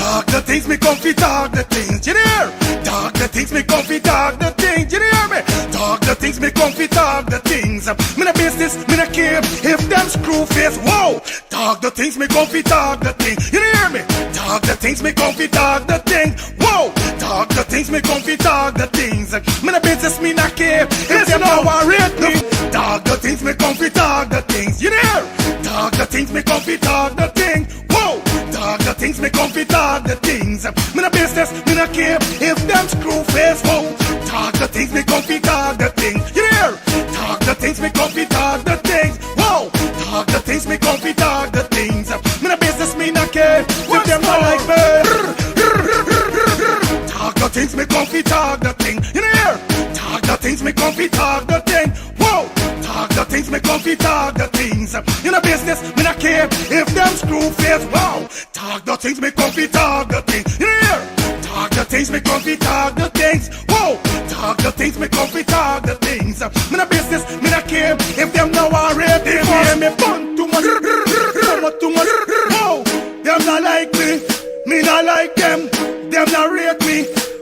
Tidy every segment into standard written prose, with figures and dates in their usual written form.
Talk the things, me comfy talk the things, you hear? Talk the things, me comfy talk the things, you hear me? Talk the things, me comfy talk the things. Me no business, me no care if them screw face, whoa. Talk the things, me comfy talk the things, you hear me? Talk the things, me comfy talk the things, whoa. Talk the things, me comfy talk the things. Me no business, me no care if them no worried me. Talk the things, me comfy talk the things, you hear? Talk the things, me comfy talk the things, whoa. Talk the things, me comfy talk the things. Me no business, me no care if them screw face, whoa. Talk the things, me comfy talk the things, you hear? Talk the things, me comfy talk the things, whoa. Talk the things, me comfy talk the things. Me no business, me no care if them not like me. Talk the things, me comfy talk the thing, you hear? Talk the things, me comfy talk the thing, whoa. Talk the things, me comfy talk the things. You know business, me not care if them screw face, wow. Talk the things, me comfy talk the things, you hear? Talk the things, me comfy talk the things, whoa. Talk the things, me comfy talk the things. Me not business, me not care if them now already hear me bun too much, too much, whoa. Them not like me not like them not rate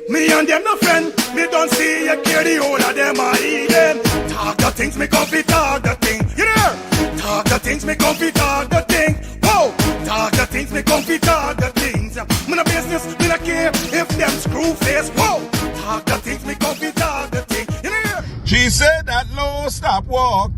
me and them no friend. Me don't see you care the whole of them are even. Talk the things, me comfy talk the thing, you hear? Talk the things, me comfy talk the thing, whoa. Talk the things, me comfy talk the things. Me no business, me no care if them screw face, whoa. Talk the things, me comfy talk the thing, you hear? She said that no stop walk,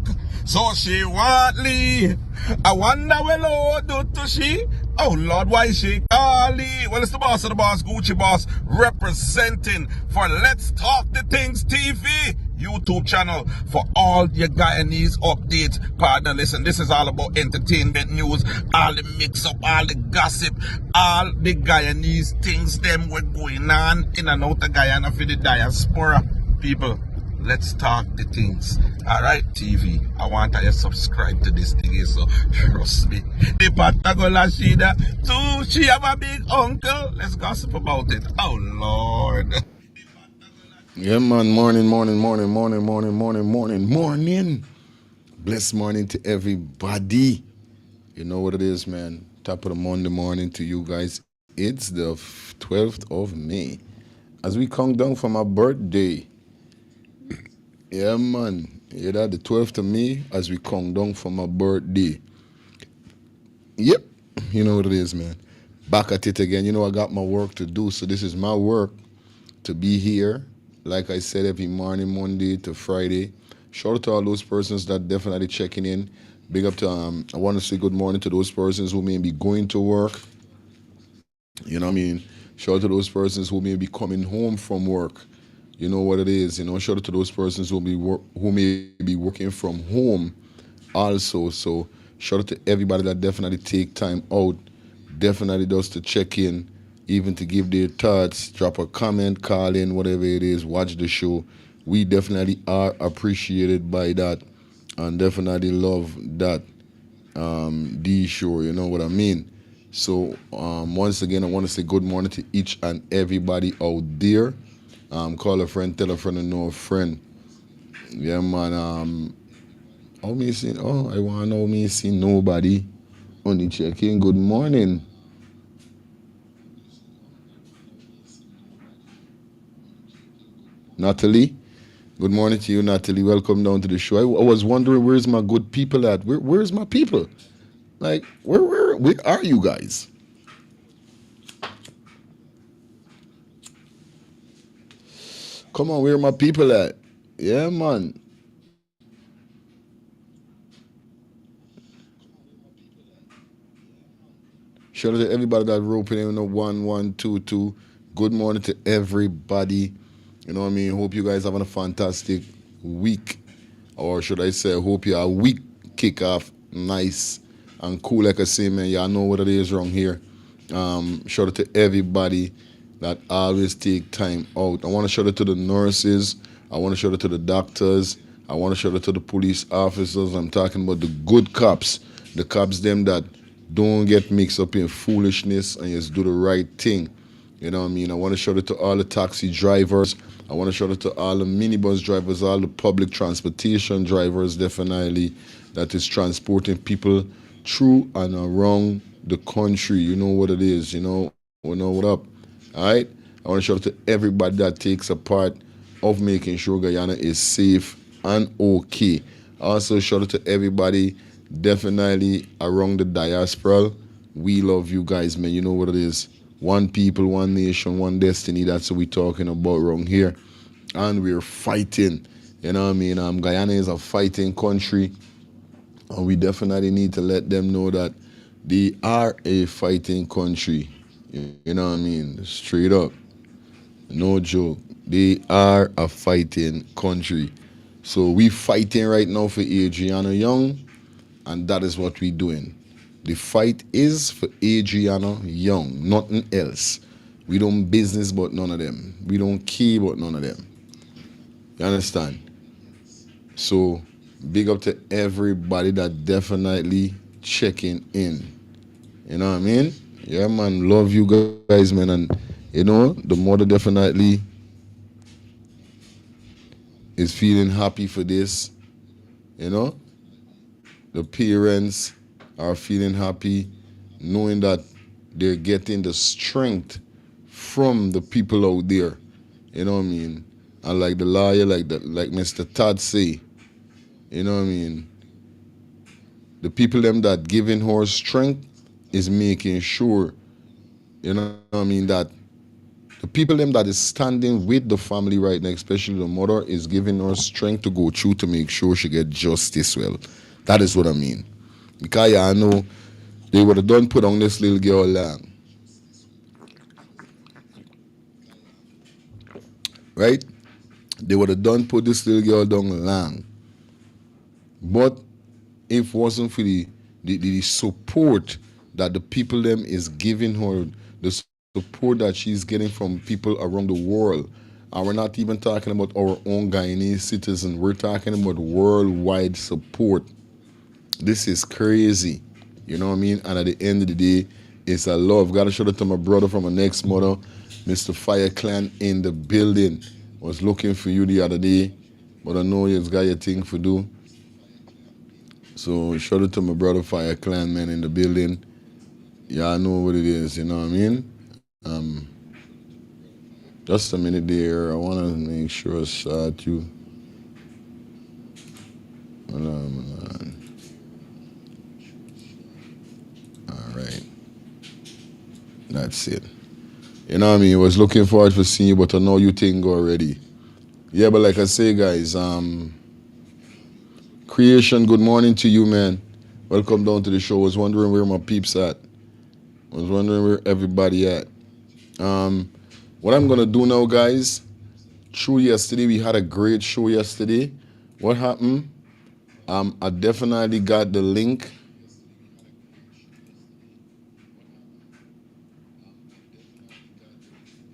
so she want leave. I wonder what Lord do to she. Oh Lord, why is she calling? Well, it's the boss of the boss, Gucci Boss, representing for Let's Talk the Things TV YouTube channel for all your Guyanese updates. Partner, listen, this is all about entertainment news, all the mix-up, all the gossip, all the Guyanese things them were going on in and out of Guyana for the diaspora. People, let's talk the things. Alright, TV. I want you to subscribe to this thing, so trust me. The Patagola Shida, too, she have a big uncle. Let's gossip about it. Oh Lord. Yeah, man. Morning. Blessed morning to everybody. You know what it is, man. Top of the Monday morning to you guys. It's the 12th of May. As we count down for my birthday. Yeah, man. Yeah, that the 12th of May as we count down for my birthday. Yep. You know what it is, man. Back at it again. You know, I got my work to do, so this is my work to be here. Like I said, every morning, Monday to Friday. Shout out to all those persons that definitely checking in. Big up to, I want to say good morning to those persons who may be going to work. You know what I mean? Shout out to those persons who may be coming home from work. You know what it is. You know, shout out to those persons who may be working from home also. So shout out to everybody that definitely take time out, definitely does to check in, even to give their thoughts, drop a comment, call in, whatever it is, watch the show. We definitely are appreciated by that and definitely love that D show, you know what I mean? So once again, I want to say good morning to each and everybody out there. Call a friend, tell a friend, and know a friend. Yeah, man. I want to know me see nobody on the check-in. Good morning. Natalie. Good morning to you, Natalie. Welcome down to the show. I was wondering, where's my good people at? Where's my people? Like, where are you guys? Come on, where are my people at? Yeah, man. Shout out to everybody that wrote in 1122. Good morning to everybody. You know what I mean? Hope you guys having a fantastic week. Or should I say, hope your week kick off nice and cool. Like I say, man, y'all know what it is around here. Shout out to everybody that always take time out. I want to shout out to the nurses. I want to shout out to the doctors. I want to shout out to the police officers. I'm talking about the good cops. The cops, them that don't get mixed up in foolishness and just do the right thing. You know what I mean? I want to shout out to all the taxi drivers. I want to shout out to all the minibus drivers, all the public transportation drivers, definitely, that is transporting people through and around the country. You know what it is, you know. know what up. All right. I want to shout out to everybody that takes a part of making sure Guyana is safe and okay. Also, shout out to everybody definitely around the diaspora. We love you guys, man. You know what it is. One people, one nation, one destiny. That's what we're talking about around here. And we're fighting. You know what I mean? Guyana is a fighting country. And we definitely need to let them know that they are a fighting country. You know what I mean? Straight up. No joke. They are a fighting country. So we fighting right now for Adriana Young, and that is what we doing. The fight is for Adriana Young, nothing else. We don't business but none of them. We don't care but none of them. You understand? So big up to everybody that definitely checking in. You know what I mean? Yeah, man. Love you guys, man. And you know, the mother definitely is feeling happy for this. You know, the parents are feeling happy knowing that they're getting the strength from the people out there. You know what I mean? And like the lawyer, like Mr. Todd say, you know what I mean? The people them that giving her strength is making sure, you know what I mean, that the people them that is standing with the family right now, especially the mother, is giving her strength to go through to make sure she get justice well. That is what I mean. Because yeah, I know they would have done put on this little girl long. Right? They would have done put this little girl down long. But if it wasn't for the support that the people them is giving her, the support that she's getting from people around the world, and we're not even talking about our own Guyanese citizens, we're talking about worldwide support. This is crazy. You know what I mean? And at the end of the day, it's a love. Gotta shout out to my brother from my next mother, Mr. Fire Clan in the building. Was looking for you the other day, but I know you've got your thing to do. So shout out to my brother Fire Clan, man, in the building. Yeah, I know what it is, you know what I mean? Just a minute there. I want to make sure I shot you. Hold on. All right. That's it. You know what I mean? I was looking forward to seeing you, but I know you think already. Yeah, but like I say, guys, Creation, good morning to you, man. Welcome down to the show. I was wondering where my peeps at. I was wondering where everybody at. What I'm going to do now, guys, through yesterday, we had a great show yesterday. What happened? I definitely got the link.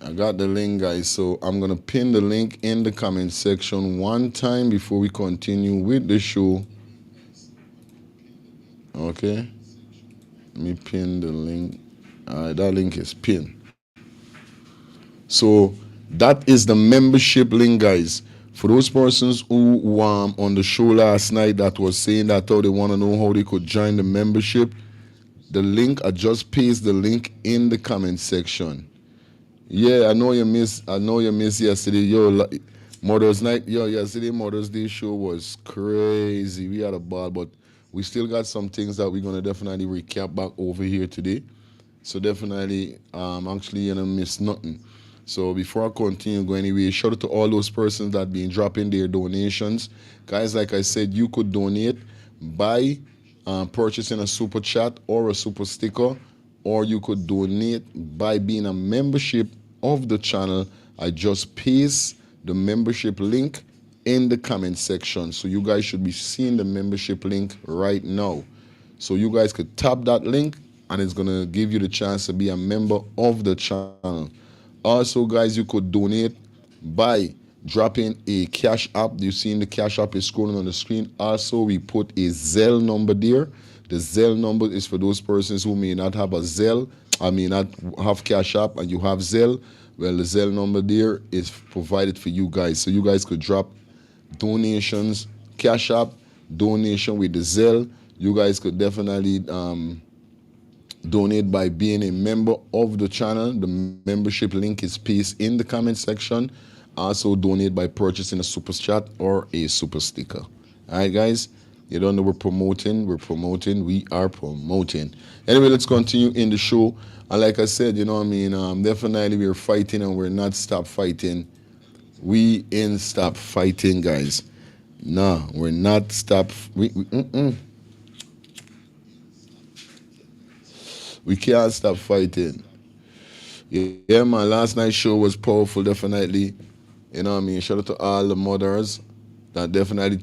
I got the link, guys, so I'm going to pin the link in the comment section one time before we continue with the show. Okay. Let me pin the link. That link is pinned. So that is the membership link, guys. For those persons who were on the show last night that was saying that they want to know how they could join the membership, the link, I just paste the link in the comment section. Yeah, I know you missed yesterday. Yo, Mother's Night. Yo, yesterday Mother's Day show was crazy. We had a ball, but we still got some things that we're gonna definitely recap back over here today. So definitely, actually, you know, miss nothing. So before I continue, go anyway, shout out to all those persons that been dropping their donations. Guys, like I said, you could donate by purchasing a super chat or a super sticker, or you could donate by being a membership of the channel. I just paste the membership link in the comment section. So you guys should be seeing the membership link right now. So you guys could tap that link and it's going to give you the chance to be a member of the channel. Also, guys, you could donate by dropping a cash app. You've seen the cash app is scrolling on the screen. Also, we put a Zelle number there. The Zelle number is for those persons who may not have a Zelle, I may not have cash app and you have Zelle. Well, the Zelle number there is provided for you guys. So you guys could drop donations, cash app, donation with the Zelle. You guys could definitely Donate by being a member of the channel. The membership link is pasted in the comment section. Also donate by purchasing a super chat or a super sticker. All right, guys. You don't know we're promoting. We are promoting. Anyway, let's continue in the show. And like I said, you know what I mean, definitely we're fighting and we're not stop fighting. We ain't stop fighting, guys. Nah, we're not stop. We can't stop fighting. Yeah, man. Last night's show was powerful, definitely. You know what I mean? Shout out to all the mothers that definitely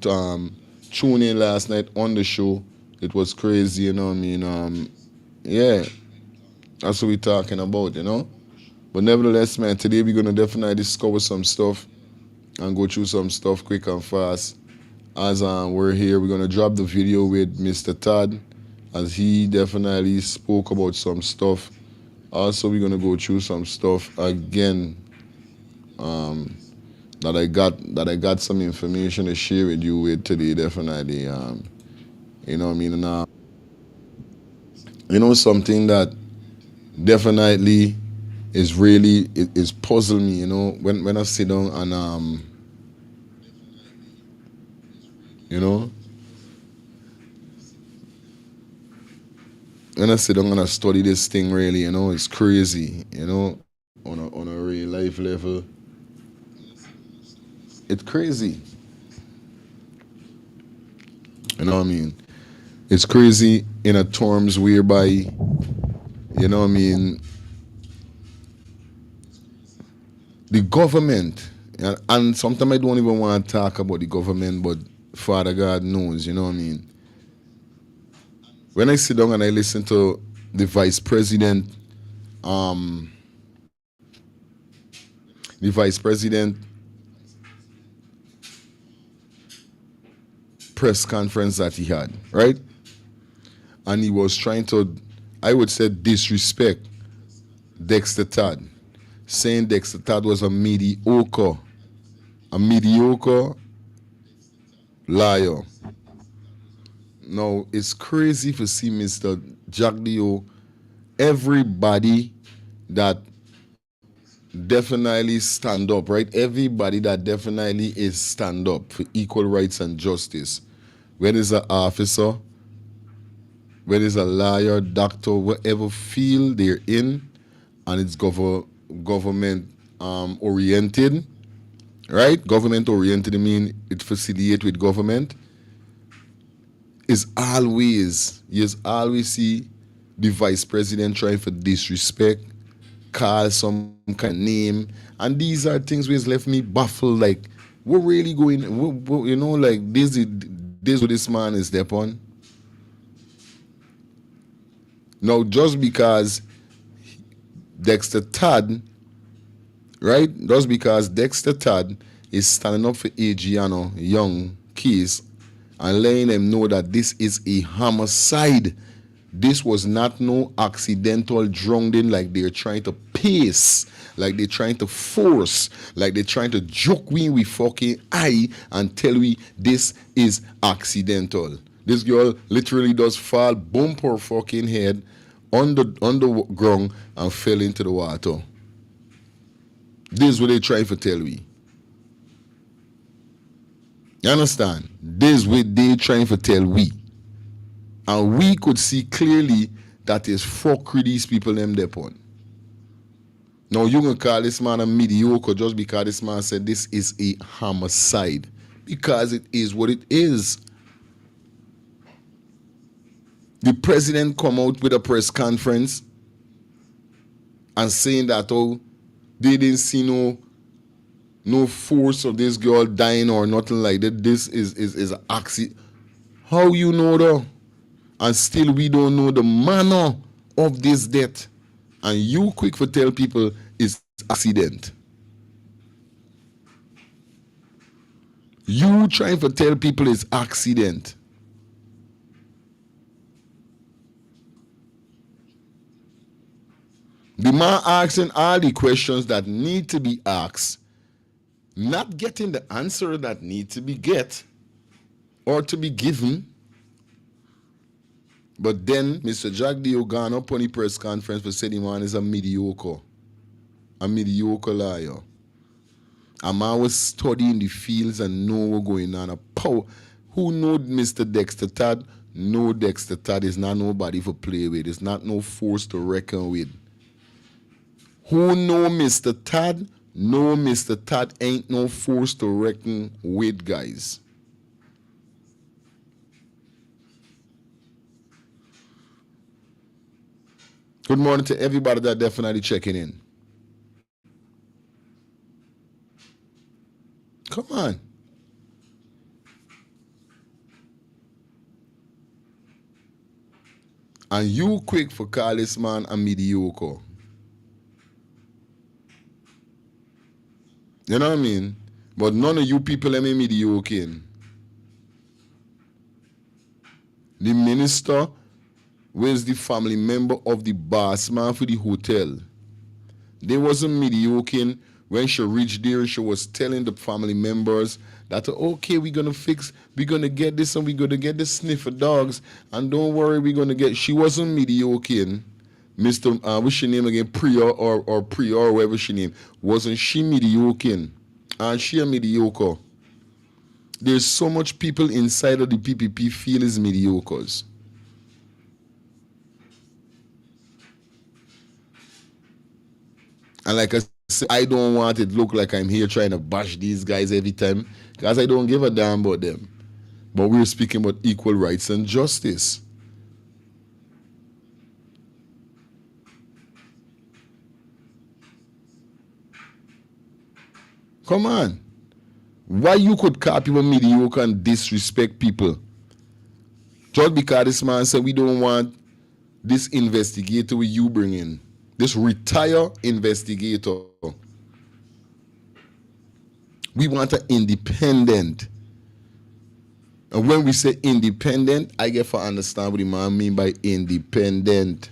tuned in last night on the show. It was crazy, you know what I mean? Yeah, that's what we're talking about, you know? But nevertheless, man, today we're going to definitely discover some stuff and go through some stuff quick and fast. As we're here, we're going to drop the video with Mr. Todd, as he definitely spoke about some stuff. Also, we're going to go through some stuff again that I got some information to share with you with today, definitely. You know what I mean? And, you know, something that definitely is really, is puzzling me, you know, when I sit down and, you know, when I sit down and I study this thing, really, you know, it's crazy, you know, on a real life level. It's crazy. You know what I mean? It's crazy in a terms whereby, you know what I mean, the government, and sometimes I don't even want to talk about the government, but Father God knows, you know what I mean? When I sit down and I listen to the vice president press conference that he had, right? And he was trying to, I would say, disrespect Dexter Todd, saying Dexter Todd was a mediocre liar. Now, it's crazy to see Mr. Jack Dio, everybody that definitely stand up, right? Everybody that definitely is stand up for equal rights and justice. Whether it's an officer, whether it's a lawyer, doctor, whatever field they're in, and it's government oriented, right? Government oriented, I mean it facilitate with government. You always see the vice president trying for disrespect, call some kind of name, and these are things which left me baffled. Like, we're really going, you know, like this what this man is step on. Now, just because Dexter Todd, right? Just because Dexter Todd is standing up for ADRIANA young case and letting them know that this is a homicide. This was not no accidental drowning like they're trying to pace, like they're trying to force, like they're trying to joke we fucking eye and tell we this is accidental. This girl literally does fall, bump her fucking head on the ground and fell into the water. This is what they trying to tell we. You understand? This is what they trying to tell we. And we could see clearly that is fuckery these people them depon. Now you can call this man a mediocre just because this man said this is a homicide. Because it is what it is. The president come out with a press conference and saying that, oh, they didn't see no force of this girl dying or nothing like that. This is an accident. How you know though? And still we don't know the manner of this death. And you quick for tell people it's accident. You trying to tell people it's accident. The man asking all the questions that need to be asked, not getting the answer that need to be get or to be given. But then Mr. Jack Dio gone up on the press conference for saying the man is a mediocre liar. A man was studying the fields and know what's going on. Who know Mr. Dexter Todd? No, Dexter Todd is not nobody for play with. It's not no force to reckon with. Who know Mr. Todd? No, Mr. Todd ain't no force to reckon with, guys. Good morning to everybody that definitely checking in. Come on. And you quick for call this man a mediocre. You know what I mean? But none of you people are mediocre. The minister was the family member of the boss man for the hotel. They wasn't mediocre. When she reached there, she was telling the family members that, okay, we're going to get this and we're going to get the sniffer dogs. And don't worry, we're going to get, she wasn't mediocre. Mr. What's your name again? Prior or Prior, whatever she name. Wasn't she mediocre? And she a mediocre. There's so much people inside of the PPP feel is mediocres. And like I said, I don't want it to look like I'm here trying to bash these guys every time, because I don't give a damn about them. But we're speaking about equal rights and justice. Come on. Why you could call people mediocre and disrespect people? Just because this man said we don't want this investigator with you bring in. This retired investigator. We want an independent. And when we say independent, I get to understand what the man mean by independent.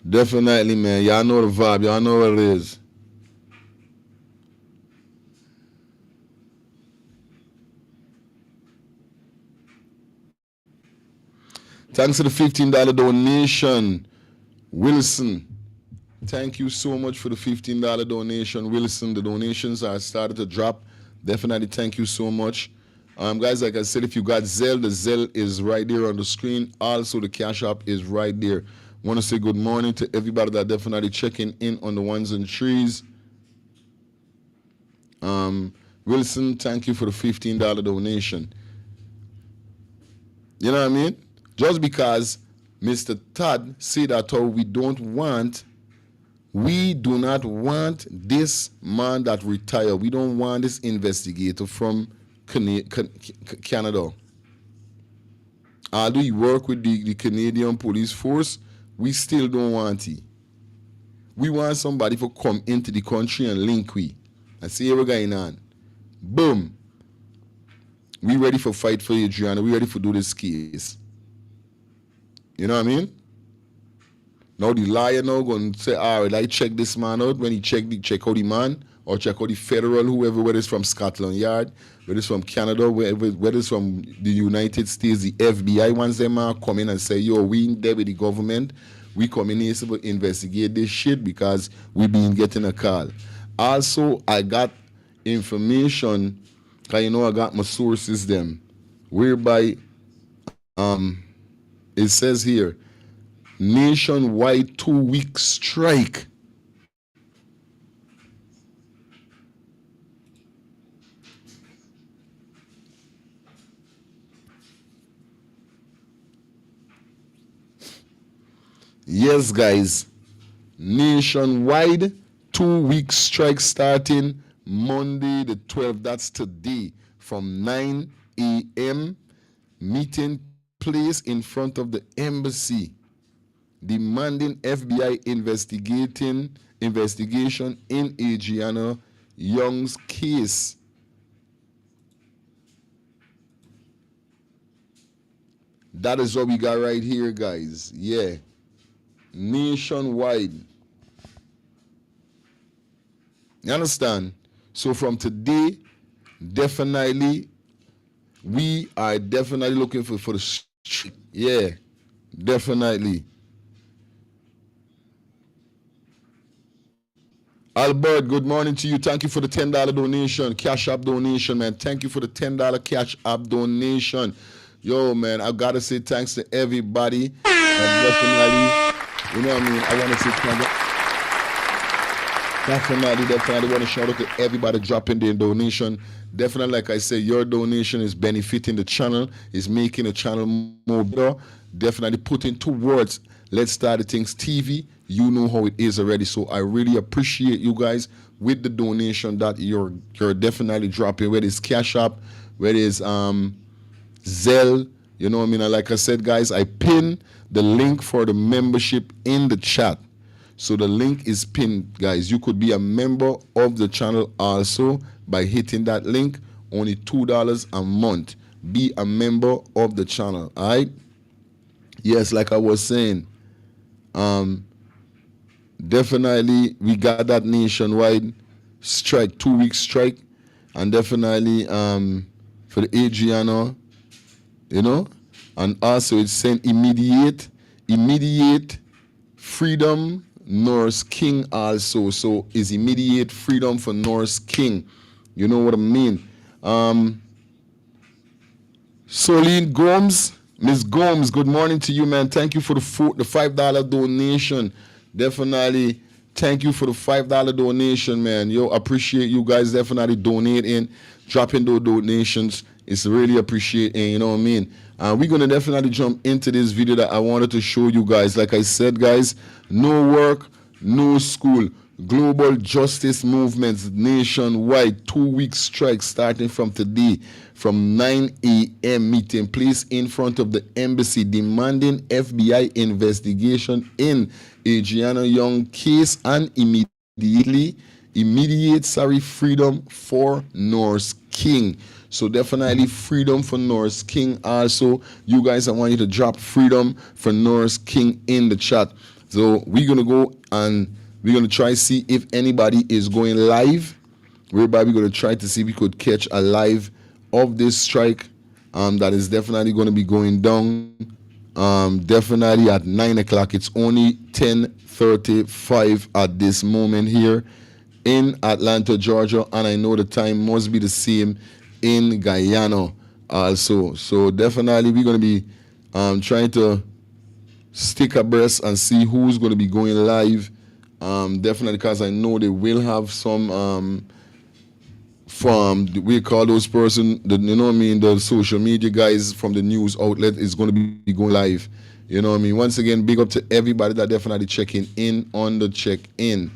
Definitely, man. Y'all know the vibe. Y'all know what it is. Thanks to the $15 donation, Wilson. Thank you so much for the $15 donation, Wilson. The donations are started to drop. Definitely thank you so much. Guys, like I said, if you got Zelle, the Zelle is right there on the screen. Also, the Cash App is right there. Want to say good morning to everybody that definitely checking in on the ones and threes. Wilson, thank you for the $15 donation. You know what I mean? Just because Mr. Todd said that we do not want this man that retired. We don't want this investigator from Canada. Although he work with the Canadian police force, we still don't want it. We want somebody to come into the country and link we and see what's going on. Boom. We ready for fight for ADRIANA. We ready for do this case. You know what I mean? Now the liar now going to say, all right, I check this man out. When he check out the man, or check out the federal, whoever, whether it's from Scotland Yard, whether it's from Canada, whether it's from the United States, the FBI, once them come in and say, yo, we in there with the government, we come in here to investigate this shit because we been getting a call. Also, I got information, because you know I got my sources them, whereby it says here, nationwide 2-week strike. Yes, guys, nationwide 2-week strike starting Monday the 12th. That's today from 9 a.m. Meeting place in front of the embassy, demanding FBI investigation in ADRIANA Young's case. That is what we got right here, guys. Yeah. Nationwide. You understand? So from today, definitely, we are definitely looking for the yeah, definitely. Albert, good morning to you. Thank you for the $10 donation, Cash App donation, man. Thank you for the $10 Cash App donation. Yo, man, I gotta say thanks to everybody. Definitely, you know what I mean? I wanna say definitely want to shout out to everybody dropping their donation. Definitely, like I said, your donation is benefiting the channel, is making the channel more better. Definitely putting towards Let's Start the Things TV. You know how it is already. So I really appreciate you guys with the donation that you're definitely dropping, whether it's Cash App, whether it's Zelle, you know what I mean? And like I said, guys, I pin the link for the membership in the chat. So the link is pinned, guys. You could be a member of the channel also by hitting that link. Only $2 a month. Be a member of the channel. All right. Yes, like I was saying, definitely we got that nationwide strike, 2-week strike, and definitely for the ADRIANA, you know, and also it's saying immediate freedom Norse King also. So is immediate freedom for Norse King. You know what I mean? Soline Gomes, Miss Gomes, good morning to you, man. Thank you for the $5 donation. Definitely thank you for the $5 donation, man. Yo, appreciate you guys definitely donating, dropping those donations. It's really appreciating, you know what I mean? We're going to definitely jump into this video that I wanted to show you guys. Like I said, guys, no work, no school. Global justice movements nationwide, 2-week strike starting from today from 9 a.m. meeting place in front of the embassy demanding FBI investigation in ADRIANA Young case and immediate freedom for Norse King. So definitely freedom for Norse King. Also, you guys, I want you to drop freedom for Norse King in the chat. So we're gonna go and we're gonna try to see if anybody is going live. Whereby we're gonna try to see if we could catch a live of this strike. That is definitely gonna be going down. Definitely at 9 o'clock. It's only 10:35 at this moment here in Atlanta, Georgia, and I know the time must be the same in Guyana also. So definitely we're going to be trying to stick abreast and see who's going to be going live. Definitely, because I know they will have some from we call those person, you know what I mean, the social media guys from the news outlet is going to be going live. You know what I mean? Once again, big up to everybody that definitely checking in on the check-in.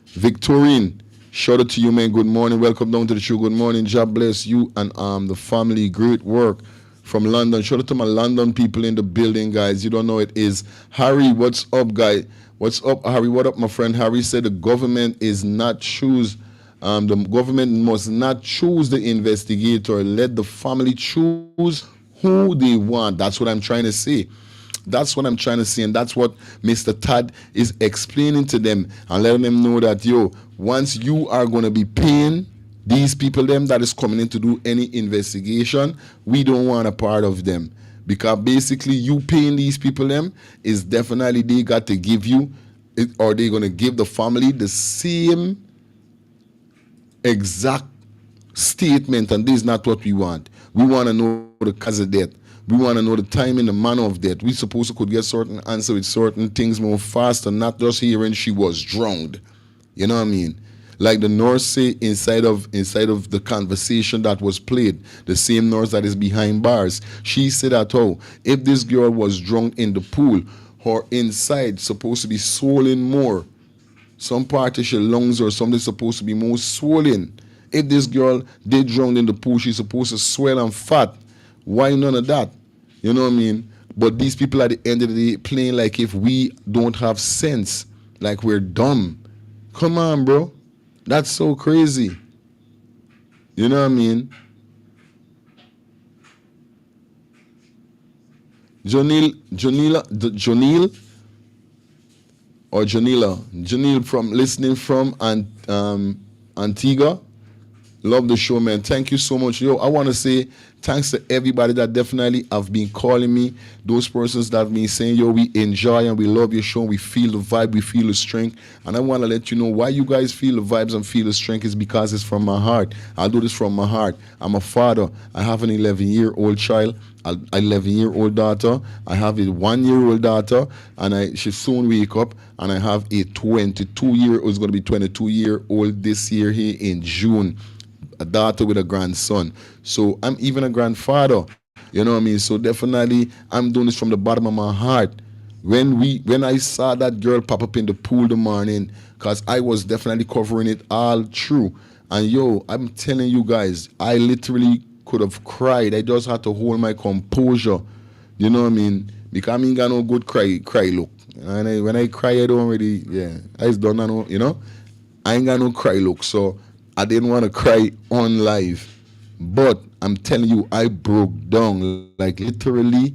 Victorine, shout out to you, man. Good morning. Welcome down to the show. Good morning. God bless you and the family. Great work from London. Shout out to my London people in the building, guys. You don't know it is. Harry, what's up, guy? What's up, Harry? What up, my friend? Harry said the government is not choose. The government must not choose the investigator. Let the family choose who they want. That's what I'm trying to say. That's what I'm trying to say, and that's what Mr. Todd is explaining to them and letting them know that, yo, once you are going to be paying these people them that is coming in to do any investigation, we don't want a part of them. Because basically you paying these people them is definitely they got to give you, or they're going to give the family the same exact statement, and this is not what we want. We want to know the cause of death. We want to know the time and the manner of death. We supposed to could get certain answer with certain things more faster, not just hearing she was drowned. You know what I mean? Like the nurse say inside of the conversation that was played, the same nurse that is behind bars, she said that, oh, if this girl was drowned in the pool, her inside supposed to be swollen more. Some part of her lungs or something supposed to be more swollen. If this girl did drown in the pool, she's supposed to swell and fat. Why none of that? You know what I mean? But these people at the end of the day playing like if we don't have sense, like we're dumb. Come on, bro. That's so crazy. You know what I mean? Jonil, or Janila. Janil from listening from Antigua. Love the show, man. Thank you so much. Yo, I want to say thanks to everybody that definitely have been calling me. Those persons that have been saying, yo, we enjoy and we love your show. We feel the vibe. We feel the strength. And I want to let you know why you guys feel the vibes and feel the strength is because it's from my heart. I do this from my heart. I'm a father. I have an 11-year-old child, an 11-year-old daughter. I have a 1-year-old daughter, and she soon wake up. And I have a 22-year-old, who's going to be 22-year-old this year here in June. A daughter with a grandson. So I'm even a grandfather. You know what I mean? So definitely I'm doing this from the bottom of my heart. When I saw that girl pop up in the pool the morning, because I was definitely covering it all through. And yo, I'm telling you guys, I literally could have cried. I just had to hold my composure. You know what I mean? Because I ain't got no good cry look. And when I cry, I don't really, I just don't know, you know? I ain't got no cry look. So I didn't want to cry on live, but I'm telling you, I broke down. Like literally,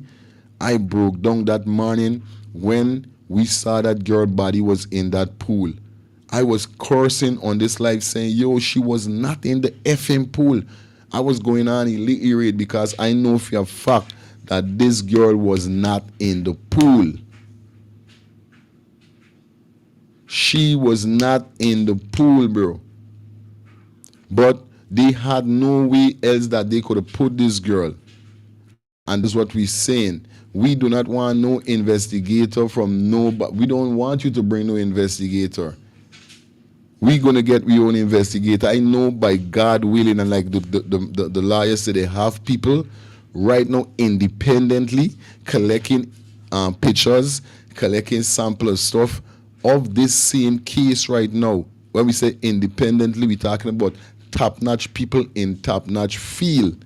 I broke down that morning when we saw that girl body was in that pool. I was cursing on this live saying, yo, she was not in the effing pool. I was going on illiterate because I know for a fact that this girl was not in the pool. She was not in the pool, bro. But they had no way else that they could have put this girl. And this is what we're saying. We do not want no investigator from nobody. We don't want you to bring no investigator. We're going to get your own investigator. I know by God willing, and like the lawyers say, they have people right now independently collecting pictures, collecting sample of stuff of this same case right now. When we say independently, we're talking about top-notch people in top-notch field.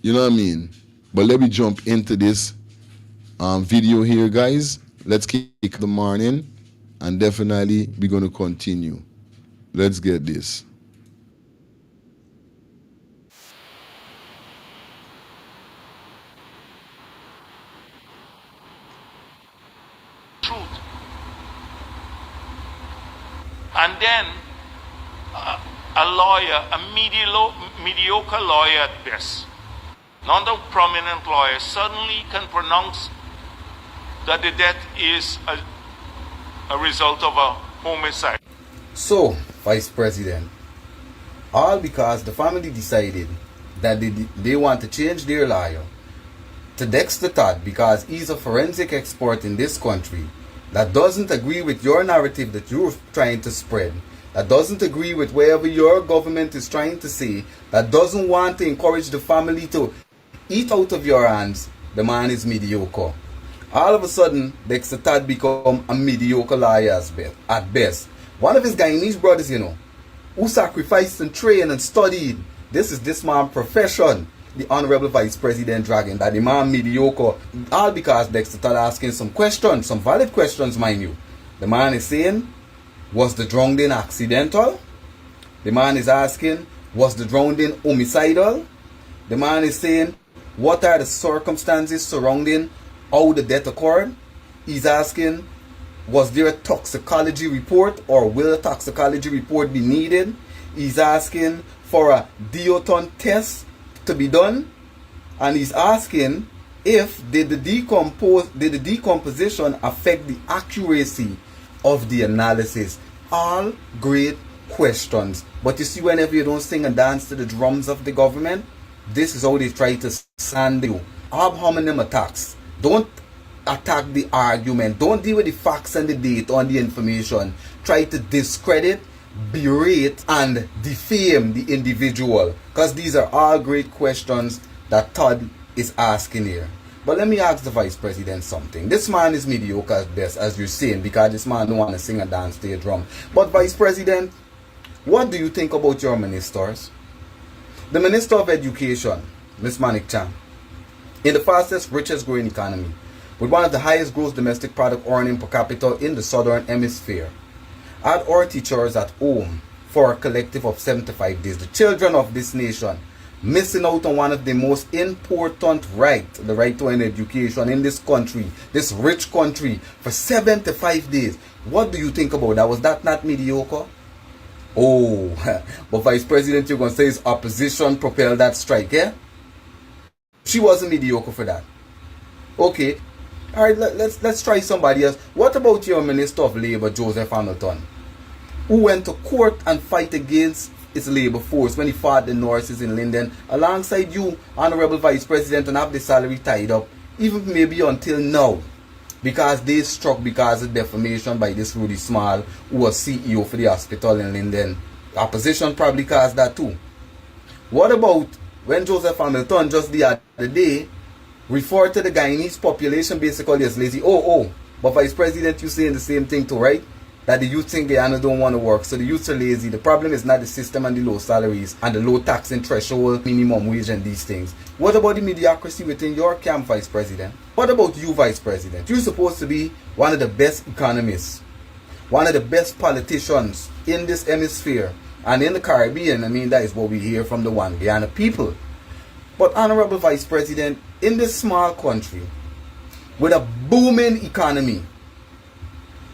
You know what I mean? But let me jump into this video here, guys. Let's kick the morning, and definitely we're going to continue. Let's get this. Truth. And then a lawyer, a mediocre lawyer at best, not a prominent lawyer, suddenly can pronounce that the death is a result of a homicide. So, Vice President, all because the family decided that they want to change their lawyer to Dexter Todd because he's a forensic expert in this country that doesn't agree with your narrative that you're trying to spread, that doesn't agree with whatever your government is trying to say, that doesn't want to encourage the family to eat out of your hands. The man is mediocre. All of a sudden, Dexter Todd become a mediocre lawyer at best. One of his Guyanese brothers, who sacrificed and trained and studied. This is this man's profession. The Honorable Vice President Dragon, that the man mediocre, all because Dexter Todd asking some questions, some valid questions, mind you. The man is saying, was the drowning accidental? The man is asking, was the drowning homicidal? The man is saying, what are the circumstances surrounding how the death occurred? He's asking, was there a toxicology report, or will a toxicology report be needed? He's asking for a Deoton test to be done, and he's asking if did the decomposition affect the accuracy of the analysis. All great questions, but you see, whenever you don't sing and dance to the drums of the government, this is how they try to sand you. Ab hominem attacks. Don't attack the argument. Don't deal with the facts and the data on the information. Try to discredit, berate, and defame the individual, because these are all great questions that Todd is asking here. But let me ask the Vice President something. This man is mediocre at best, as you're saying, because this man don't want to sing and dance to a drum. But Vice President, what do you think about your ministers? The Minister of Education, Ms. Manik Chan, in the fastest, richest growing economy, with one of the highest gross domestic product earning per capita in the southern hemisphere, had our teachers at home for a collective of 75 days. The children of this nation missing out on one of the most important rights, the right to an education in this country, this rich country, for 75 days. What do you think about that? Was that not mediocre? Oh, but Vice President, you're going to say his opposition propelled that strike, yeah? She wasn't mediocre for that. Okay. All right, let's try somebody else. What about your Minister of Labour, Joseph Hamilton, who went to court and fight against his labour force when he fought the nurses in Linden alongside you, Honourable Vice President, and have the salary tied up, even maybe until now, because they struck because of defamation by this Rudy Small, who was CEO for the hospital in Linden. The opposition probably caused that too. What about when Joseph Hamilton just the other day referred to the Guyanese population basically as lazy? But Vice President, you saying the same thing too, right? That the youth think Guyana don't want to work, so the youths are lazy. The problem is not the system and the low salaries and the low taxing threshold, minimum wage and these things. What about the mediocrity within your camp, Vice President? What about you, Vice President? You're supposed to be one of the best economists, one of the best politicians in this hemisphere and in the Caribbean. I mean, that is what we hear from the one Guyana people. But Honorable Vice President, in this small country with a booming economy,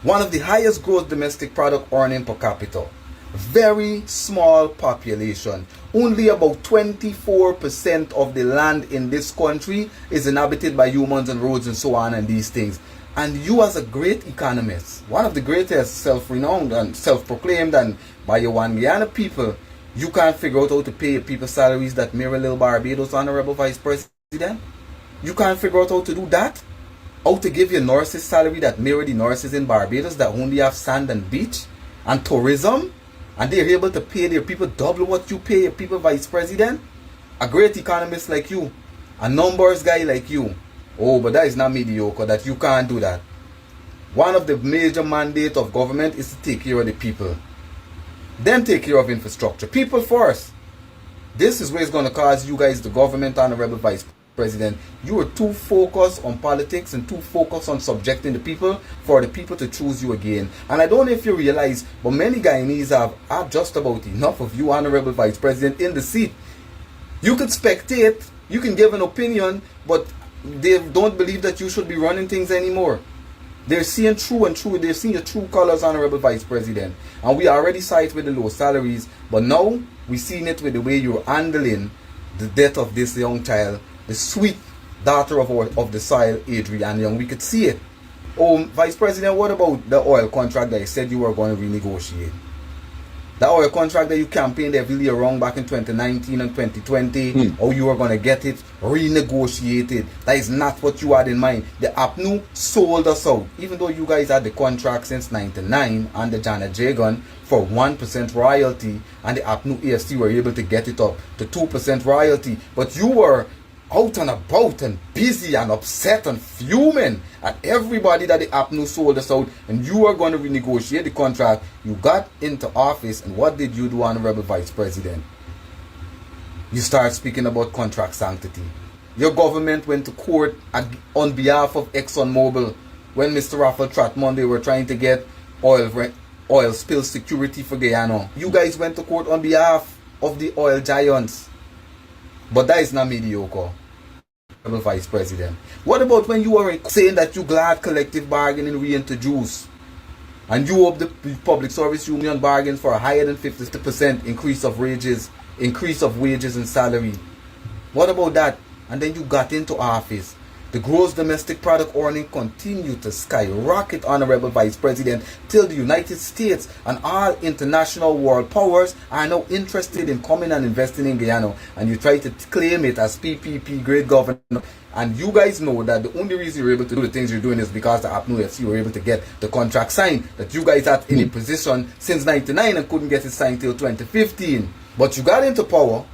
one of the highest gross domestic product earning per capita, very small population, only about 24% of the land in this country is inhabited by humans and roads and so on and these things. And you, as a great economist, one of the greatest, self-renowned and self-proclaimed, and by your one Guyana people, you can't figure out how to pay people salaries that mirror little Barbados, Honorable Vice President? You can't figure out how to do that? How to give your nurses salary that mirror the nurses in Barbados that only have sand and beach and tourism, and they're able to pay their people double what you pay your people, Vice President? A great economist like you, a numbers guy like you. Oh, but that is not mediocre, that you can't do that. One of the major mandates of government is to take care of the people. Then take care of infrastructure. People first. This is where it's going to cause you guys, the government, Honorable Vice President, you are too focused on politics and too focused on subjecting the people for the people to choose you again. And I don't know if you realize, but many Guyanese have just about enough of you, Honorable Vice President, in the seat. You can spectate, you can give an opinion, but they don't believe that you should be running things anymore. They're seeing they're seeing your true colors, Honorable Vice President. And we already saw it with the low salaries, but now we're seeing it with the way you're handling the death of this young child, the sweet daughter of the soil, ADRIANA Young. We could see it. Oh, Vice President, what about the oil contract that you said you were going to renegotiate? The oil contract that you campaigned heavily around back in 2019 and 2020, how you were going to get it renegotiated. That is not what you had in mind. The APNU sold us out, even though you guys had the contract since 99 under Janet Jagan for 1% royalty, and the APNU AFC were able to get it up to 2% royalty. But you were out and about and busy and upset and fuming at everybody that the APNU sold us out, and you were going to renegotiate the contract. You got into office, and what did you do, Honorable Vice President? You start speaking about contract sanctity. Your government went to court on behalf of ExxonMobil when Mr. Raffle Tratmon, they were trying to get oil spill security for Guyana. You guys went to court on behalf of the oil giants. But that is not mediocre, Vice President. What about when you were saying that you glad collective bargaining reintroduced, and you up the public service union bargained for a higher than 50% increase of wages and salary? What about that? And then you got into office. The gross domestic product earning continued to skyrocket, Honorable Vice President, till the United States and all international world powers are now interested in coming and investing in Guyana. And you try to claim it as PPP, great government. And you guys know that the only reason you're able to do the things you're doing is because the APNU FC were able to get the contract signed. That you guys had in a position since 99 and couldn't get it signed till 2015. But you got into power.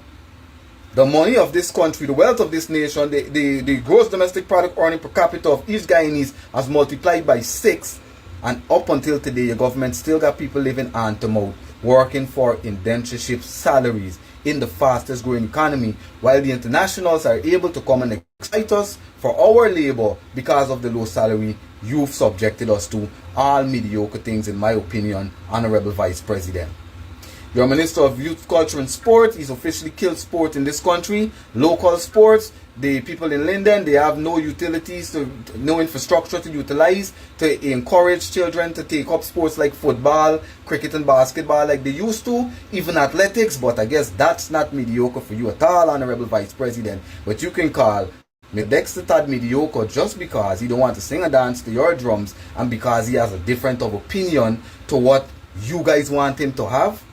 The money of this country, the wealth of this nation, the gross domestic product earning per capita of each Guyanese has multiplied by 6. And up until today, your government still got people living hand to mouth, working for indentureship salaries in the fastest growing economy, while the internationals are able to come and excite us for our labor because of the low salary you've subjected us to. All mediocre things, in my opinion, Honorable Vice President. You're Minister of Youth, Culture and Sport. He's officially killed sport in this country. Local sports. The people in Linden, they have no utilities, no infrastructure to utilize to encourage children to take up sports like football, cricket and basketball like they used to, even athletics. But I guess that's not mediocre for you at all, Honorable Vice President. But you can call Dexter Todd mediocre just because he don't want to sing and dance to your drums and because he has a different of opinion to what you guys want him to have.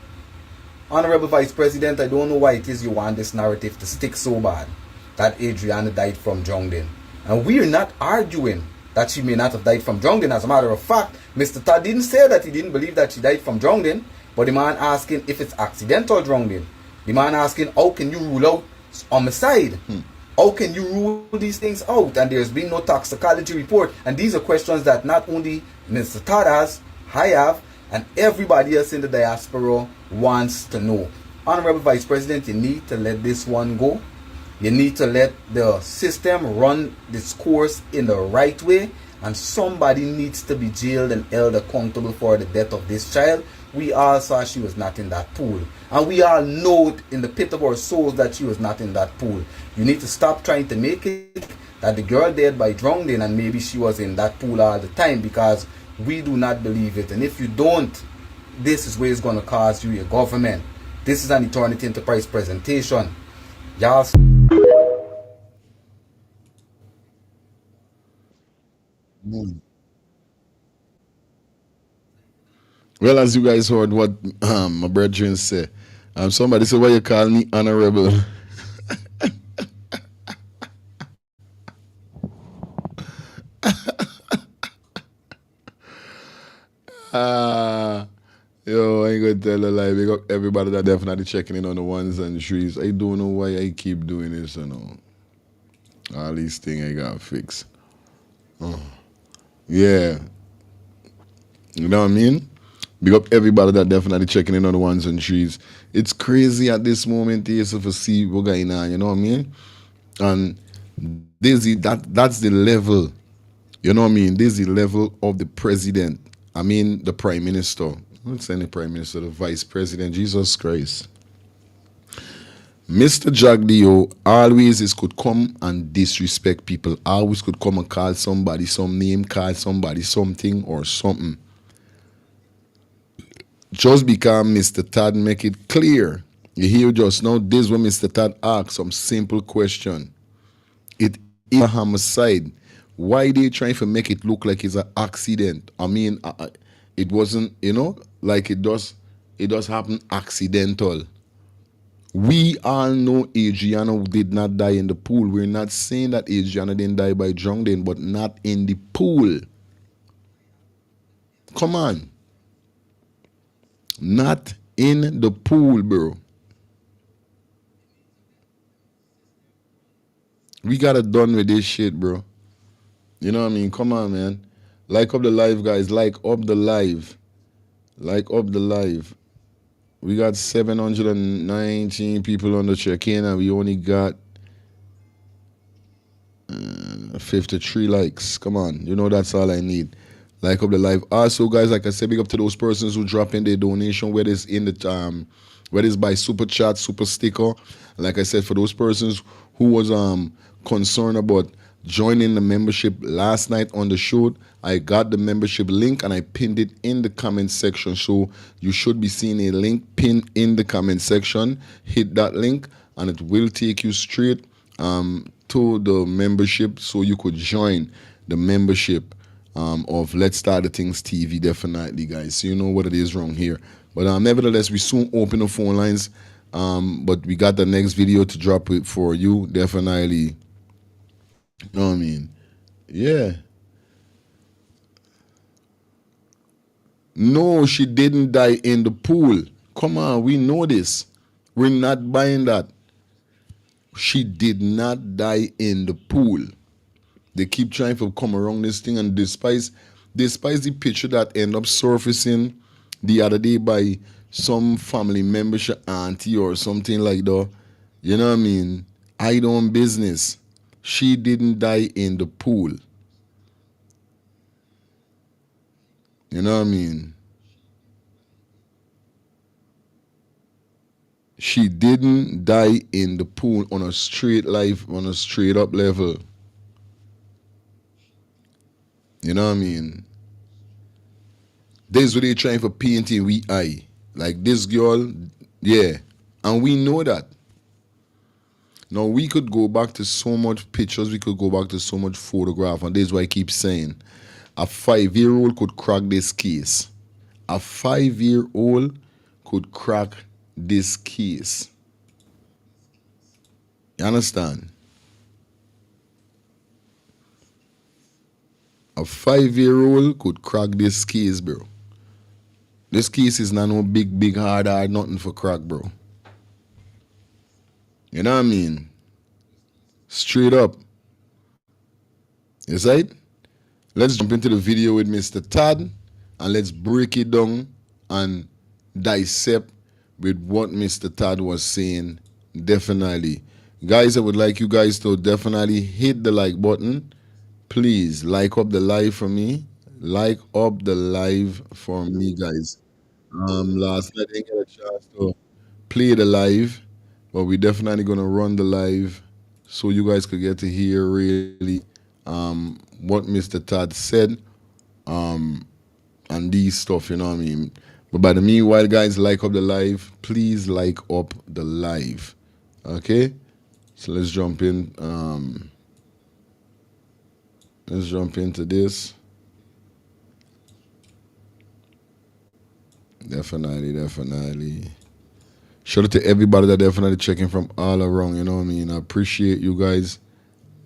Honorable Vice President, I don't know why it is you want this narrative to stick so bad that ADRIANA died from drowning. And we are not arguing that she may not have died from drowning. As a matter of fact, Mr. Todd didn't say that he didn't believe that she died from drowning, but the man asking if it's accidental drowning. The man asking, how can you rule out homicide? How can you rule these things out? And there's been no toxicology report. And these are questions that not only Mr. Todd has, I have, and everybody else in the diaspora wants to know. Honorable Vice President, you need to let this one go. You need to let the system run this course in the right way, and somebody needs to be jailed and held accountable for the death of this child. We all saw she was not in that pool, and we all know in the pit of our souls that she was not in that pool. You need to stop trying to make it that the girl died by drowning and maybe she was in that pool all the time, because we do not believe it. And if you don't, this is where it's going to cause you your government. This is an Eternity Enterprise presentation. Y'all. Well, as you guys heard what my brethren say, somebody said, why you call me honorable? Yo, I ain't gonna tell a lie. Big up everybody that definitely checking in on the ones and threes. I don't know why I keep doing this, you know. All these things I gotta fix. Yeah. You know what I mean? Big up everybody that definitely checking in on the ones and threes. It's crazy at this moment here to see what's going on, you know what I mean? And that's the level, you know what I mean? This is the level of the president. I mean the prime minister. I'm not saying the prime minister, the vice president, Jesus Christ. Mr. Jagdio always could come and disrespect people. Always could come and call somebody some name, call somebody something or something. Just because Mr. Todd make it clear. You hear just now, this is when Mr. Todd asks some simple question. It is a homicide. Why they trying to make it look like it's an accident? I mean, it wasn't, you know, like it does happen accidental. We all know ADRIANA did not die in the pool. We're not saying that ADRIANA didn't die by drowning, but not in the pool. Come on. Not in the pool, bro. We got it done with this shit, bro. You know what I mean? Come on, man. Like up the live, guys. Like up the live. Like up the live. We got 719 people on the check-in, and we only got 53 likes. Come on. You know that's all I need. Like up the live. Also, guys, like I said, big up to those persons who drop in their donation, whether it's in the whether it's by super chat, super sticker. Like I said, for those persons who was concerned about joining the membership last night on the show, I got the membership link and I pinned it in the comment section. So you should be seeing a link pinned in the comment section. Hit that link and it will take you straight to the membership, so you could join the membership of Let's Start the Things TV. Definitely, guys. So you know what it is wrong here. But nevertheless, we soon open the phone lines. But we got the next video to drop it for you. Definitely. You know what I mean? Yeah. No, she didn't die in the pool. Come on, we know this. We're not buying that. She did not die in the pool. They keep trying to come around this thing, and despite the picture that ended up surfacing the other day by some family member, auntie or something like that, you know what I mean? I don't business. She didn't die in the pool. You know what I mean? She didn't die in the pool on a straight up level. You know what I mean? This is what they trying for painting we eye. Like this girl, yeah. And we know that. Now we could go back to so much pictures, we could go back to so much photograph, and this is why I keep saying a 5-year-old could crack this case. A 5-year-old could crack this case. You understand? A 5-year-old could crack this case, bro. This case is not no big, hard, nothing for crack, bro. You know what I mean? Straight up. Yes, right? Let's jump into the video with Mr. Todd and let's break it down and dissect with what Mr. Todd was saying. Definitely. Guys, I would like you guys to definitely hit the like button. Please like up the live for me. Like up the live for me, guys. Last night I didn't get a chance to play the live, but we definitely gonna run the live so you guys could get to hear really what Mr. Todd said and these stuff, you know what I mean? But by the meanwhile, guys, like up the live. Please like up the live. Okay? So let's jump in. Let's jump into this. Definitely. Shout out to everybody that definitely checking from all around, you know what I mean? I appreciate you guys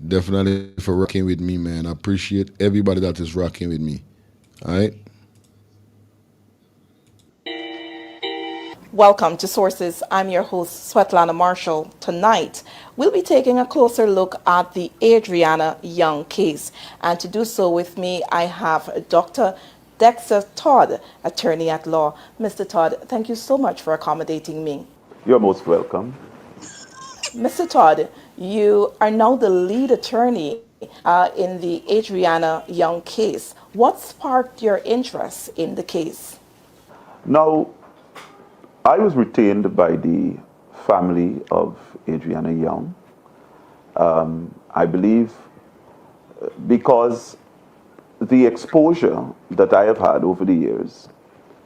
definitely for rocking with me, man. I appreciate everybody that is rocking with me. All right? Welcome to Sources. I'm your host, Svetlana Marshall. Tonight, we'll be taking a closer look at the Adriana Young case. And to do so with me, I have Dr. Dexter Todd, attorney at law. Mr. Todd, thank you so much for accommodating me. You're most welcome. Mr. Todd, you are now the lead attorney in the Adriana Young case. What sparked your interest in the case? Now, I was retained by the family of Adriana Young. I believe because the exposure that I have had over the years,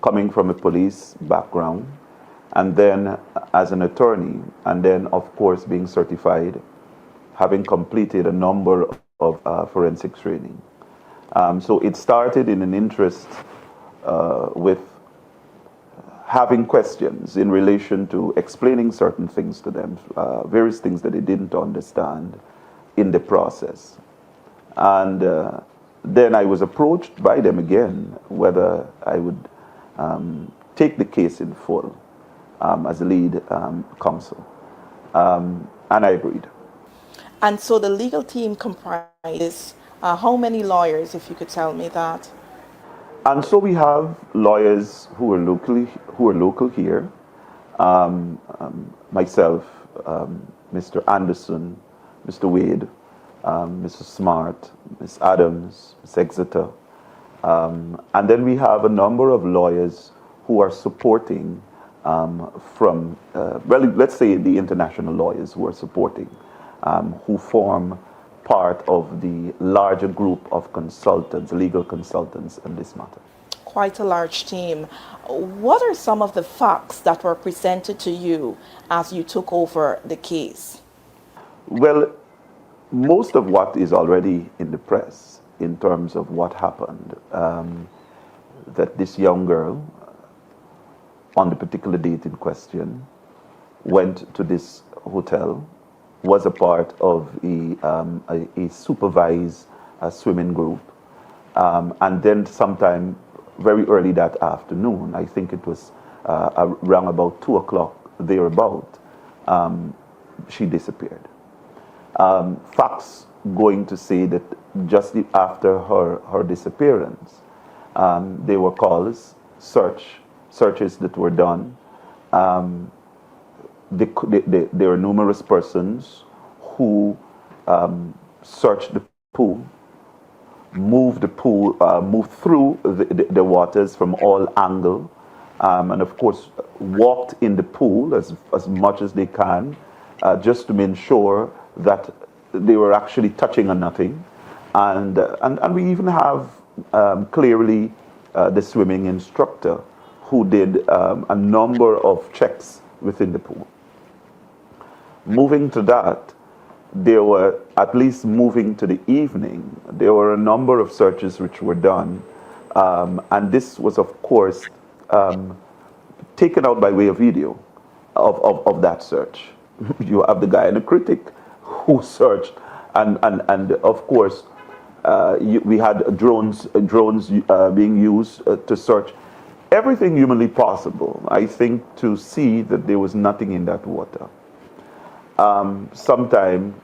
coming from a police background, and then as an attorney, and then of course being certified, having completed a number of forensic training. So it started in an interest with having questions in relation to explaining certain things to them, various things that they didn't understand in the process. And then I was approached by them again whether I would take the case in full as a lead counsel. And I agreed. And so the legal team comprises how many lawyers, if you could tell me that? And so we have lawyers who are local here. Myself, Mr. Anderson, Mr. Wade, Mr. Smart, Ms. Adams, Ms. Exeter. And then we have a number of lawyers who are supporting from, well, let's say the international lawyers who are supporting, who form part of the larger group of consultants, legal consultants in this matter. Quite a large team. What are some of the facts that were presented to you as you took over the case? Well, most of what is already in the press in terms of what happened, that this young girl, on the particular date in question, went to this hotel, was a part of a supervised swimming group. And then sometime very early that afternoon, I think it was around about 2 o'clock, thereabout, she disappeared. Facts going to say that just after her disappearance, there were calls, searches that were done. There are numerous persons who searched the pool, moved through the waters from all angles, and of course walked in the pool as much as they can, just to ensure that they were actually touching on nothing. And we even have clearly the swimming instructor who did a number of checks within the pool. Moving to that, there were, at least moving to the evening, there were a number of searches which were done. And this was, of course, taken out by way of video of that search. You have the guy in the Critic who searched, and of course, we had drones being used to search everything humanly possible, I think, to see that there was nothing in that water. Sometime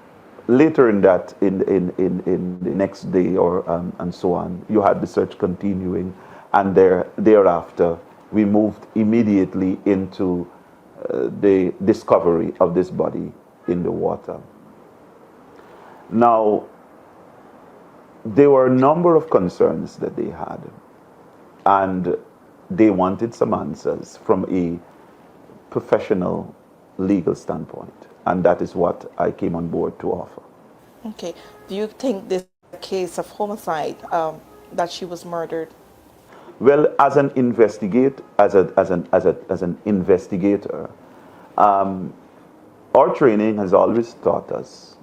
later in the next day and so on, you had the search continuing, and thereafter we moved immediately into the discovery of this body in the water. Now, there were a number of concerns that they had, and they wanted some answers from a professional legal standpoint, and that is what I came on board to offer. Okay. Do you think this is a case of homicide, that she was murdered? Well, as an investigator, our training has always taught us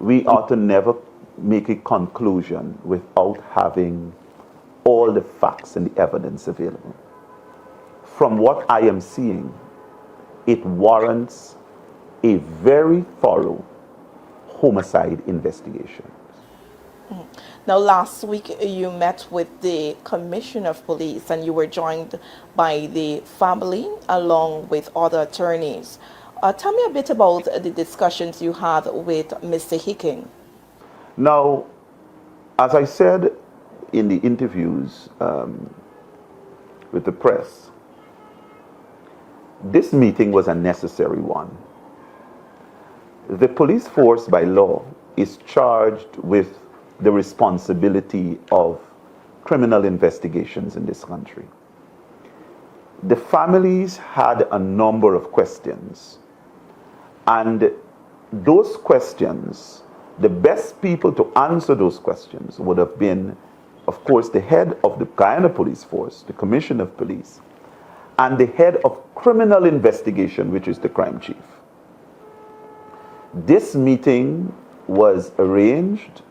we ought to never make a conclusion without having all the facts and the evidence available. From what I am seeing, it warrants a very thorough homicide investigation. Now, last week you met with the Commissioner of Police and you were joined by the family along with other attorneys. Tell me a bit about the discussions you had with Mr. Hicking. Now, as I said in the interviews with the press, this meeting was a necessary one. The police force by law is charged with the responsibility of criminal investigations in this country. The families had a number of questions, and those questions, the best people to answer those questions would have been, of course, the head of the Guyana Police Force, the Commissioner of Police, and the head of criminal investigation, which is the crime chief. This meeting was arranged.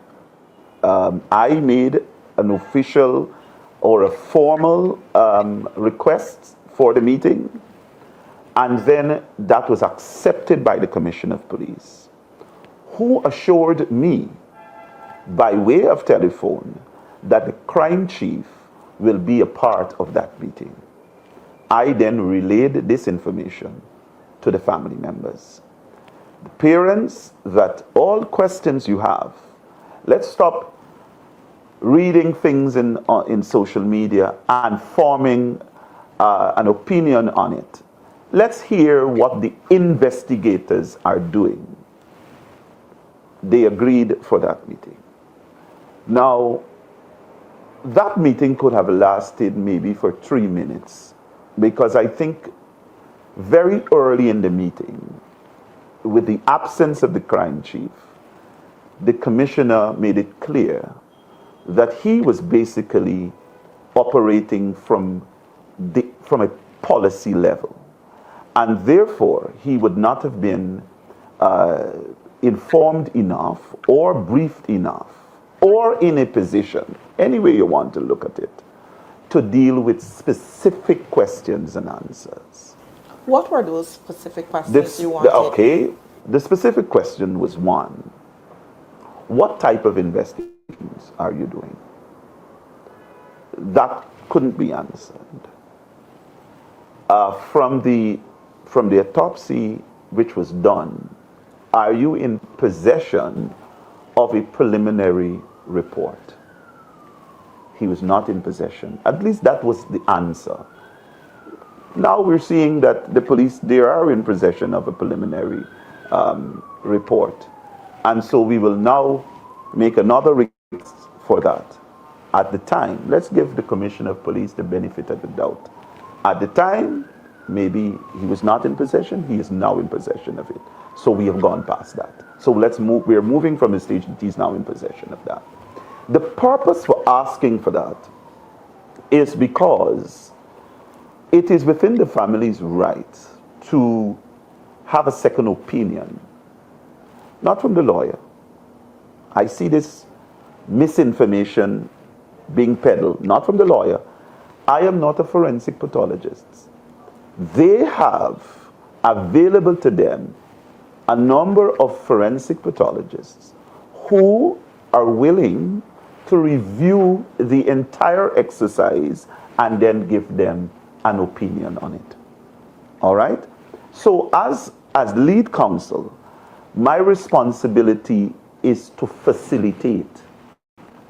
I made an official or a formal request for the meeting, and then that was accepted by the Commissioner of Police, who assured me by way of telephone that the crime chief will be a part of that meeting. I then relayed this information to the family members. The parents, that all questions you have, let's stop reading things in social media and forming an opinion on it. Let's hear what the investigators are doing. They agreed for that meeting. Now, that meeting could have lasted maybe for 3 minutes, because I think very early in the meeting, with the absence of the crime chief, the commissioner made it clear that he was basically operating from a policy level, and therefore he would not have been informed enough or briefed enough or in a position, any way you want to look at it, to deal with specific questions and answers. What were those specific questions you wanted? Okay, the specific question was one: what type of investigations are you doing? That couldn't be answered. From the autopsy which was done, are you in possession of a preliminary report? He was not in possession. At least that was the answer. Now we're seeing that the police, they are in possession of a preliminary report. And so we will now make another request for that. At the time, let's give the Commissioner of Police the benefit of the doubt. At the time, maybe he was not in possession, he is now in possession of it. So we have gone past that. So let's move, we're moving from the stage that he's now in possession of that. The purpose for asking for that is because it is within the family's right to have a second opinion, not from the lawyer. I see this misinformation being peddled, not from the lawyer. I am not a forensic pathologist. They have available to them a number of forensic pathologists who are willing to review the entire exercise and then give them an opinion on it. All right? So as lead counsel, my responsibility is to facilitate,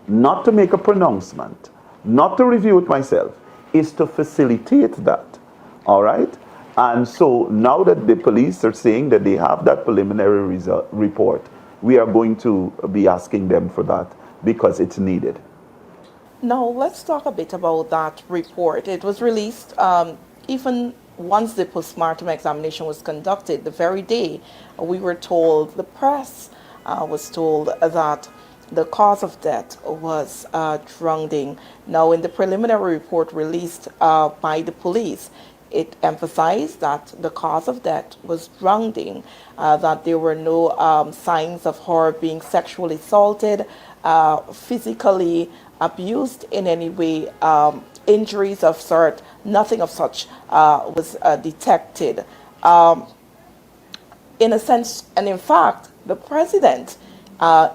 not to make a pronouncement, not to review it myself, is to facilitate that. All right? And so now that the police are saying that they have that preliminary report, we are going to be asking them for that because it's needed. Now, let's talk a bit about that report. It was released even once the postmortem examination was conducted. The very day we were told, the press was told that the cause of death was drowning. Now, in the preliminary report released by the police, it emphasized that the cause of death was drowning, that there were no signs of her being sexually assaulted, physically abused in any way, injuries of sort, nothing of such was detected. In a sense, and in fact, the president,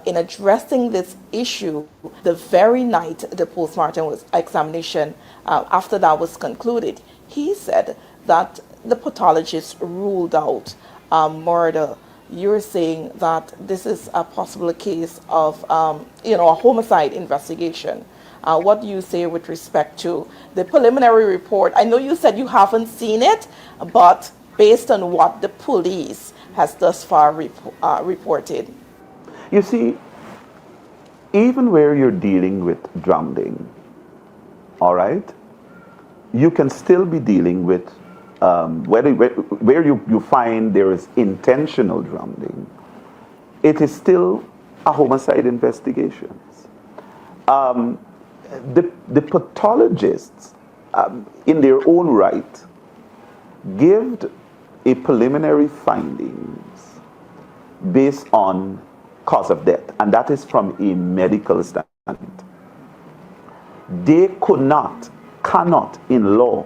in addressing this issue, the very night the postmortem examination, after that was concluded, he said that the pathologist ruled out murder. You're saying that this is a possible case of, a homicide investigation. What do you say with respect to the preliminary report? I know you said you haven't seen it, but based on what the police has thus far reported. You see, even where you're dealing with drowning, all right, you can still be dealing with where you find there is intentional drowning. It is still a homicide investigation. The pathologists, in their own right, give a preliminary findings based on cause of death, and that is from a medical standpoint. They cannot in law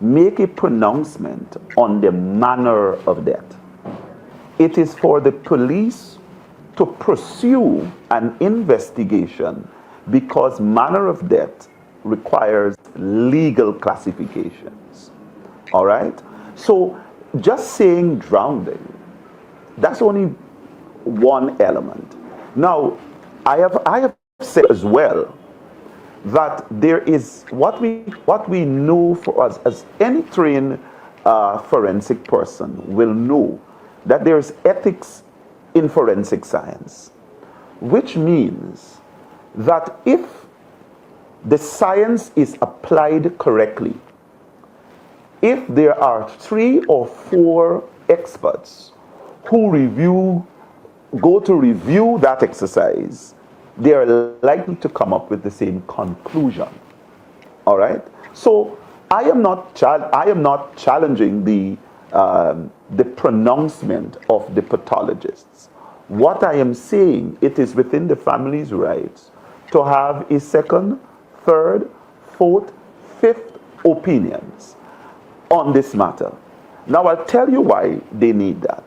make a pronouncement on the manner of death. It is for the police to pursue an investigation because manner of death requires legal classifications. All right? So just saying drowning, that's only one element. Now, I have said as well that there is what we know for us as any trained forensic person will know that there's ethics in forensic science, which means that if the science is applied correctly, if there are 3 or 4 experts who go to review that exercise, they are likely to come up with the same conclusion. All right? So I am not challenging the pronouncement of the pathologists. What I am saying, it is within the family's rights to have a second, third, fourth, fifth opinions on this matter. Now I'll tell you why they need that.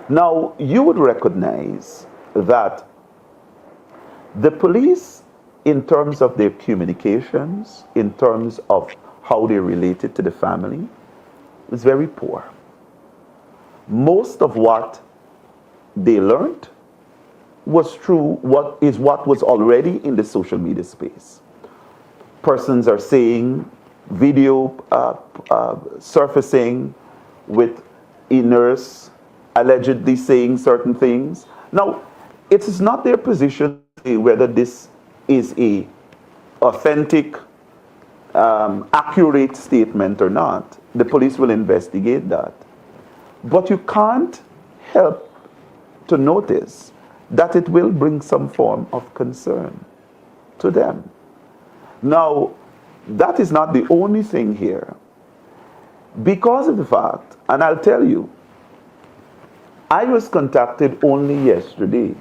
Now you would recognize that the police, in terms of their communications, in terms of how they related to the family, is very poor. Most of what they learned was through what was already in the social media space. Persons are saying video surfacing with a nurse allegedly saying certain things. Now, it is not their position to say whether this is a authentic accurate statement or not. The police will investigate that. But you can't help to notice that it will bring some form of concern to them. Now, that is not the only thing here. Because of the fact, and I'll tell you, I was contacted only yesterday.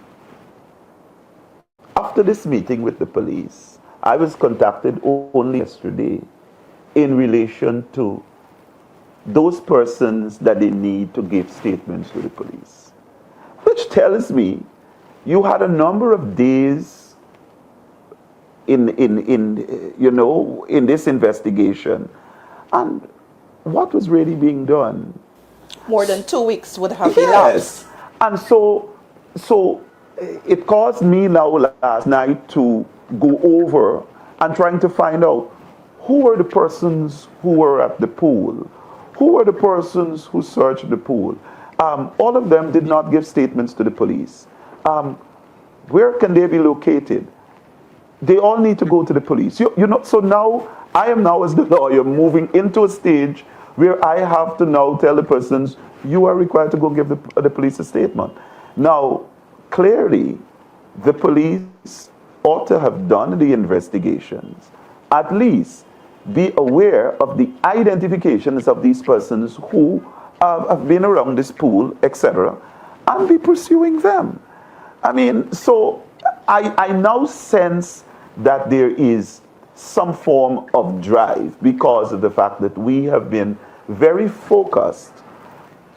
After this meeting with the police, I was contacted only yesterday in relation to those persons that they need to give statements to the police. Which tells me you had a number of days in this investigation, and what was really being done? More than 2 weeks would have Yes. elapsed. And so it caused me now last night to go over and trying to find out who were the persons who were at the pool, who were the persons who searched the pool. All of them did not give statements to the police. Where can they be located? They all need to go to the police. So now I am now as the lawyer moving into a stage where I have to now tell the persons, you are required to go give the police a statement. Now, clearly, the police ought to have done the investigations, at least be aware of the identifications of these persons who have been around this pool, etc., and be pursuing them. I mean, so I now sense that there is some form of drive because of the fact that we have been very focused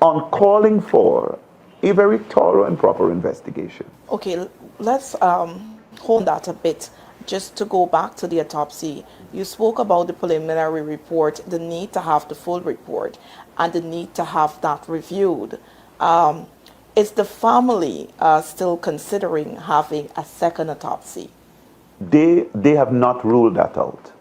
on calling for a very thorough and proper investigation. Okay, let's hold that a bit. Just to go back to the autopsy, you spoke about the preliminary report, the need to have the full report, and the need to have that reviewed. Is the family still considering having a second autopsy? They have not ruled that out.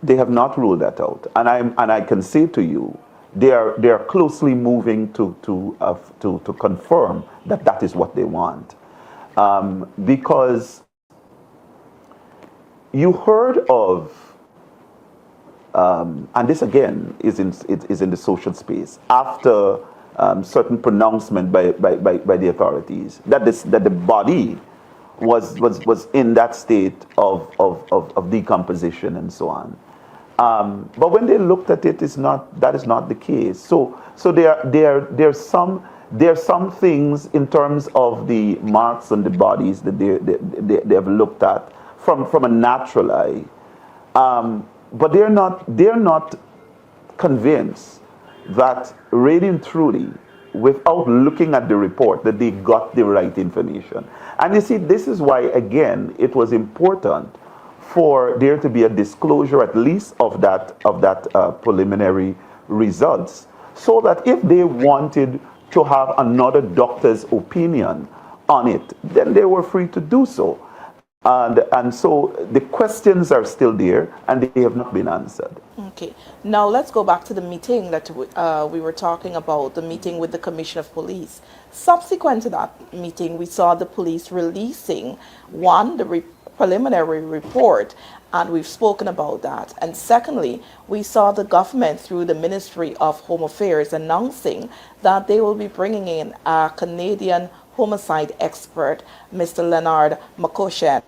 They have not ruled that out, and I can say to you, they are closely moving to confirm that that is what they want, because you heard of, and this again is in the social space after certain pronouncement by the authorities that the body was in that state of decomposition and so on. But when they looked at it, that is not the case. So there's some things in terms of the marks on the bodies that they have looked at from a natural eye, but they're not convinced that really and truly, without looking at the report, that they got the right information. And you see, this is why, again, it was important for there to be a disclosure, at least of that preliminary results, so that if they wanted to have another doctor's opinion on it, then they were free to do so. And so the questions are still there, and they have not been answered. Okay. Now let's go back to the meeting that we were talking about, the meeting with the Commissioner of Police. Subsequent to that meeting, we saw the police releasing, the preliminary report, and we've spoken about that. And secondly, we saw the government through the Ministry of Home Affairs announcing that they will be bringing in a Canadian homicide expert, Mr. Leonard Makoshen.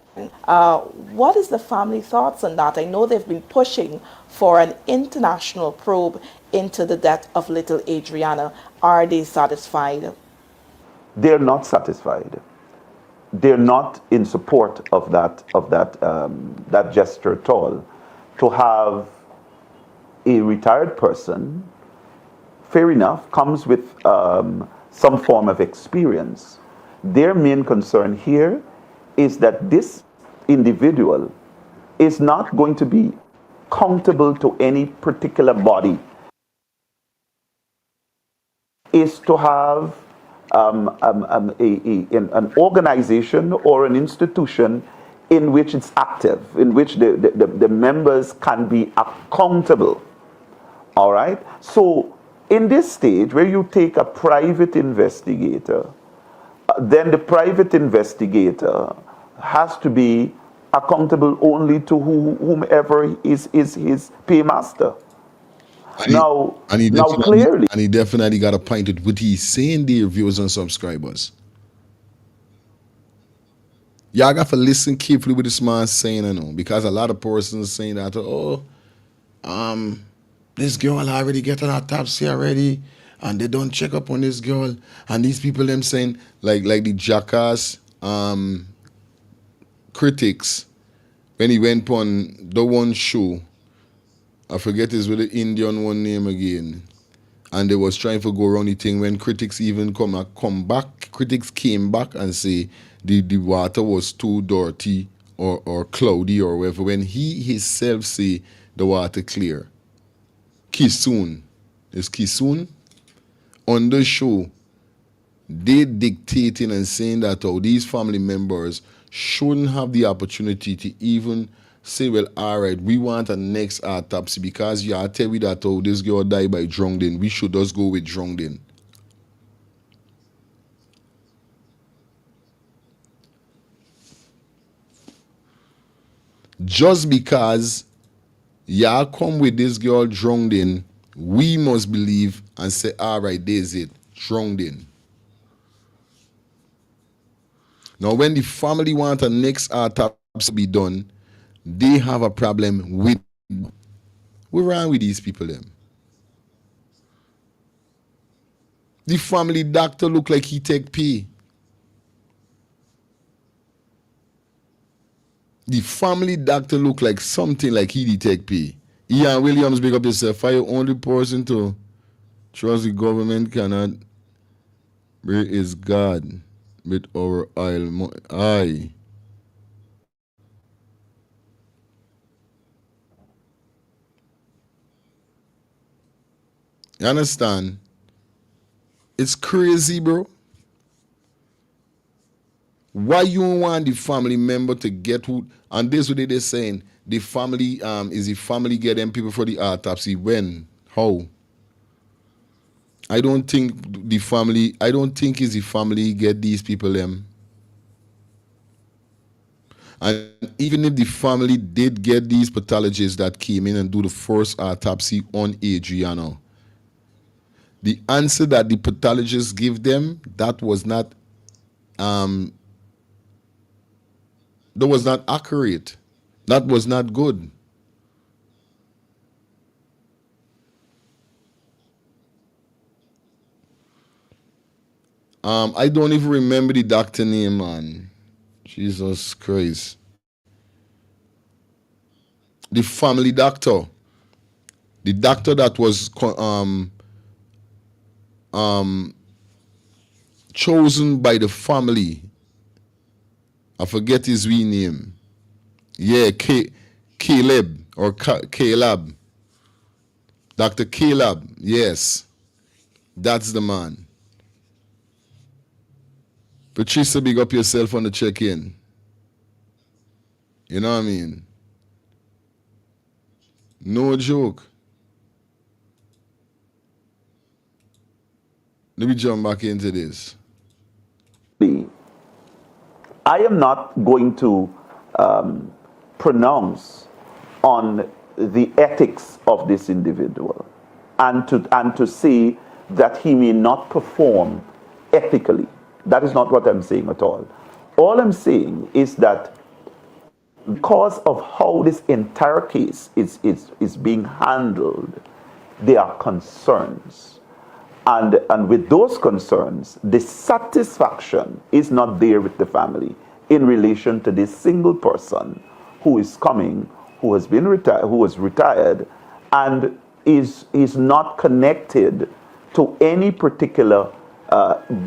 What is the family thoughts on that? I know they've been pushing for an international probe into the death of little Adriana. Are they satisfied? They're not satisfied. They're not in support of that gesture at all. To have a retired person, fair enough, comes with some form of experience. Their main concern here is that this individual is not going to be accountable to any particular body. Is to have an organization or an institution in which it's active, in which the members can be accountable. All right? So in this stage where you take a private investigator, then the private investigator has to be accountable only to whomever is his paymaster. Now, clearly, and he definitely got a point with what he's saying there, viewers and subscribers. Y'all got to listen carefully what this man's saying, I know, because a lot of persons saying that, oh, this girl already get an autopsy already, and they don't check up on this girl, and these people them saying like the jackass critics when he went on the one show, I forget his with the Indian one name again, and they was trying to go around the thing when critics even come back. Critics came back and say the water was too dirty or cloudy or whatever, when he himself say the water clear. Kisoon on the show, they dictating and saying that these family members shouldn't have the opportunity to even say, well, all right, we want a next autopsy because you tell me that this girl died by drowning. We should just go with drowning. Just because y'all come with this girl drowning, we must believe and say, all right, there's it, drowning. Now, when the family want a next autopsy to be done, they have a problem with. We're wrong with these people, them. The family doctor look like he take pay. The family doctor look like something like he take pay. Ian Williams, big up yourself. Are you only person to trust the government cannot? Where is God with our oil? Aye. You understand? It's crazy, bro. Why you want the family member to get who? And this is what they're saying. The family, is the family get them people for the autopsy? When? How? I don't think it's the family get these people them. And even if the family did get these pathologists that came in and do the first autopsy on ADRIANA, the answer that the pathologists give them, that was not accurate. That was not good. I don't even remember the doctor name, man. Jesus Christ. The family doctor. The doctor that was chosen by the family. I forget his real name. Yeah, Caleb or Caleb. Dr. Caleb, yes. That's the man. Patricia, big up yourself on the check-in. You know what I mean? No joke. Let me jump back into this. I am not going to pronounce on the ethics of this individual and to say that he may not perform ethically. That is not what I'm saying at all. All I'm saying is that because of how this entire case is being handled, there are concerns. And with those concerns, the satisfaction is not there with the family in relation to this single person who is coming, who has been retired, who was retired, and is not connected to any particular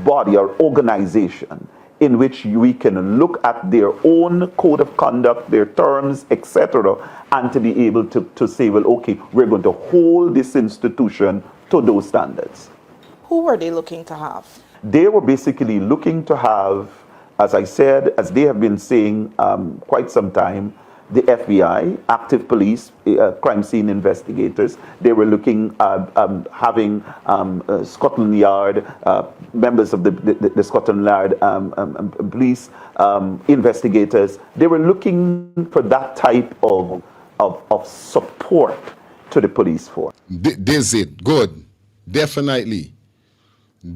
body or organization in which we can look at their own code of conduct, their terms, etc., and to be able to say, well, okay, we're going to hold this institution to those standards. Who were they looking to have? They were basically looking to have, as I said, as they have been saying quite some time, the FBI, active police, crime scene investigators. They were looking at having Scotland Yard, members of the Scotland Yard police investigators. They were looking for that type of support to the police force. This it. Good. Definitely.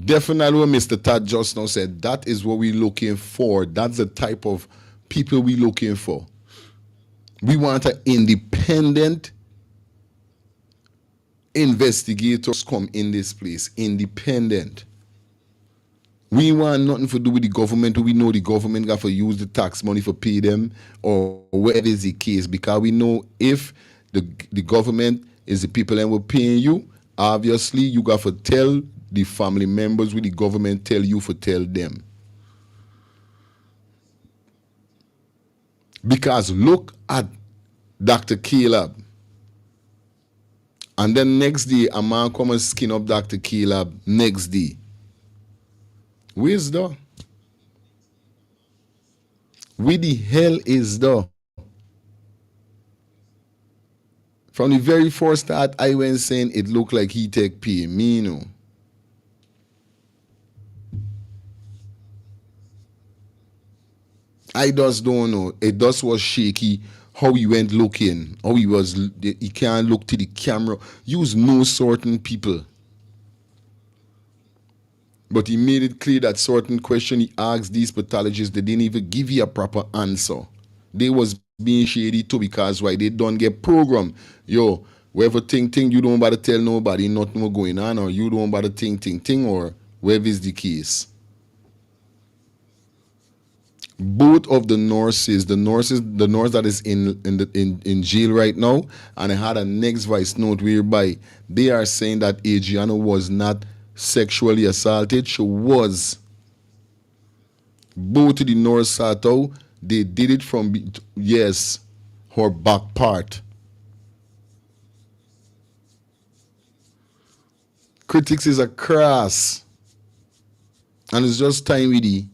Definitely what Mr. Todd just now said. That is what we're looking for. That's the type of people we're looking for. We want an independent investigators come in this place. Independent. We want nothing to do with the government. We know the government got to use the tax money for pay them or whatever is the case. Because we know if the government is the people that were paying you, obviously you got to tell the family members what the government tell you for tell them. Because look at Dr. Caleb. And then next day, a man come and skin up Dr. Caleb next day. Where's the? Where the hell is the? From the very first start, I went saying it looked like he take pay. Me, no. I just don't know. It just was shaky how he went looking. How he can't look to the camera. Use no certain people. But he made it clear that certain question he asked these pathologists, they didn't even give you a proper answer. They was being shady too because why they don't get program. Yo, whoever think, you don't bother tell nobody nothing more going on, or you don't bother think, or whatever is the case. Both of the nurse that is in jail right now, and I had a next voice note whereby they are saying that ADRIANA was not sexually assaulted. She was. Both of the nurse sat out. They did it from, yes, her back part. Critics is a crass. And it's just time with it.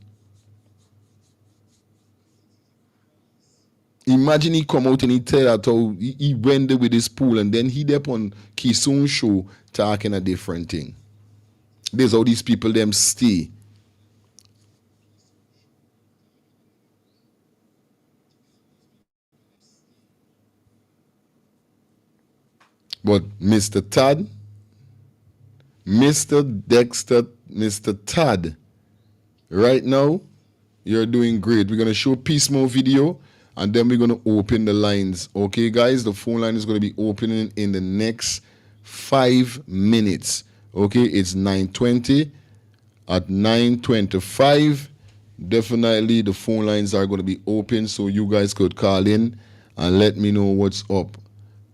Imagine he come out and he tell that how he went there with his pool and then he up on Kisoon show talking a different thing. There's how these people them stay. But Mr. Todd, Mr. Todd, right now, you're doing great. We're going to show Pismo video and then we're going to open the lines. Okay, guys, the phone line is going to be opening in the next 5 minutes. Okay, it's 9:20. At 9:25, definitely the phone lines are going to be open so you guys could call in and let me know what's up.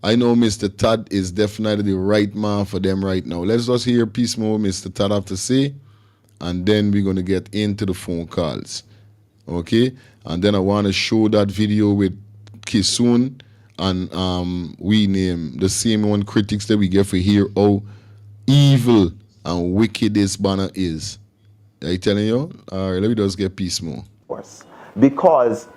I know Mr. Todd is definitely the right man for them right now. Let's just hear piece more Mr. Todd have to say, and then we're going to get into the phone calls. Okay? And then I want to show that video with Kisoon and we name the same one critics that we get for here how evil and wicked this banner is. Are you telling you? All right, let me just get piece more. Because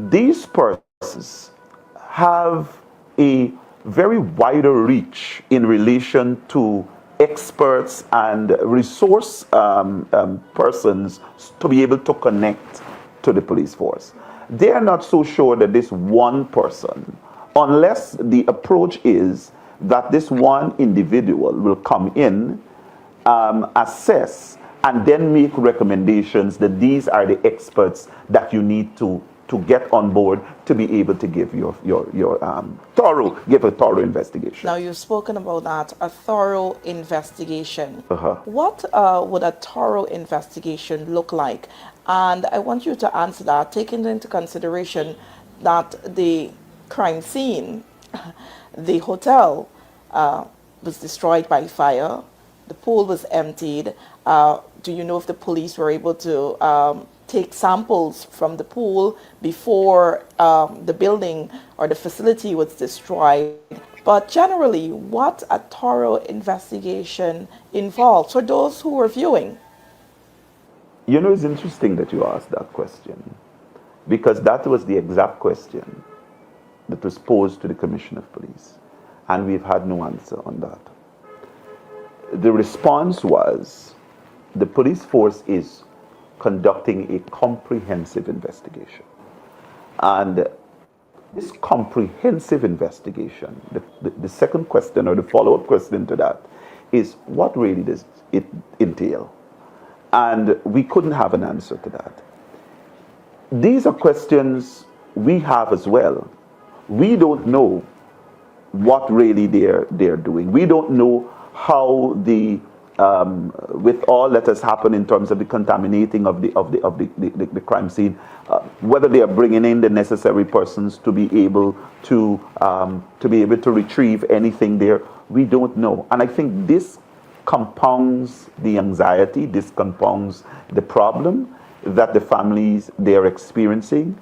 these persons have a very wider reach in relation to experts and resource persons to be able to connect to the police force. They are not so sure that this one person, unless the approach is that this one individual will come in, assess, and then make recommendations that these are the experts that you need to get on board to be able to give a thorough investigation. Now you've spoken about that, a thorough investigation. What would a thorough investigation look like? And I want you to answer that, taking into consideration that the crime scene, the hotel was destroyed by fire, the pool was emptied. Do you know if the police were able to take samples from the pool before the building or the facility was destroyed? But generally, what a thorough investigation involves for those who were viewing? You know, it's interesting that you asked that question, because that was the exact question that was posed to the Commissioner of Police, and we've had no answer on that. The response was the police force is conducting a comprehensive investigation. And this comprehensive investigation, the second question or the follow-up question to that is, what really does it entail? And we couldn't have an answer to that. These are questions we have as well. We don't know what really they're doing. We don't know how the with all that has happened in terms of the contaminating of the crime scene, whether they are bringing in the necessary persons to be able to retrieve anything there, we don't know. And I think this compounds the anxiety, this compounds the problem that the families they're experiencing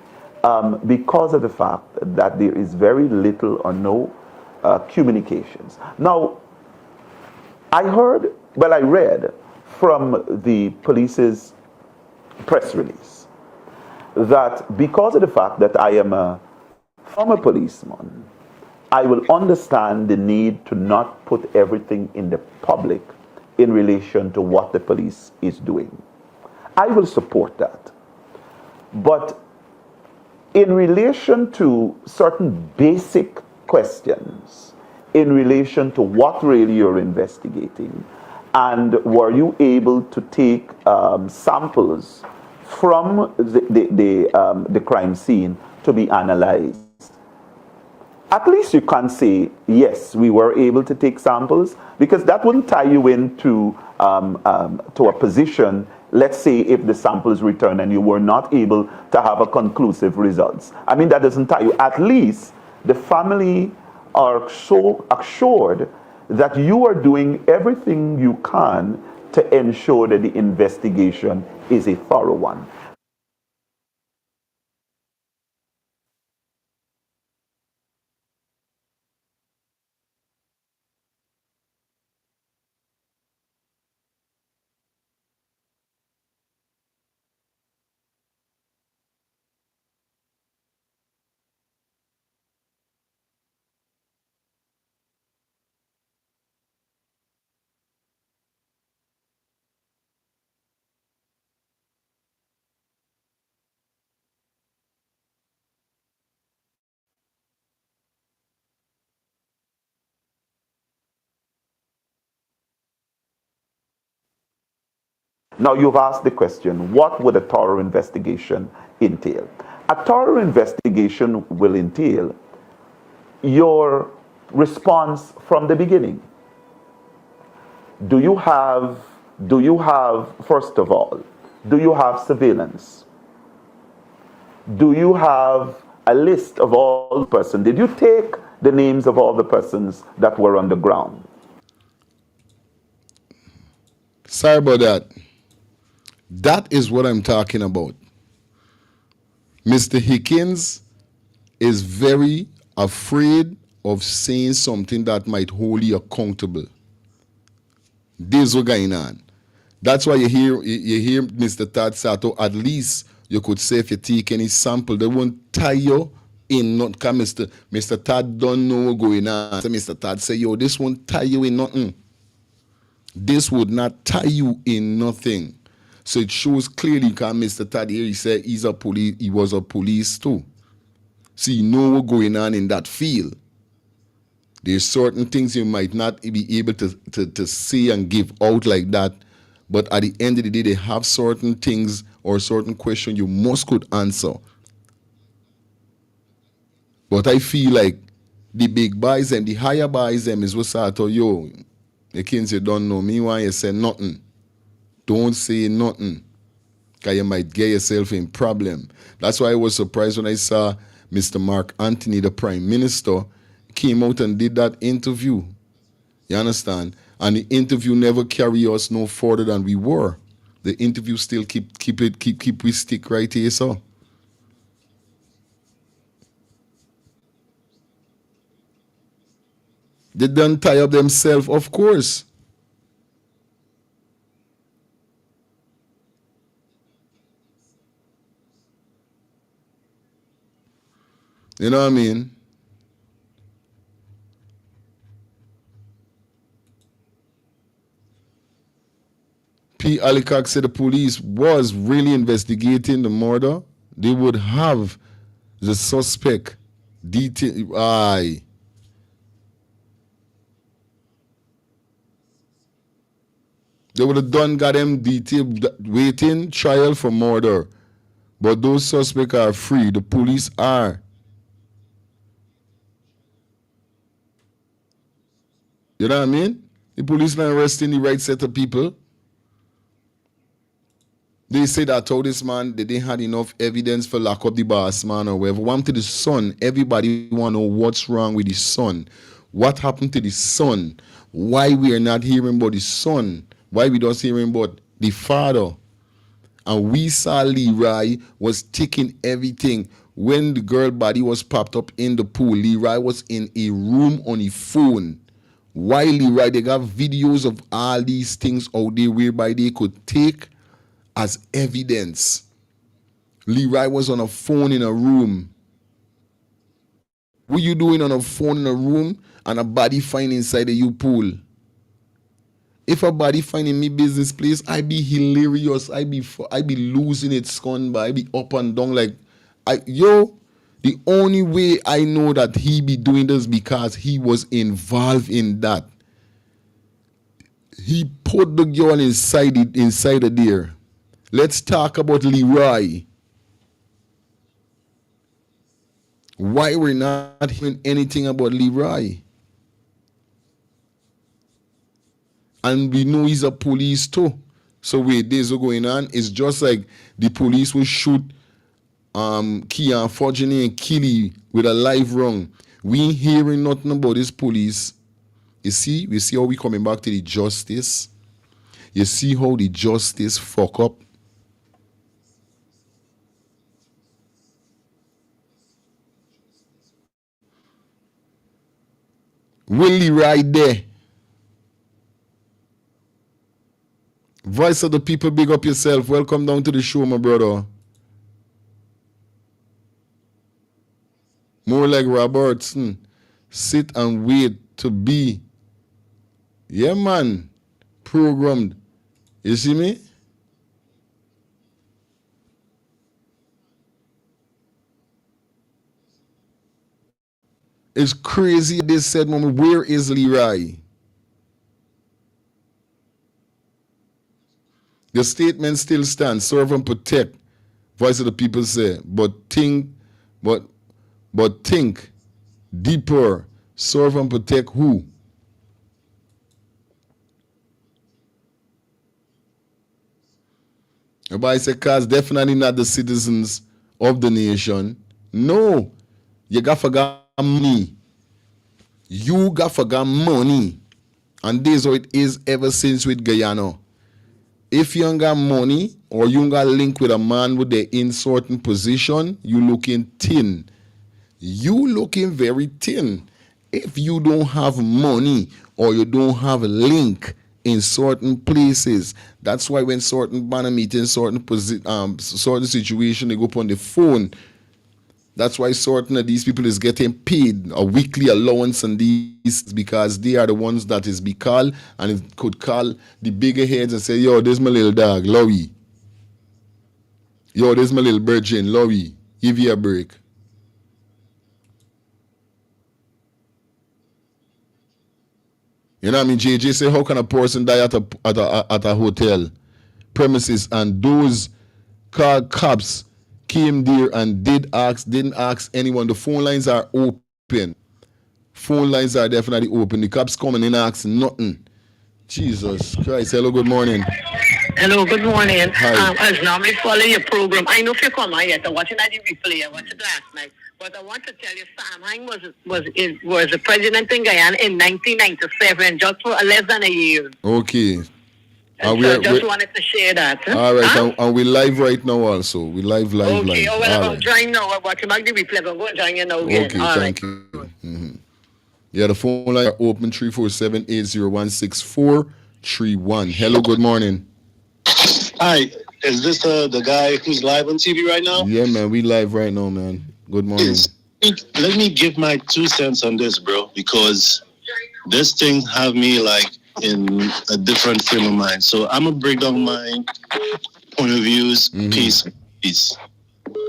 because of the fact that there is very little or no communications. Now, I read from the police's press release that because of the fact that I am a former policeman, I will understand the need to not put everything in the public in relation to what the police is doing. I will support that. But in relation to certain basic questions, in relation to what really you're investigating, and were you able to take samples from the crime scene to be analyzed? At least you can say, yes, we were able to take samples, because that wouldn't tie you into to a position, let's say if the samples return and you were not able to have a conclusive results. I mean, that doesn't tie you. At least the family are so assured that you are doing everything you can to ensure that the investigation is a thorough one. Now, you've asked the question, what would a thorough investigation entail? A thorough investigation will entail your response from the beginning. Do you have, first of all, do you have surveillance? Do you have a list of all the persons? Did you take the names of all the persons that were on the ground? Sorry about that. That is what I'm talking about. Mr. Hickins is very afraid of saying something that might hold you accountable. This is what's going on. That's why you hear Mr. Todd Sato, at least you could say if you take any sample, they won't tie you in not come Mr. Todd don't know what's going on. So Mr. Todd say, yo, this won't tie you in nothing. This would not tie you in nothing. So it shows clearly, because Mr. Todd here, he said he was a police too. So you know what's going on in that field. There's certain things you might not be able to say and give out like that, but at the end of the day, they have certain things or certain questions you must could answer. But I feel like the big boys and the higher boys them is what sort of, yo, the kids you don't know me, why you say nothing. Don't say nothing, because you might get yourself in problem. That's why I was surprised when I saw Mr. Mark Anthony, the Prime Minister, came out and did that interview. You understand? And the interview never carry us no further than we were. The interview still keep we stick right here, so. They done tie up themselves, of course. You know what I mean? P. Alicock said the police was really investigating the murder. They would have the suspect detained. Aye. They would have got them detained, waiting trial for murder. But those suspects are free. The police are. You know what I mean? The police not arresting the right set of people. They say that told this man they didn't have enough evidence for lock up the boss man or whatever. One to the son, everybody want to know what's wrong with the son. What happened to the son? Why we are not hearing about the son? Why we don't hearing about the father? And we saw Leroy was taking everything. When the girl body was popped up in the pool, Leroy was in a room on his phone. Why Leroy? They got videos of all these things out there whereby they could take as evidence. Leroy was on a phone in a room. What you doing on a phone in a room and a body find inside the U pool? If a body find in me business place, I be hilarious. I be losing it, scone, but I be up and down like, the only way I know that he be doing this because he was involved in that. He put the girl inside of there. Let's talk about Leroy. Why we're not hearing anything about Leroy? And we know he's a police too. So wait, days are going on. It's just like the police will shoot Kia unfortunately and Killy with a live wrong. We ain't hearing nothing about this police. You see, we see how we coming back to the justice. You see how the justice fuck up. Willie right there. Voice of the people, big up yourself. Welcome down to the show, my brother. More like Robertson. Sit and wait to be. Yeah, man. Programmed. You see me? It's crazy. They said, Mama, where is Leroy? The statement still stands. Serve and protect. Voice of the people say. But think deeper. Serve and protect who? Everybody say, cause definitely not the citizens of the nation. No. You got forgot money. You got forgot money. And this is how it is ever since with Guyana. If you ain't got money or you ain't got link with a man with the in certain position, you looking thin. You looking very thin. If you don't have money or you don't have a link in certain places, that's why when certain banner meetings, certain situation, they go up on the phone. That's why certain of these people is getting paid a weekly allowance and these because they are the ones that is be called and it could call the bigger heads and say, yo, this my little dog, Lowy. Yo, this my little virgin, Lowy. Give you a break. You know what I mean? JJ say, how can a person die at a hotel premises and those car cops came there and didn't ask anyone. The phone lines are open. Phone lines are definitely open. The cops coming in and ask nothing. Jesus Christ. Hello, good morning. Hello, good morning. Hi. I was normally following your program. I know if you come on yet, I'm watching that replay. I watched it last night. But I want to tell you, Sam Hang was the president in Guyana in 1997, just for less than a year. Okay. And so I just wanted to share that. All right, and we live right now also. We live. Okay, All well, I'm right. joining now. I'm watching back the replay. I'm going to join you now again. Okay, all thank right. you. Mm-hmm. Yeah, the phone line are open 347-801-6431. Hello, good morning. Hi, is this the guy who's live on TV right now? Yeah, man, we live right now, man. Good morning. Let me give my 2 cents on this, bro, because this thing have me like in a different frame of mind. So I'm gonna break down my point of views piece by piece.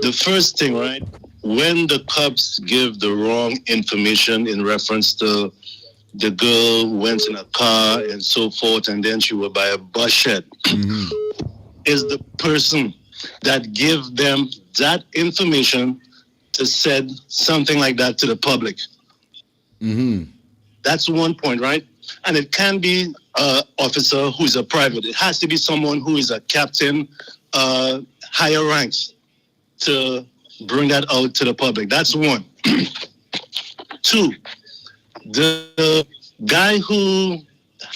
The first thing, right? When the cops give the wrong information in reference to the girl went in a car and so forth, and then she was by a bus shed, is the person that give them that information to said something like that to the public. That's one point, right? And it can be an officer who's a private. It has to be someone who is a captain, higher ranks, to bring that out to the public. That's one. Two, the guy who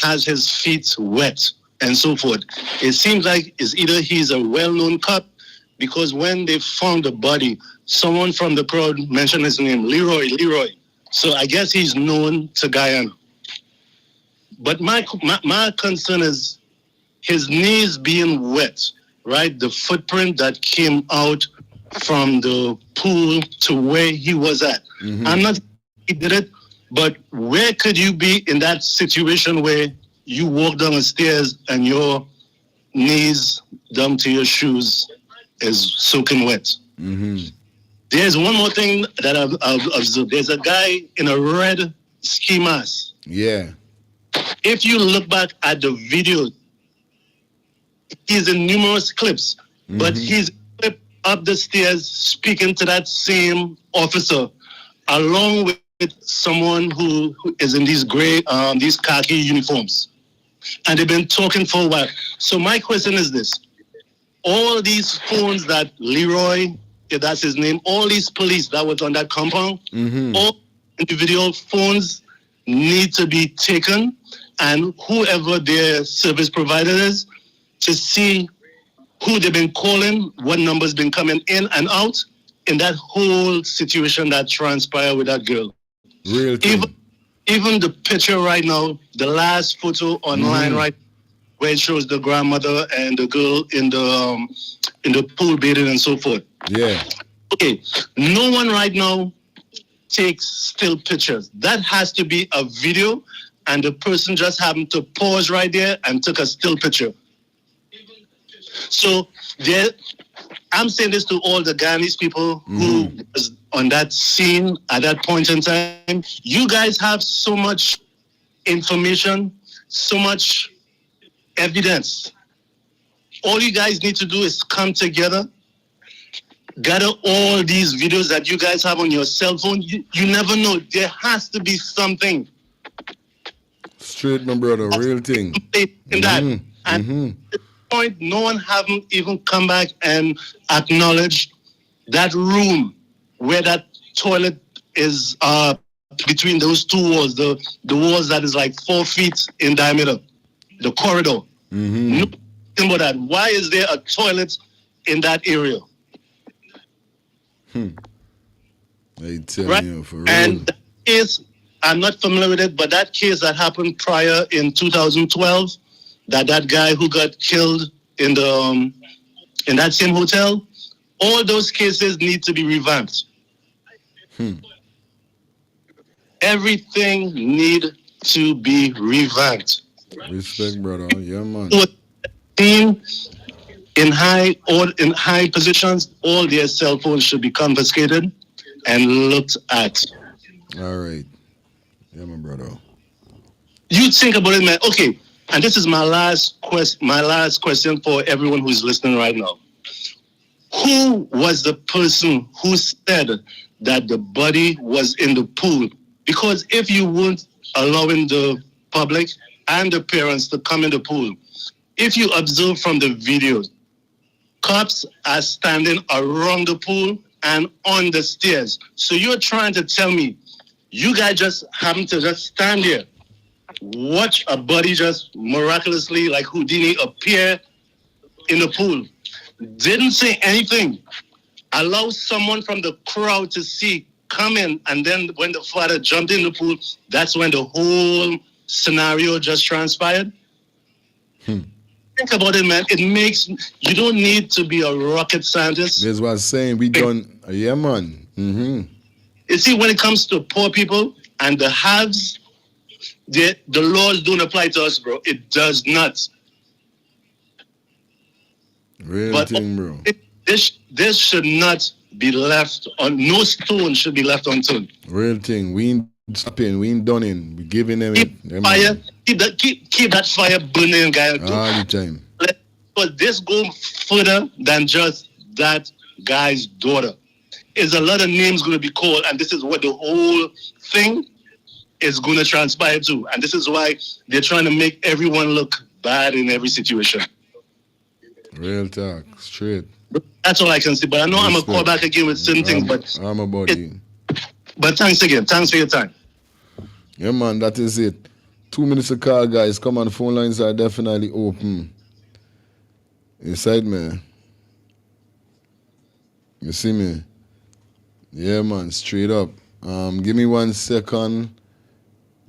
has his feet wet and so forth, it seems like it's either he's a well-known cop, because when they found the body, someone from the crowd mentioned his name, Leroy. So I guess he's known to Guyana. But my concern is his knees being wet, right? The footprint that came out from the pool to where he was at. I'm not saying he did it, but where could you be in that situation where you walk down the stairs and your knees down to your shoes is soaking wet? There's one more thing that I've observed. There's a guy in a red ski mask. Yeah. If you look back at the video, he's in numerous clips, but he's clip up the stairs speaking to that same officer, along with someone who is in these gray, these khaki uniforms. And they've been talking for a while. So my question is this. All these phones that Leroy, if that's his name, all these police that was on that compound, all individual phones need to be taken, and whoever their service provider is, to see who they've been calling, what numbers been coming in and out in that whole situation that transpired with that girl. Real thing. Even the picture right now, the last photo online, right, where it shows the grandmother and the girl in the pool bathing and so forth. Yeah. Okay, no one right now takes still pictures. That has to be a video, and the person just happened to pause right there and took a still picture. So I'm saying this to all the Ghanese people who was on that scene at that point in time. You guys have so much information, so much evidence. All you guys need to do is come together, gather all these videos that you guys have on your cell phone. You never know. There has to be something. Straight, my brother. Real thing. In that. And at this point, no one haven't even come back and acknowledged that room where that toilet is between those two walls, the walls that is like 4 feet in diameter, the corridor. Nothing about that. Why is there a toilet in that area? I tell Right? you, for real. And that case, I'm not familiar with it, but that case that happened prior in 2012, that guy who got killed in that same hotel, all those cases need to be revamped. Everything need to be revamped. Respect, brother. Yeah, man. Team in high positions, all their cell phones should be confiscated and looked at. All right. Yeah, my brother. You think about it, man. Okay, and this is my last question for everyone who's listening right now. Who was the person who said that the body was in the pool? Because if you weren't allowing the public and the parents to come in the pool, if you observe from the videos, cops are standing around the pool and on the stairs. So you're trying to tell me you guys just happen to just stand here, watch a body just miraculously like Houdini appear in the pool, didn't say anything, allow someone from the crowd to see, come in, and then when the father jumped in the pool, that's when the whole scenario just transpired? Think about it, man. It makes, you don't need to be a rocket scientist. That's what I'm saying. We done. Yeah, man. You see, when it comes to poor people and the haves, The laws don't apply to us, bro. It does not. Real But thing, bro. this should not be left on. No stone should be left unturned. Real thing. We ain't stopping. We ain't done in. We giving them it. Keep fire. Keep that fire burning, guy. All the time. But this go further than just that guy's daughter. Is a lot of names going to be called, and this is what the whole thing is going to transpire to. And this is why they're trying to make everyone look bad in every situation. Real talk. Straight. That's all I can say. But I know I'm going to call back again with certain things. But I'm about it. But thanks again. Thanks for your time. Yeah, man, that is it. 2 minutes to call, guys. Come on, phone lines are definitely open. Inside me. You see me? Yeah, man, straight up. Give me 1 second.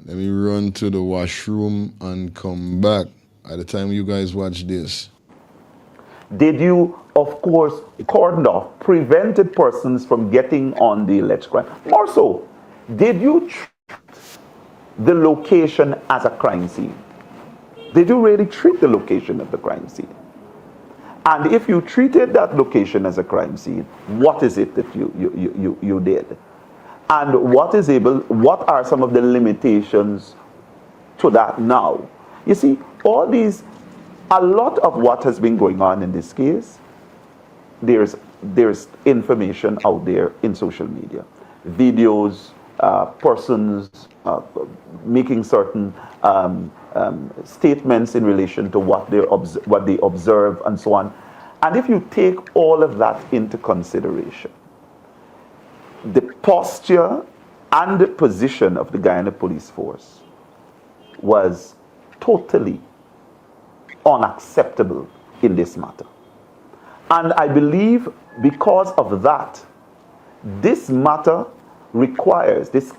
Let me run to the washroom and come back at the time you guys watch this. Did you, of course, cordoned off, prevented persons from getting on the alleged crime? More so, did you treat the location as a crime scene? Did you really treat the location of the crime scene? And if you treated that location as a crime scene, what is it that you did? And what are some of the limitations to that now? You see, a lot of what has been going on in this case, there's information out there in social media, videos, persons making certain statements in relation to what they observe and so on. And if you take all of that into consideration, the posture and the position of the Guyana Police Force was totally unacceptable in this matter. And I believe because of that, this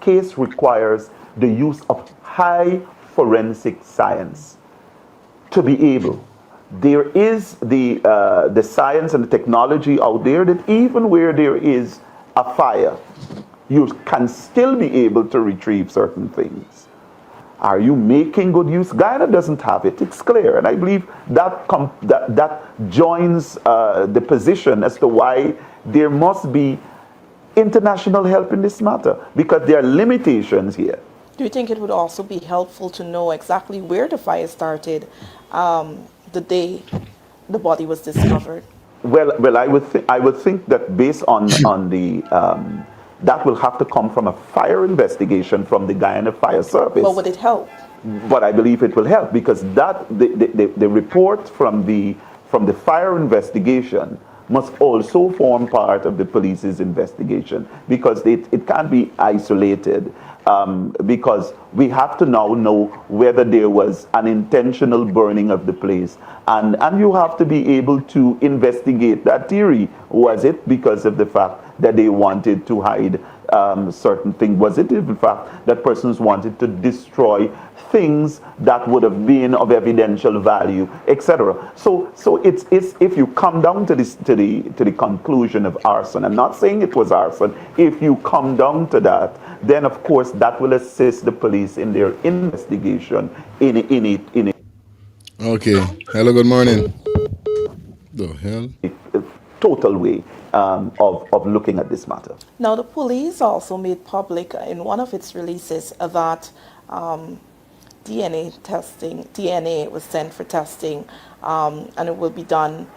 case requires the use of high forensic science to be able. There is the science and the technology out there that even where there is a fire, you can still be able to retrieve certain things. Are you making good use? Guyana doesn't have it. It's clear. And I believe that joins the position as to why there must be international help in this matter, because there are limitations here. Do you think it would also be helpful to know exactly where the fire started the day the body was discovered? Well, I would think that based on the that will have to come from a fire investigation from the Guyana Fire Service. But would it help? But I believe it will help, because the report from the fire investigation must also form part of the police's investigation, because it can't be isolated, because we have to now know whether there was an intentional burning of the place, and you have to be able to investigate that theory. Was it because of the fact that they wanted to hide certain things? Was it in fact that persons wanted to destroy things that would have been of evidential value, etc.? So it's if you come down to the conclusion of arson, I'm not saying it was arson. If you come down to that, then of course that will assist the police in their investigation in it. Okay. Hello, good morning. The hell? Total way of looking at this matter. Now, the police also made public in one of its releases that DNA was sent for testing, and it will be done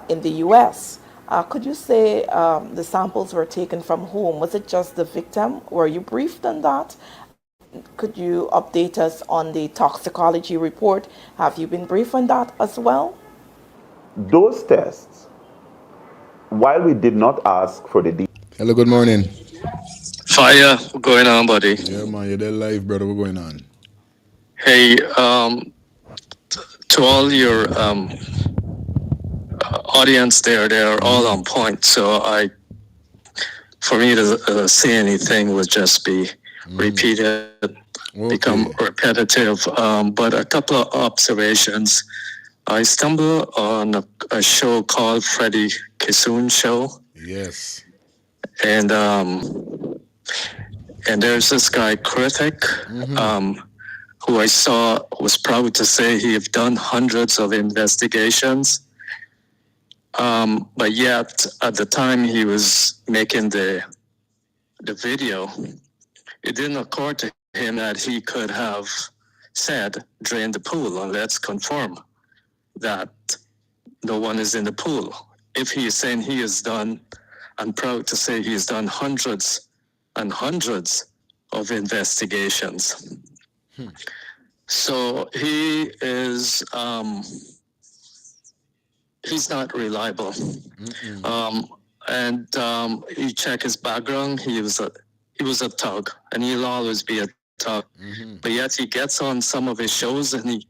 in the U.S. Could you say the samples were taken from whom? Was it just the victim? Were you briefed on that? Could you update us on the toxicology report? Have you been briefed on that as well? Those tests, while we did not ask for the Hello, good morning. Fire, what's going on, buddy? Yeah, man, you're there live, brother. What's going on? Hey, to all your audience there, they're all on point. So for me to say anything would just be repeated, become repetitive. But a couple of observations. I stumbled on a show called Freddie Kissoon Show. Yes. And there's this guy, Critic, who I saw was proud to say he have done hundreds of investigations. But yet, at the time he was making the video, it didn't occur to him that he could have said, drain the pool and let's confirm that no one is in the pool. If he is saying he has done, I'm proud to say he has done hundreds and hundreds of investigations. So he is, he's not reliable. You check his background, he was a thug, and he'll always be a thug. But yet he gets on some of his shows and he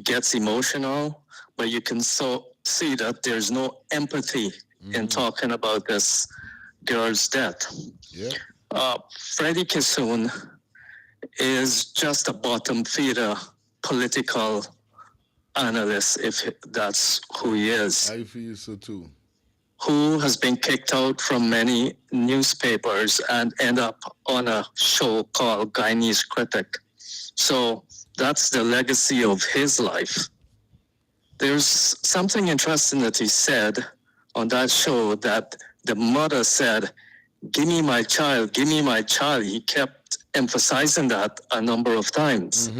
gets emotional, but you can see that there's no empathy in talking about this girl's death. Freddie Kissoon is just a bottom feeder political analyst, if that's who he is. I feel so too. Who has been kicked out from many newspapers and end up on a show called Guyanese Critic. So that's the legacy of his life. There's something interesting that he said on that show, that the mother said, give me my child, give me my child. He kept emphasizing that a number of times.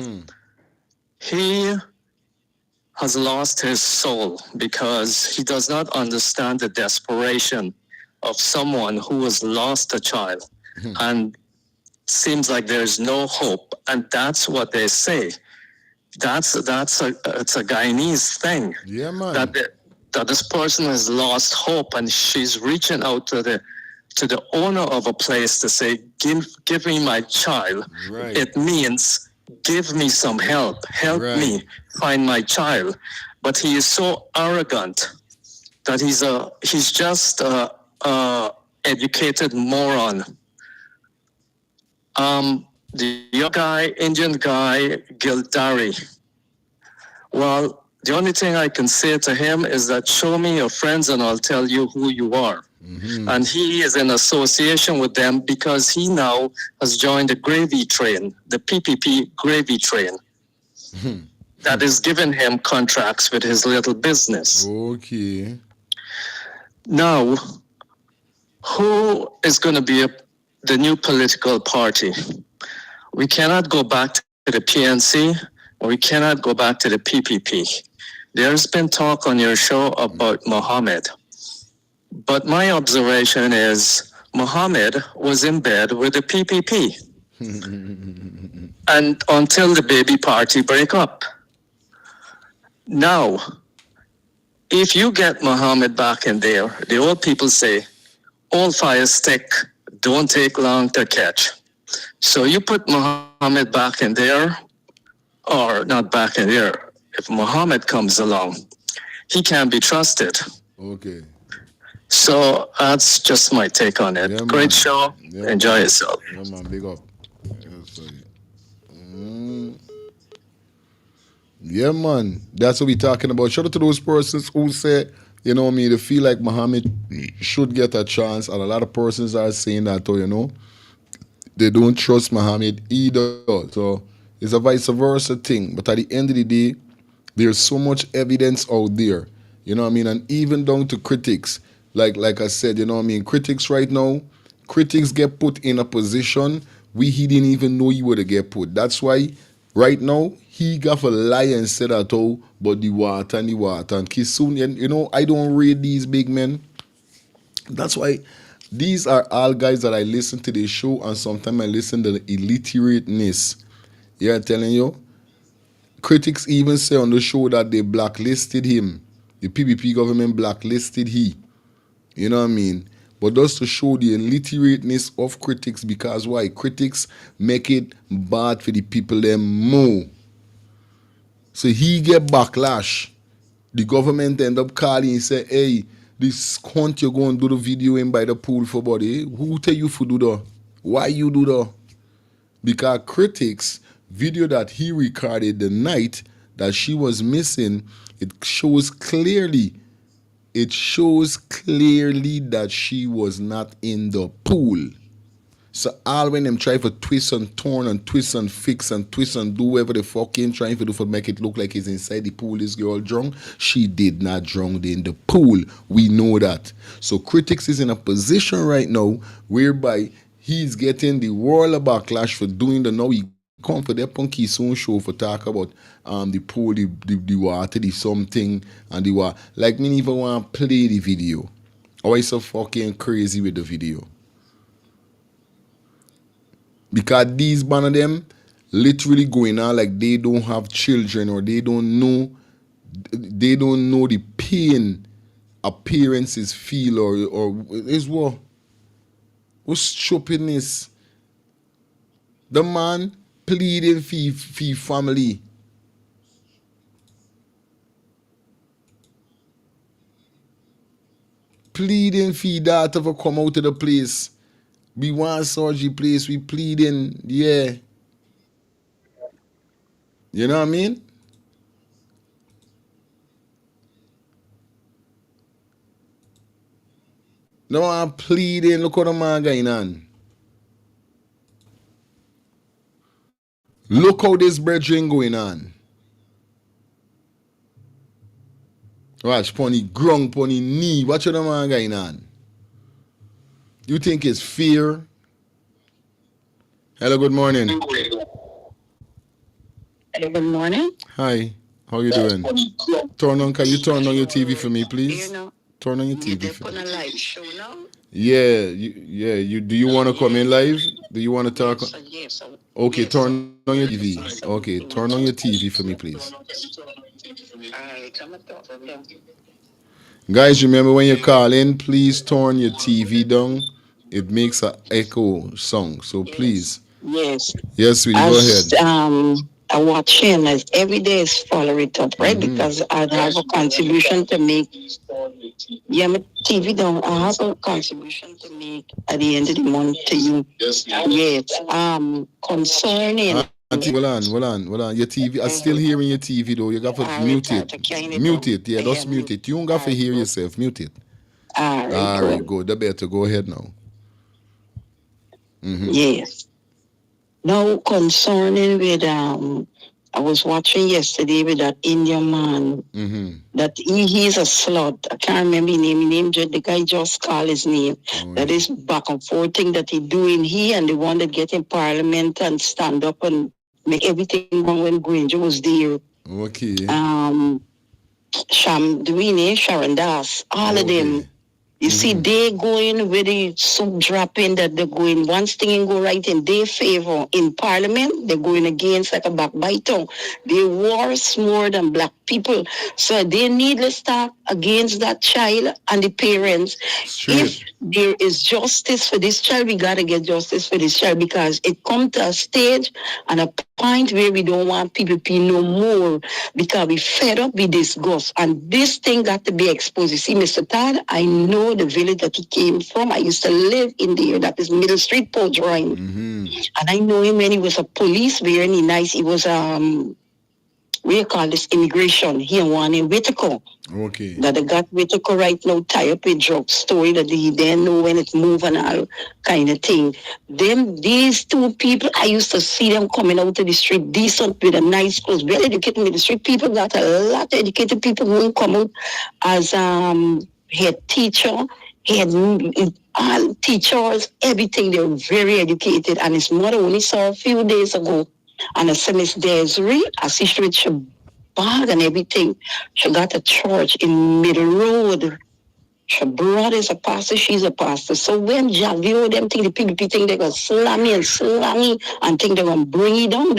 He has lost his soul because he does not understand the desperation of someone who has lost a child and seems like there's no hope. And that's what they say. It's a Guyanese thing. Yeah, man. That this person has lost hope, and she's reaching out to the owner of a place to say, give me my child. Right. It means give me some help. Help me find my child. But he is so arrogant that he's just a educated moron. The young guy, Indian guy, Gildari. Well, the only thing I can say to him is that show me your friends and I'll tell you who you are. And he is in association with them because he now has joined the gravy train, the PPP gravy train, that is giving him contracts with his little business. Okay. Now, who is going to be the new political party? We cannot go back to the PNC, or we cannot go back to the PPP. There's been talk on your show about Mohammed. But my observation is Mohammed was in bed with the PPP. And until the baby party break up. Now, if you get Mohammed back in there, the old people say, old fire stick don't take long to catch. So you put Mohammed back in there, or not back in there. If Mohammed comes along, he can't be trusted. Okay. So that's just my take on it. Yeah, Great show. Yeah, Enjoy yourself. Yeah, man, big up. Yeah, man. That's what we're talking about. Shout out to those persons who say, you know what I mean, they feel like Muhammad should get a chance. And a lot of persons are saying that, you know, they don't trust Muhammad either. So it's a vice versa thing. But at the end of the day, there's so much evidence out there. You know what I mean? And even down to critics. Like I said, you know what I mean? Critics right now, critics get put in a position he didn't even know he would get put. That's why right now, he got a lie and said at all, but the water. And Kissoon, you know, I don't read these big men. That's why these are all guys that I listen to the show, and sometimes I listen to the illiterateness. Yeah, I'm telling you. Critics even say on the show that they blacklisted him. The PPP government blacklisted he. You know what I mean? But just to show the illiterateness of critics, because why? Critics make it bad for the people them more. So he get backlash. The government end up calling and say, hey, this cunt you go and do the video in by the pool for body. Who tell you to do that? Why you do that? Because critics video that he recorded the night that she was missing, it shows clearly that she was not in the pool. So all when them try to twist and turn and twist and fix and twist and do whatever the fucking trying to do for make it look like he's inside the pool, this girl drunk. She did not drown in the pool. We know that. So Critics is in a position right now whereby he's getting the world of backlash for doing the now he come for that punky soon show for talk about the pool, the water, the something and the water. Like me even want to play the video. Oh, it's so fucking crazy with the video. Because these one of them literally going on like they don't have children or they don't know the pain appearances feel or is what stupidness. The man pleading for family. Pleading for daughter to come out of the place. We want surgery place, we pleading, yeah. You know what I mean? No, I'm pleading. Look what the man going on. Look how this brethren going on. Watch, pony grung, pony knee. Watch what the man going on. You think it's fear? Hello, good morning. Hello, good morning. Hi, how you doing? Can you turn on your TV for me, please? Turn on your TV for me. On a live show now? Yeah, do you want to come in live? Do you want to talk? Yes. Okay, turn on your TV. Okay, turn on your TV for me, please. Guys, remember when you call in, please turn your TV down. It makes an echo song. So please. Yes. Yes, sweetie, go ahead. I watch him as every day is follow it up, right? Because I have a contribution to make. Yeah, my TV down. I have a contribution to make at the end of the month to you. Yes. Concerning. Hold on. Your TV, I'm still hearing your TV though. You got to mute it. Mute it. Yeah, just mute it. You don't got to hear yourself. Mute it. All right, good. That better go ahead now. Yes. Now concerning with I was watching yesterday with that Indian man. That he's a slut. I can't remember his name. The guy just called his name. That is back and forth thing that he doing. He and the one that get in parliament and stand up and make everything wrong when Granger was there. Okay. Sharon Das, all of them. You see, they going with the soup dropping that they're going once thing and go right in their favor in parliament, they're going against like a backbiter. They worse more than black people. So they needless talk against that child and the parents. If there is justice for this child, we gotta get justice for this child because it comes to a stage and a point where we don't want people to no more because we fed up with this ghost and this thing got to be exposed. You see, Mr. Todd, I know the village that he came from. I used to live in there. That is Middle Street, Port Ryan. And I know him when he was a police, very nice. He was what you call this immigration. He wanted in Whitaker. Okay. That they got Whitaker right now tie up with drug story that he didn't know when it move and all kind of thing. These two people, I used to see them coming out to the street decent with a nice clothes, well educated with the street. People got a lot of educated people who come out as head teacher, all teachers, everything. They're very educated. And his mother only saw a few days ago. And I said, Miss Desiree, I see she with her bag and everything. She got a church in Middle Road. Her brother is a pastor, she's a pastor. So when Javio, them think the people think they're going to slammy and think they're going to bring it down,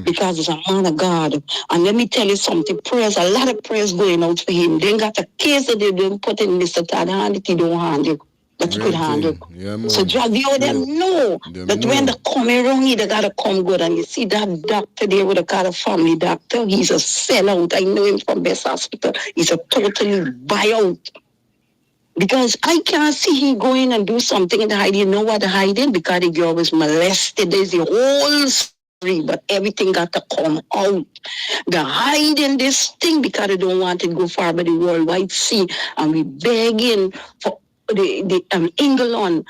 because it's a man of God. And let me tell you something, prayers, a lot of prayers going out for him. They got a case that they don't put in Mr. Todd hand that he don't handle. That you could handle. Yeah, so Javio them know that when they come around here, they gotta come good. And you see that doctor there with a family doctor, he's a sellout. I know him from Best Hospital. He's a totally buyout. Because I can't see him going and do something and hide. You know what hiding? Because the girl was molested. There's the whole story, but everything got to come out. They're hiding this thing because they don't want it to go far by the worldwide sea. And we begging for the England,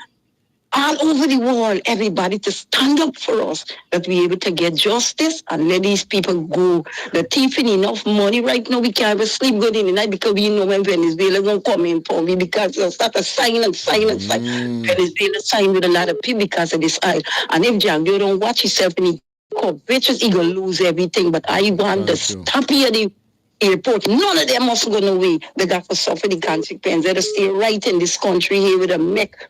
all over the world, everybody to stand up for us, that we able to get justice and let these people go. The thief in enough money right now, we can't even sleep good in the night because we know when Venezuela gonna come in for me because they'll start to sign and sign and sign. Venezuela signed with a lot of people because of this oil. And if Jack don't watch himself and he bitches, he gonna lose everything. But I want to stop here the airport. None of them must go away. They got to suffer the consequences. They stay right in this country here with a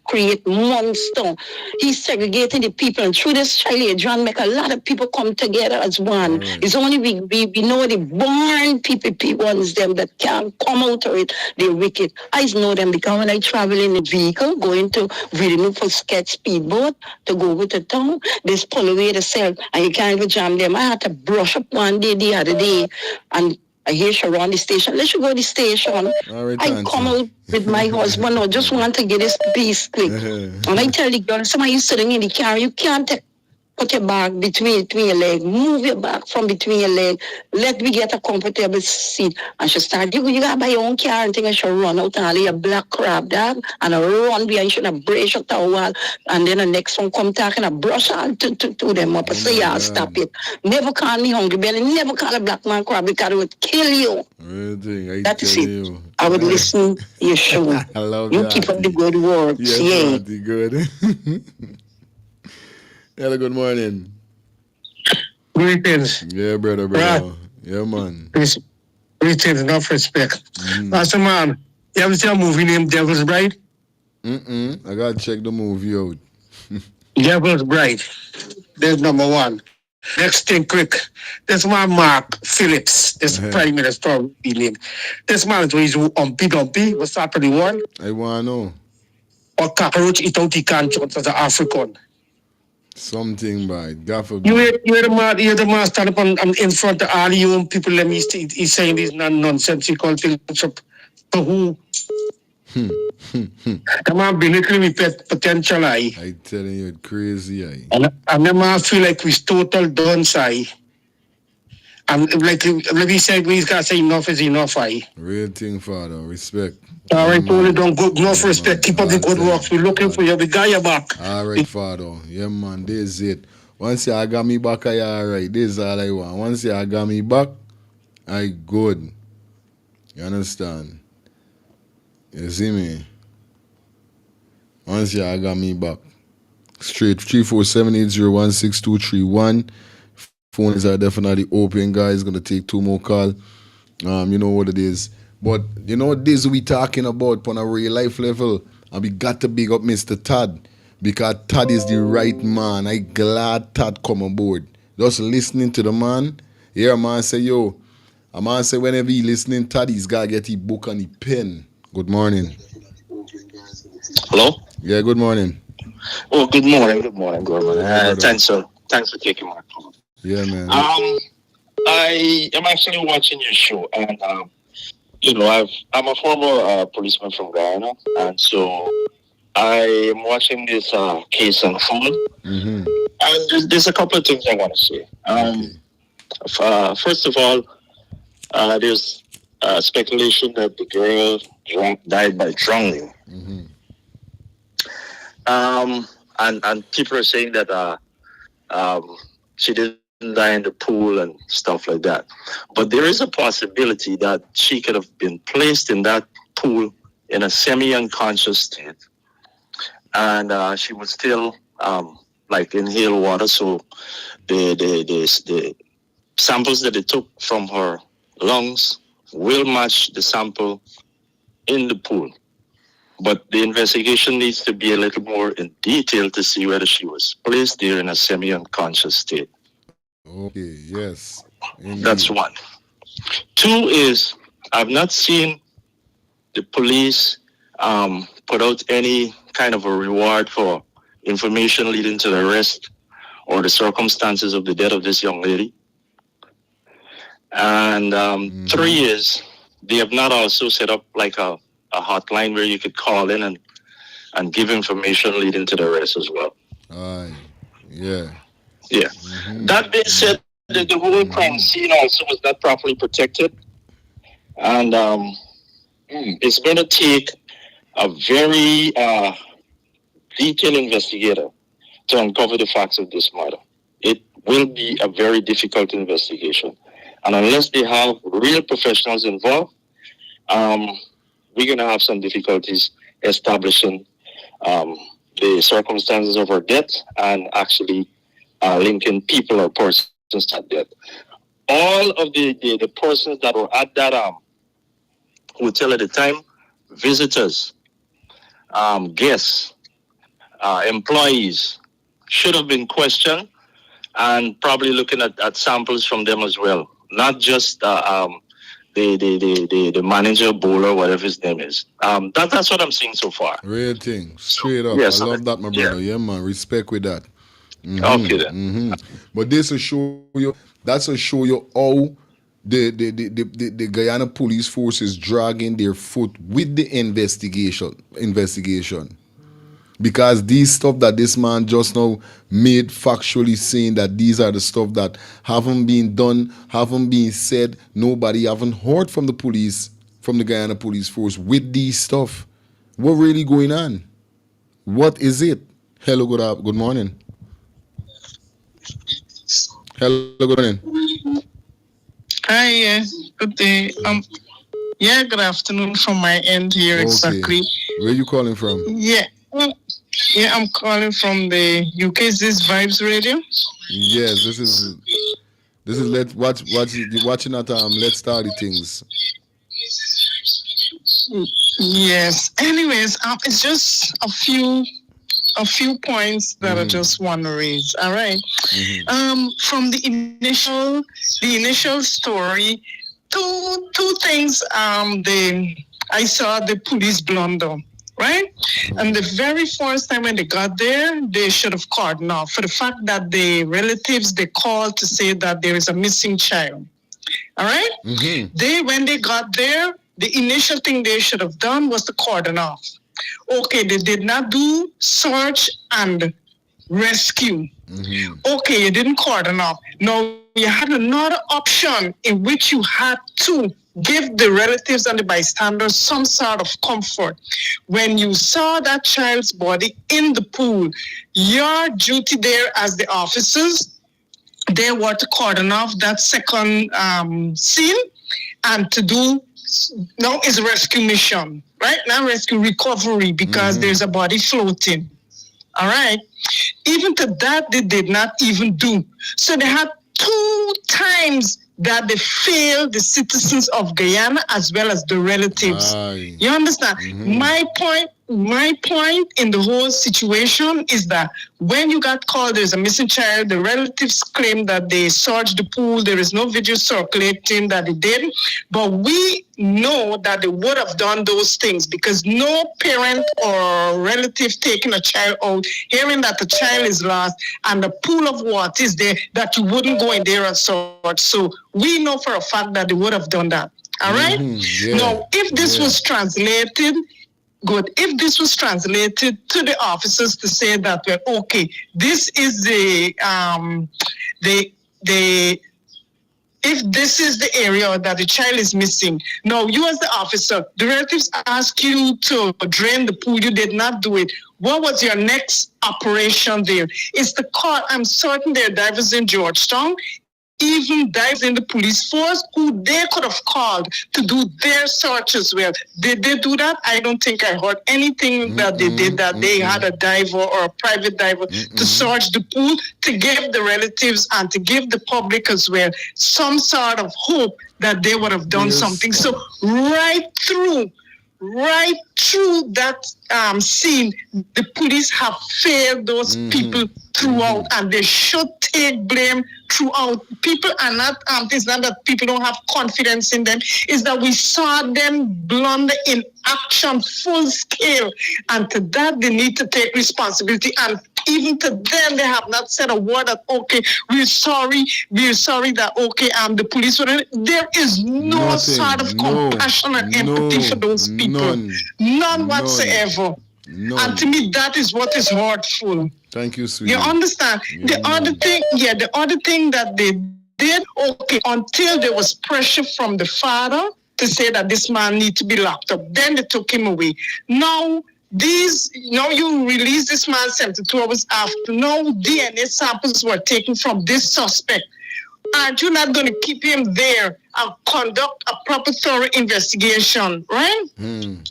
create monster. He's segregating the people, and through this child Adrian make a lot of people come together as one. Right. It's only we know the born people ones them that can't come out of it. They're wicked. I know them because when I travel in the vehicle, going to really for sketch speedboat to go over to town, they pull away the cell and you can't even jam them. I had to brush up one day the other day and I hear she around the station. Let's go to the station. Right, I come out with my husband. I just want to get this piece quick. And I tell the girl, somebody you sitting in the car, you can't put your bag between your legs. Move your back from between your legs. Let me get a comfortable seat. And she started, you got to buy your own car and think I should run out and all your black crab dog. And I run behind, should have brace your towel. And then the next one come talking, I brush all to them up. I say, yeah, stop it. Never call me hungry belly. Never call a black man crab because it would kill you. Really? That is it. I would listen to your show. I love you that. Keep up the good work. Yes, yeah. Good. Hello, good morning. Greetings. Yeah, brother. Yeah, man. Greetings, enough respect. Master man, you ever see a movie named Devil's Bride? I gotta check the movie out. Devil's Bride. There's number one. Next thing, quick. This man, Mark Phillips, this Prime Minister of England. This man is Dumpy, what's happening one? I wanna know. Or cockroach eat out the conscience as an African. Something bad. You're the man stand up in front of all you people. Let me he's saying these nonsensical things. To who? The man belittling me potential. I telling you, it's crazy. And the man feel like we's total dunce. And like let me say, we gotta say enough is enough. Real thing, Father. Respect. All right, Tony, don't go enough respect. Keep up the good work. We're looking for you. We got you back. All right, Father. Yeah, man. This is it. Once you got me back, I all right. This is all I want. Once you got me back, I good. You understand? You see me? Once you got me back. Straight 347801623. Phones are definitely open, guys. Gonna take 2 more calls. You know what it is. But you know this we talking about on a real life level, and we got to big up Mr. Todd because Todd is the right man. I glad Todd come on board. Just listening to the man, yeah, man say yo, a man say whenever he listening, Todd he's gotta get his book and his pen. Good morning. Hello. Yeah, good morning. Oh, good morning. Good morning. Thanks for taking my call. Yeah, man. I am actually watching your show, and you know, I'm a former policeman from Guyana, and so I am watching this case unfold. And there's a couple of things I want to say. First of all, there's speculation that the girl died by drowning. And people are saying that she didn't die in the pool and stuff like that. But there is a possibility that she could have been placed in that pool in a semi-unconscious state, and she would still like inhale water. So the samples that they took from her lungs will match the sample in the pool. But the investigation needs to be a little more in detail to see whether she was placed there in a semi-unconscious state. Okay, yes. Indeed. That's one. Two is, I've not seen the police put out any kind of a reward for information leading to the arrest or the circumstances of the death of this young lady. And three is, they have not also set up like a hotline where you could call in and give information leading to the arrest as well. Yeah. Yeah. That being said, the whole crime scene also was not properly protected. And it's going to take a very detailed investigator to uncover the facts of this matter. It will be a very difficult investigation. And unless they have real professionals involved, we're going to have some difficulties establishing the circumstances of her death and actually linking people or persons to that death. All of the persons that were at that hotel at the time, visitors, guests, employees, should have been questioned and probably looking at samples from them as well. Not just the manager, bowler, whatever his name is. That's what I'm seeing so far. Real thing. Straight up. Yes, I love that, my brother. Yeah, man. Respect with that. Okay then. But this will show you, that's to show you how the Guyana police force is dragging their foot with the investigation. Because these stuff that this man just now made factually saying that these are the stuff that haven't been done, haven't been said, nobody haven't heard from the police, from the Guyana police force with these stuff. What really going on? What is it? Hello, good morning. Hello, good morning. Hi, yes, good day. Yeah, good afternoon from my end here, exactly. Where are you calling from? Yeah, I'm calling from the UK. Is this Vibes Radio? Yes, this is watching at Let's Start Things. Yes. Anyways, it's just a few points that I just want to raise. All right. From the initial story, two things. I saw the police blunder. Right? And the very first time when they got there, they should have cordoned off for the fact that the relatives, they called to say that there is a missing child. All right? When they got there, the initial thing they should have done was to cordon off. Okay, they did not do search and rescue. Okay, you didn't cordon off. Now, you had another option in which you had to give the relatives and the bystanders some sort of comfort. When you saw that child's body in the pool, your duty there as the officers, they were to cordon off that second scene and to do, now is rescue mission, right? Now rescue recovery because there's a body floating. All right? Even to that, they did not even do. So they had 2 times that they failed the citizens of Guyana as well as the relatives. You understand? My point in the whole situation is that when you got called there's a missing child, the relatives claim that they searched the pool, there is no video circulating that they did, but we know that they would have done those things because no parent or relative taking a child out, hearing that the child is lost and the pool of water is there, that you wouldn't go in there and search. So we know for a fact that they would have done that. All right? Now, if this was translated, good. If this was translated to the officers to say that, well, okay, this is if this is the area that the child is missing. Now, you as the officer, the relatives ask you to drain the pool. You did not do it. What was your next operation there? It's the call. I'm certain there are divers in Georgetown, even divers in the police force who they could have called to do their search as well. Did they do that? I don't think I heard anything that they did, that they had a diver or a private diver to search the pool, to give the relatives and to give the public as well some sort of hope that they would have done something. So right through that scene, the police have failed those people throughout, and they should take blame throughout. People are not, it's not that people don't have confidence in them, it's that we saw them blunder in action, full scale, and to that they need to take responsibility. And even to them, they have not said a word that, okay, we're sorry that, okay, the police were, there is no sort of compassion and empathy for those people. None whatsoever. And to me, that is what is hurtful. Thank you, sweetie. You understand? The other thing that they did, okay, until there was pressure from the father to say that this man needs to be locked up, then they took him away. Now, these, you release this man 72 hours after. No DNA samples were taken from this suspect. Aren't you not going to keep him there and conduct a proper thorough investigation, right?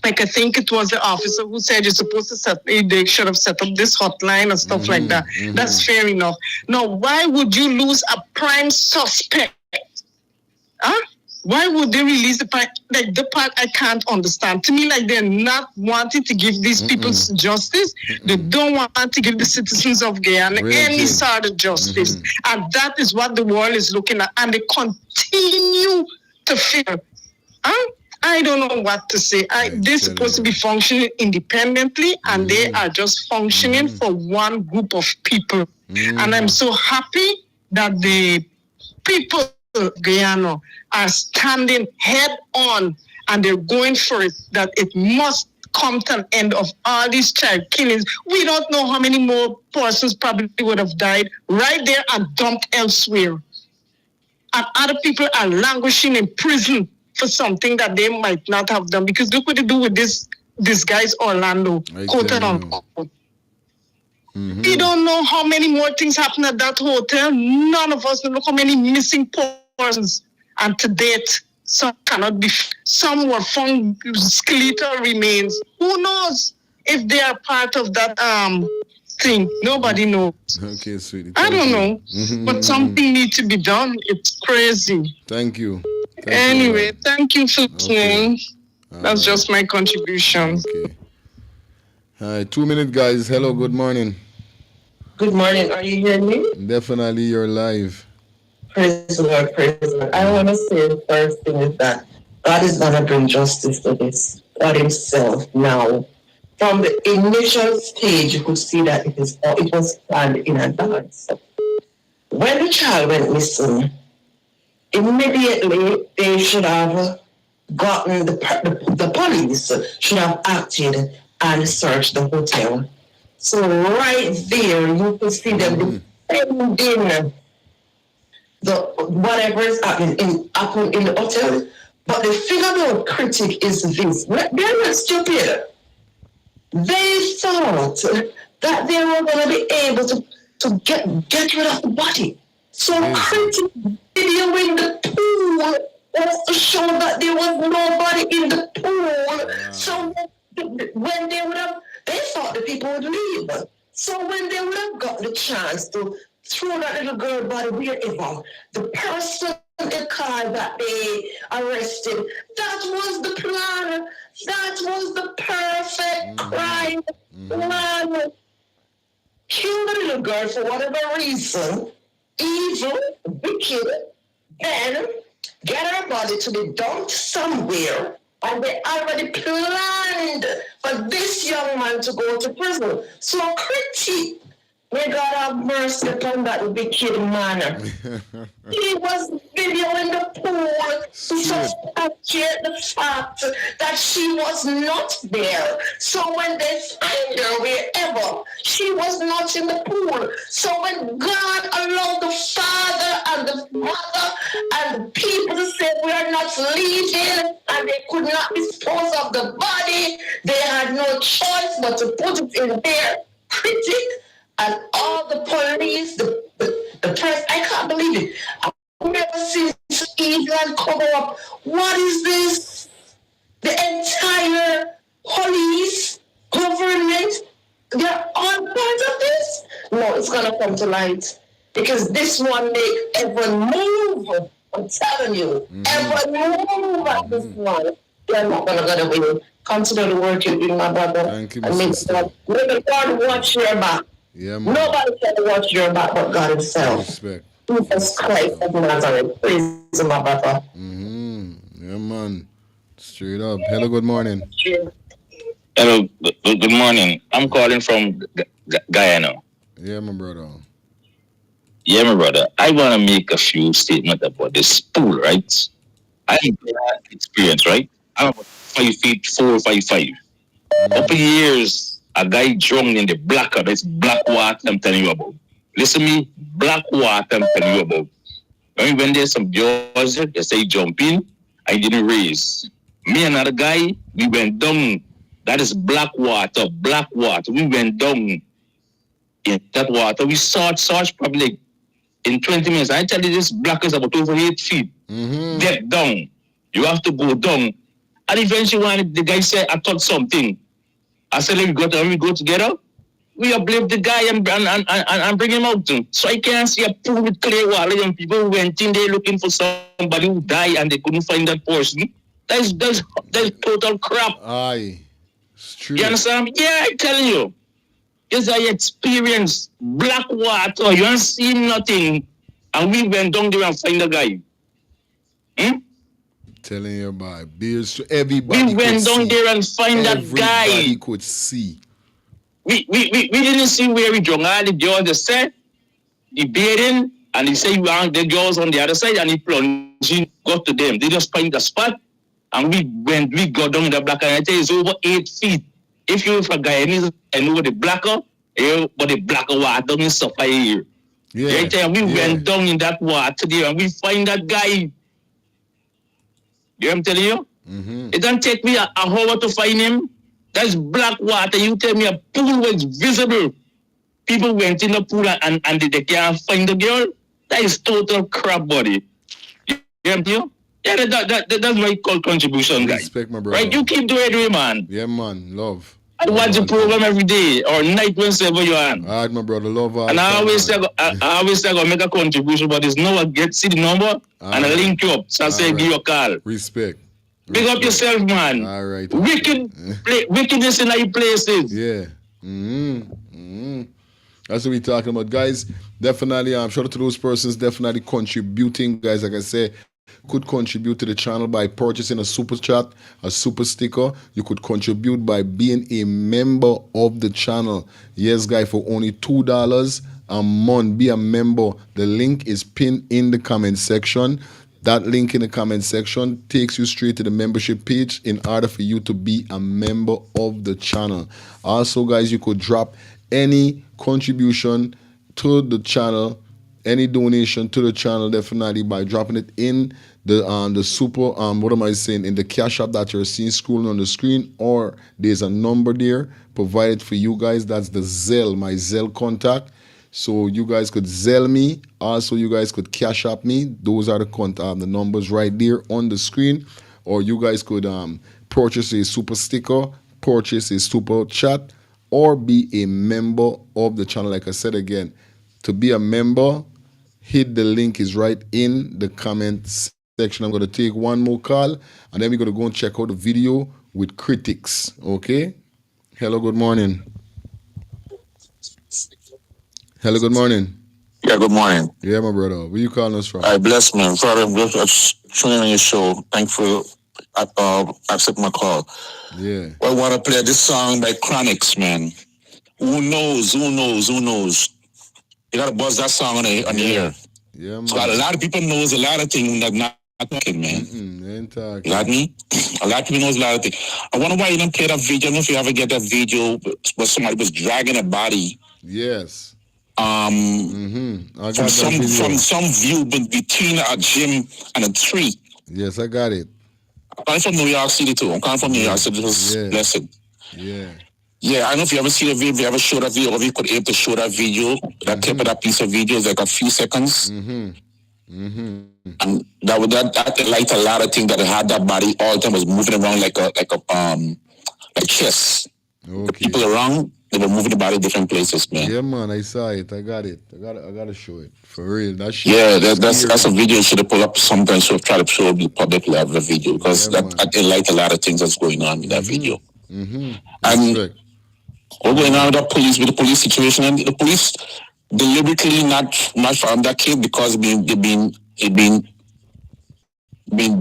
Like I think it was the officer who said you're supposed to they should have set up this hotline and stuff like that. That's fair enough. Now, why would you lose a prime suspect? Huh? Why would they release the part? Like the part I can't understand. To me, like they're not wanting to give these people justice. They don't want to give the citizens of Guyana any sort of justice. And that is what the world is looking at. And they continue to fear. Huh? I don't know what to say. They're supposed to be functioning independently, and they are just functioning for one group of people. And I'm so happy that the people of Guyana are standing head on, and they're going for it, that it must come to an end of all these child killings. We don't know how many more persons probably would have died right there and dumped elsewhere. And other people are languishing in prison for something that they might not have done. Because look what they do with this guy's Orlando, quote unquote. We don't know how many more things happen at that hotel. None of us know. Look how many missing persons. And to date, some cannot be. Some were found skeletal remains. Who knows if they are part of that thing? Nobody knows. Okay, sweetie. I don't know, but something needs to be done. It's crazy. Thank you. Anyway, thank you for listening. That's just my contribution. Okay. All right, 2 minutes, guys. Hello, good morning. Good morning. Are you hearing me? Definitely, you're live. Praise the Lord, praise the Lord. I want to say the first thing is that God is going to bring justice to this. God himself now. From the initial stage, you could see that it was planned in advance. When the child went missing, immediately they should have gotten the police should have acted and searched the hotel. So right there, you could see them defending whatever is happening in the hotel. But the thing about Critic is this: they're not stupid. They thought that they were going to be able to get rid of the body. So Critic video in the pool was to show that there was nobody in the pool. So when they thought the people would leave. So when they would have got the chance to throw that little girl body wherever, the person in the car that they arrested, that was the plan. That was the perfect crime plan. Kill the little girl for whatever reason, evil, wicked, then get her body to be dumped somewhere. And they already planned for this young man to go to prison. So Critic, may God have mercy upon that wicked man. He was videoing the pool to substantiate the fact that she was not there. So when they find her wherever, she was not in the pool. So when God allowed the father and the mother and the people to say we are not leaving, and they could not dispose of the body, they had no choice but to put it in their Critic. And all the police, the press, I can't believe it. I've never seen such evil and cover up. What is this? The entire police, government, they're all part of this? No, it's going to come to light. Because this one make everyone move. I'm telling you. Everyone move at this one. They're not going to get away. Consider the work you do, my brother. Thank you, and make God watch your back. Yeah, man. Nobody can watch your back but God himself. Respect. Jesus Christ of Nazareth. Praise him, my brother. Yeah, man. Straight up. Hello, good morning. Hello, good morning. I'm calling from Guyana. Yeah, my brother. Yeah, my brother. I want to make a few statements about this pool, right? I have experience, right? I'm about 5 feet 4, 5, 5. Over years, a guy drowned in the black water. It's black water I'm telling you about. Listen to me, black water I'm telling you about. When there's some jaws, they say jump in, I didn't raise. Me and another guy, we went down That is black water, black water. We went down in that water. We searched probably in 20 minutes. I tell you, this black is about over 8 feet. Get down. You have to go down. And eventually, when the guy said, I thought something. I said, let me go together. We uplift the guy and bring him out. So I can't see a pool with clear water and people went in there looking for somebody who died and they couldn't find that person. That's total crap. Aye. It's true. You understand? Yeah, I'm telling you. Yes, I experienced black water. You don't see nothing. And we went down there and find the guy. Telling you about bills to everybody. We went down there and find that guy. Everybody could see. We didn't see where we drunk. All the girls they said, debating, and he said, you want the girls on the other side, and he plunged, got to them. They just find the spot, and we got down in the black, and I tell you, it's over 8 feet. If you're a Guyanese and over the blacker, but the blacker water doesn't suffer here. Yeah. We went down in that water there, and we find that guy. You know what I'm telling you? It don't take me an hour to find him. That's black water. You tell me a pool was visible. People went in the pool and they can't find the girl. That is total crap, buddy. You know what I'm Yeah, that's my contribution, guys. Respect, my brother. Right, you keep doing it, man. Yeah, man. Love. I watch the program every day or night whenever you're on. All right, my brother. Love. And I always say I go make a contribution, but there's no one see the number and I link you up. So I say, give you a call. Respect. Big up yourself, man. All right. Wickedness in your places. Yeah. That's what we're talking about, guys. Definitely, I'm shout out to those persons definitely contributing, guys. Like I said, could contribute to the channel by purchasing a super chat, a super sticker. You could contribute by being a member of the channel. Yes, guys, for only $2 a month. Be a member. The link is pinned in the comment section. That link in the comment section takes you straight to the membership page in order for you to be a member of the channel. Also, guys, you could drop any contribution to the channel, any donation to the channel, definitely by dropping it in the super, in the cash app that you're seeing scrolling on the screen, or there's a number there provided for you guys. That's the Zelle, my Zelle contact. So you guys could Zelle me. Also, you guys could cash app me. Those are the numbers right there on the screen. Or you guys could purchase a super sticker, purchase a super chat, or be a member of the channel. Like I said again, to be a member, hit the link is right in the comment section. I'm going to take one more call, and then we're going to go and check out the video with Critics. Okay? Hello, good morning. Hello, good morning. Yeah, good morning. Yeah, my brother. Where you calling us from? I bless man. Father, I'm just tuning on your show. Thank you for accepting my call. Yeah. I want to play this song by Critic, man. Who knows? You got to buzz that song on the air. Yeah, man. So a lot of people knows a lot of things that not talking, man. Ain't talking. You got me? A lot of people knows a lot of things. I wonder why you don't play that video. I don't know if you ever get that video where somebody was dragging a body. Yes. From some view between a gym and a tree. Yes, I got it. I'm coming from New York City too. I'm coming from New York City. This was blessed. Yeah. Yeah, I don't know if you ever see the video, if you ever show that video, or if you could able to show that video, that clip of that piece of video is like a few seconds. And that light a lot of things that had that body all the time was moving around like chess. Okay. The people around, they were moving the body different places, man. Yeah, man, I saw it. I got it. I gotta show it. For real. That shit. Yeah, that's a video you should have pulled up sometimes to try to show the public level the video, because that light a lot of things that's going on in that video. And what's going on with the police situation, and the police deliberately not found that kid because they've been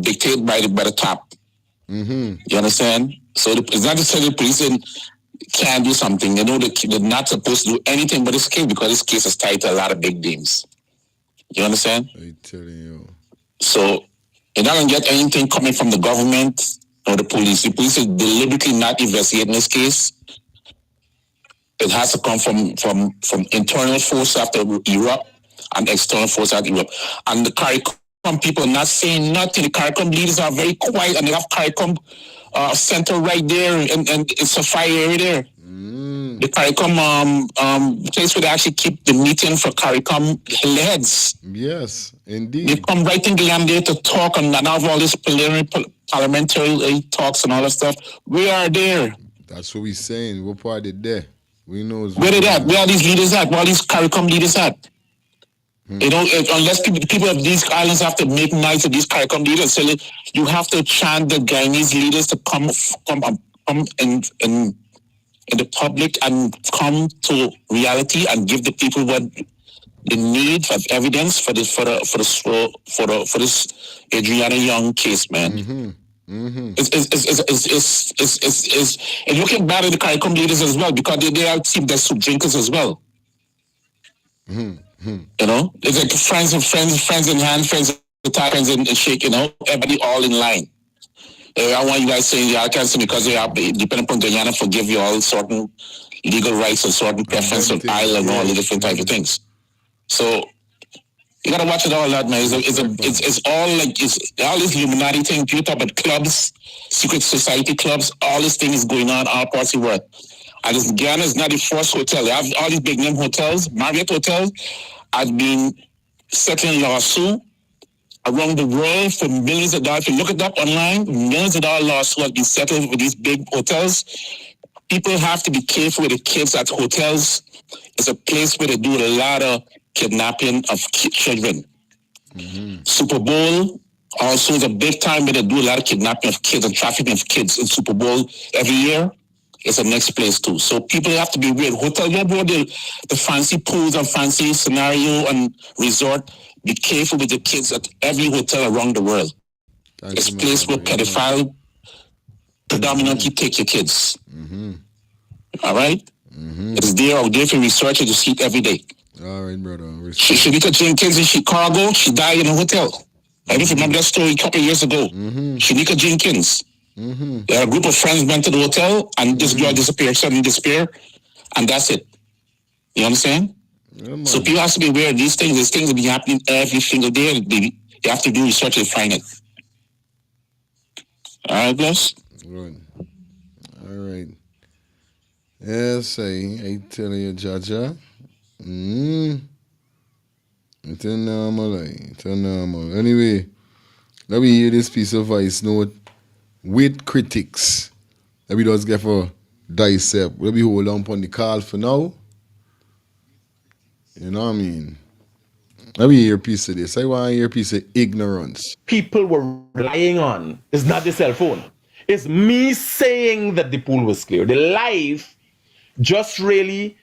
dictated by the top. You understand? So it's not to say the police can't do something. They know they're not supposed to do anything but this case, because this case is tied to a lot of big names. You understand? I'm telling you. So you're not gonna get anything coming from the government or the police. The police is deliberately not investigating this case. It has to come from internal force after Europe and external force out Europe. And the CARICOM people are not saying nothing. The CARICOM leaders are very quiet, and they have CARICOM center right there, and it's a fire area there. The CARICOM place where they actually keep the meeting for CARICOM heads. Yes, indeed. They come right in Guyana there to talk and have all this parliamentary talks and all that stuff. We are there. That's what we're saying. We're part of there. We know. Where they at? Where are these leaders at? Where are these CARICOM leaders at? You know, unless people of these islands have to make nice to these CARICOM leaders, so you have to chant the Guyanese leaders to come in the public and come to reality and give the people what they need of evidence for this Adriana Young case, man. It's looking bad at the CARICOM leaders as well, because they are team that soup drinkers as well. You know, it's like friends in hand, friends in shake. You know, everybody all in line. I want you guys saying y'all can't say because they are depending upon Guyana forgive you all certain legal rights and certain preference of island and all the different type of things. So you gotta watch it all that, man. It's all like it's all this Illuminati thing. You talk about clubs, secret society clubs, all this thing is going on all parts of the world. And this Guyana is not the first hotel. They have all these big name hotels, Marriott hotels, have been settling lawsuit around the world for millions of dollars. If you look it up online, millions of dollars lawsuits have been settled with these big hotels. People have to be careful with the kids at hotels. It's a place where they do a lot of kidnapping of children. Super Bowl also is a big time where they do a lot of kidnapping of kids and trafficking of kids in Super Bowl every year. It's the next place too. So people have to be aware. Hotel, don't go the fancy pools and fancy scenario and resort. Be careful with the kids at every hotel around the world. It's a place where pedophile predominantly take your kids. All right? It's there out there for researchers to see it every day. All right, brother. Shanika Jenkins in Chicago, she died in a hotel. I don't remember that story a couple of years ago. Shanika Jenkins. A group of friends went to the hotel and this girl disappeared, suddenly disappeared, and that's it. You understand? So people have to be aware of these things. These things will be happening every single day. You have to do research to find it. All right, boss? Good. All right. Yes, I tell you, Jaja. It's a normal. Anyway, let me hear this piece of voice note with critics. Let me just get for dissect. Let me hold on upon the call for now. You know what I mean? Let me hear a piece of this. I want to hear a piece of ignorance. People were relying on is not the cell phone. It's me saying that the pool was clear. The live just really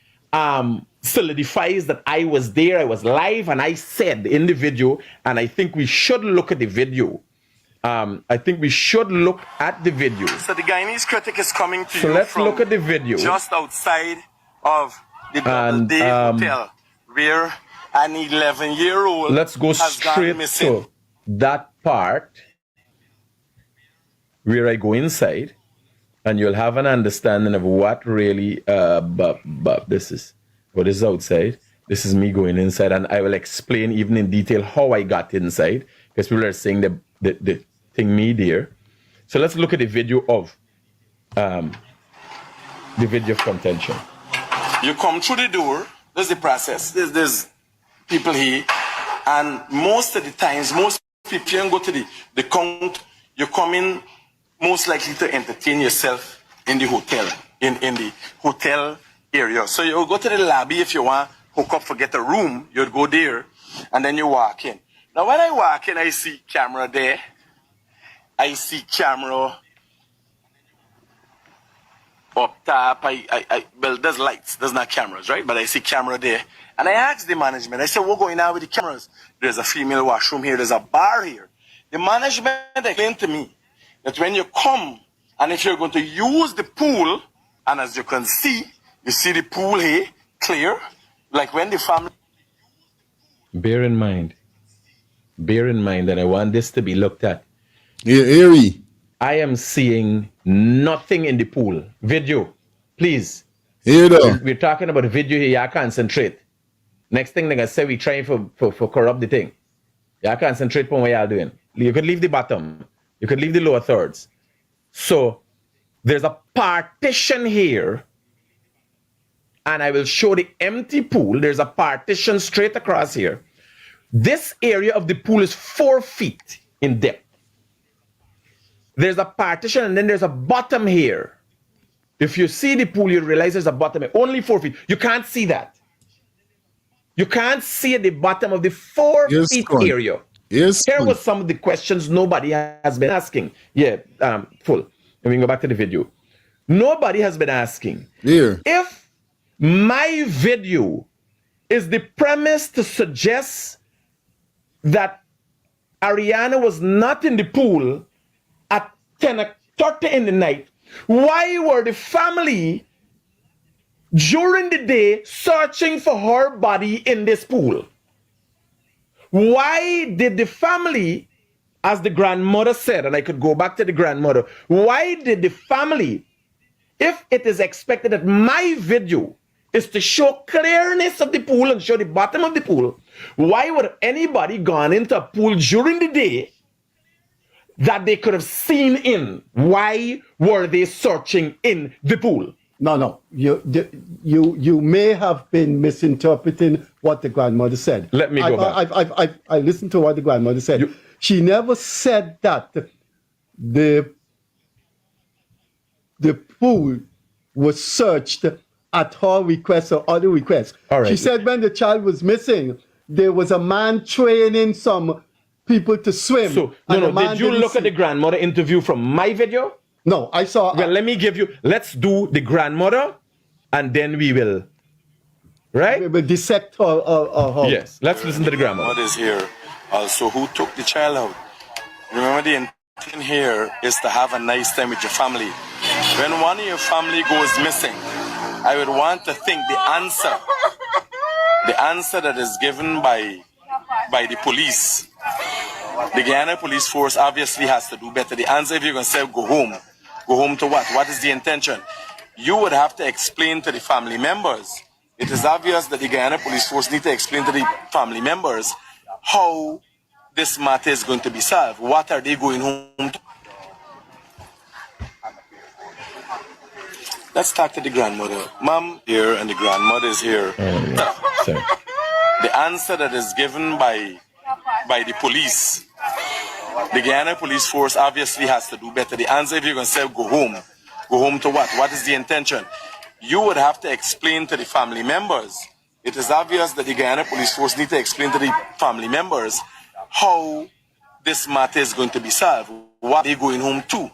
solidifies that I was there, I was live, and I said in the video, and I think we should look at the video. So the Guyanese Critic is coming to you. So let's look at the video. Just outside of the Double Day Hotel, where an 11-year-old let's go straight to that part where I go inside, and you'll have an understanding of what really this is. What is outside? This is me going inside, and I will explain even in detail how I got inside, because people are saying the thing me there. So let's look at the video of contention. You come through the door. There's the process. There's people here, and most of the times, most people you go to the count. You come in most likely to entertain yourself in the hotel, in the hotel area. So you go to the lobby if you want hook up, forget a room. You'd go there, and then you walk in. Now when I walk in, I see camera there. I see camera up top. Well, there's lights. There's not cameras, right? But I see camera there. And I asked the management, I said, what's going on with the cameras? There's a female washroom here. There's a bar here. The management explained to me that when you come, and if you're going to use the pool, and as you can see, you see the pool here, clear, like when the family... Bear in mind that I want this to be looked at. Yeah, Eerie. I am seeing nothing in the pool. Video, please. Here though. We're talking about the video here. Y'all concentrate. Next thing they're gonna say we trying for corrupt the thing. Y'all concentrate on what y'all doing. You could leave the bottom. You could leave the lower thirds. So there's a partition here, and I will show the empty pool. There's a partition straight across here. This area of the pool is 4 feet in depth. There's a partition, and then there's a bottom here. If you see the pool, you realize there's a bottom here. Only 4 feet. You can't see that. You can't see at the bottom of the 4 feet area. Yes. Here was some of the questions nobody has been asking. Yeah, full. And we can go back to the video. Nobody has been asking. Here. If my video is the premise to suggest that ADRIANA was not in the pool at 10:30 in the night, why were the family during the day searching for her body in this pool? Why did the family, as the grandmother said, and I could go back to the grandmother, why did the family, if it is expected that my video is to show clearness of the pool and show the bottom of the pool, why would anybody gone into a pool during the day that they could have seen in? Why were they searching in the pool? No. You may have been misinterpreting what the grandmother said. Let me go back. I listened to what the grandmother said. She never said that the pool was searched at her request or other request. All right. She said when the child was missing, there was a man training some people to swim. So, did you look at the grandmother interview from my video? No, I saw. Well, let's do the grandmother, and then we will, right? We will dissect her. Yes, let's listen to the grandmother. What is here? Also, who took the child out? Remember, the intent here is to have a nice time with your family. When one of your family goes missing, I would want to think the answer that is given by the police, the Guyana Police Force obviously has to do better. The answer, if you're going to say go home to what? What is the intention? You would have to explain to the family members. It is obvious that the Guyana Police Force need to explain to the family members how this matter is going to be solved. What are they going home to? Let's talk to the grandmother. Mom here and the grandmother is here. The answer that is given by the police, the Guyana Police Force obviously has to do better. The answer, if you're going to say go home to what? What is the intention? You would have to explain to the family members. It is obvious that the Guyana Police Force need to explain to the family members how this matter is going to be solved. What are they going home to?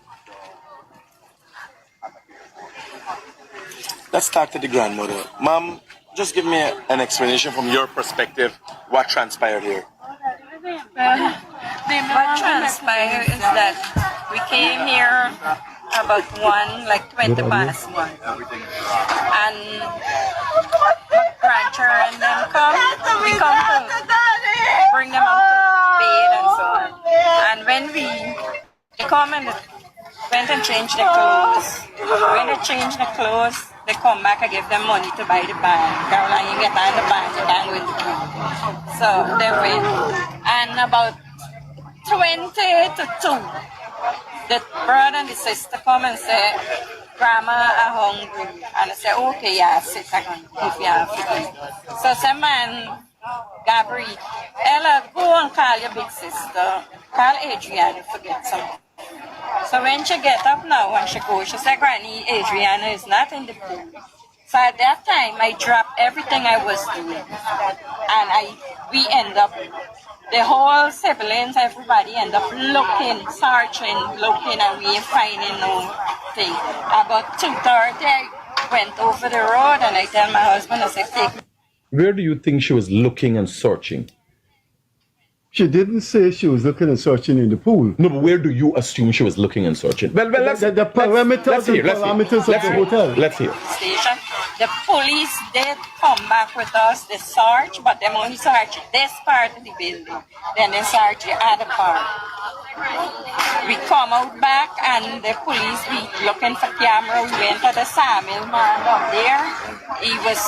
Let's talk to the grandmother. Mom, just give me an explanation from your perspective what transpired here. What transpired is that we came here about 20 past 1. And my grandchildren then we come to bring them out to bed and so on. And when they come and went and changed their clothes. When they changed their clothes, they come back and give them money to buy the band. Caroline, you get on the band, you can't win the band. So they went. And about 20 to 2, the brother and the sister come and say, Grandma, I'm hungry. And I say, okay, yeah, sit down if you have food. So some man, Gabriel, Ella, go and call your big sister. Call ADRIANA, forget something. So when she get up now, when she goes, she said, Granny, ADRIANA is not in the pool. So at that time, I dropped everything I was doing. And we end up, the whole siblings, everybody end up looking, searching, looking, and we ain't finding no thing. About 2:30, I went over the road and I tell my husband, I said, take me. Where do you think she was looking and searching? She didn't say she was looking and searching in the pool. No, but where do you assume she was looking and searching? Well, let's the parameters of the hotel. Let's hear. Station. The police did come back with us, they search, but they only search this part of the building. Then they search the other part. We come out back and the police, we looking for camera. We went to the sawmill man up there. He was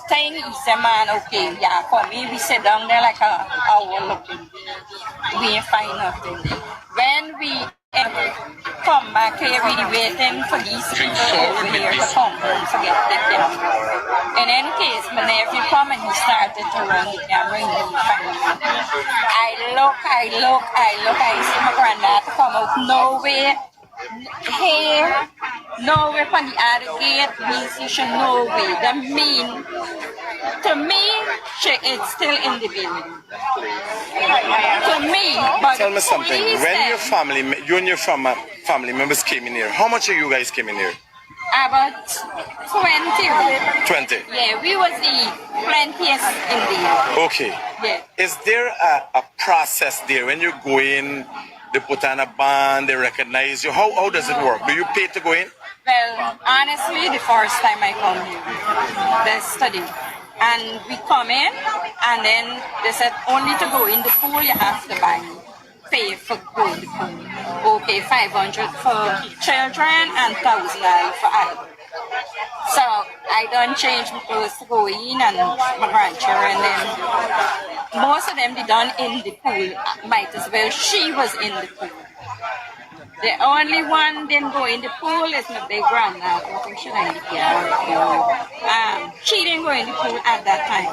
saying, he said, man, okay, yeah, come in. We sit down there like an hour looking. We ain't find nothing. When we come back back here really waiting for these people over here to come home to get the camera. In any case, my nephew come and he started to run the camera and he found me. I look, I see my granddad come out nowhere. Here, nowhere from the other gate, musician, no way. That mean, to me, she is still in the building. To me, but tell me something. police When then, your family, you and your family members came in here, how much of you guys came in here? about 20. 20. Yeah, we was the plentiest in there. Okay. Yeah. Is there a process there when you go in? They put on a band, they recognize you. How does it work? Do you pay to go in? Well, honestly, the first time I come here, they study. And we come in, and then they said only to go in the pool, you have to pay for go in the pool. Okay, 500 for children and 1,000 for adults. So I done change my clothes to go in and my grandchildren, and then most of them they done in the pool. Might as well she was in the pool. The only one didn't go in the pool is my big grandma. I think she didn't she didn't go in the pool at that time.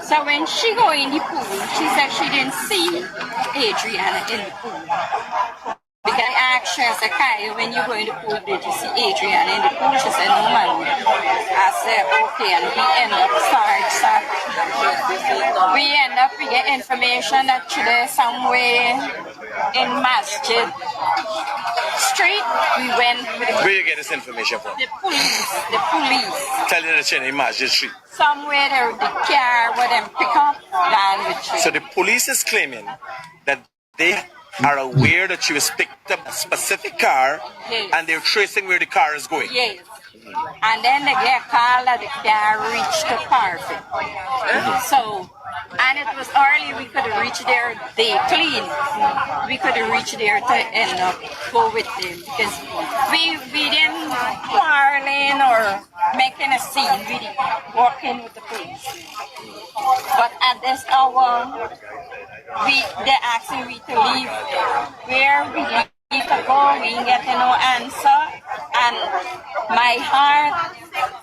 So when she go in the pool, she said she didn't see Adriana in the pool. Because I asked her, I said, Kaya, when you go in the pool, did you see Adriana in the pool? She said, no, ma'am. I said, okay, and we end up we get information that she there somewhere in Masjid Street. We went with Where you get this information from? the police. Tell you that you're in Masjid Street. Somewhere there, the car where them pick up land with So the police is claiming that they are aware that she was picked up a specific car, Yes. and they're tracing where the car is going. Yes. And then they get called that the car reached the perfect. So, and it was early, we could have reached there, they clean. We could have reached there to end up go with them because we didn't quarreling or making a scene, we didn't working with the police. But at this hour, they're asking me to leave where we need to go, we ain't getting no answer, and my heart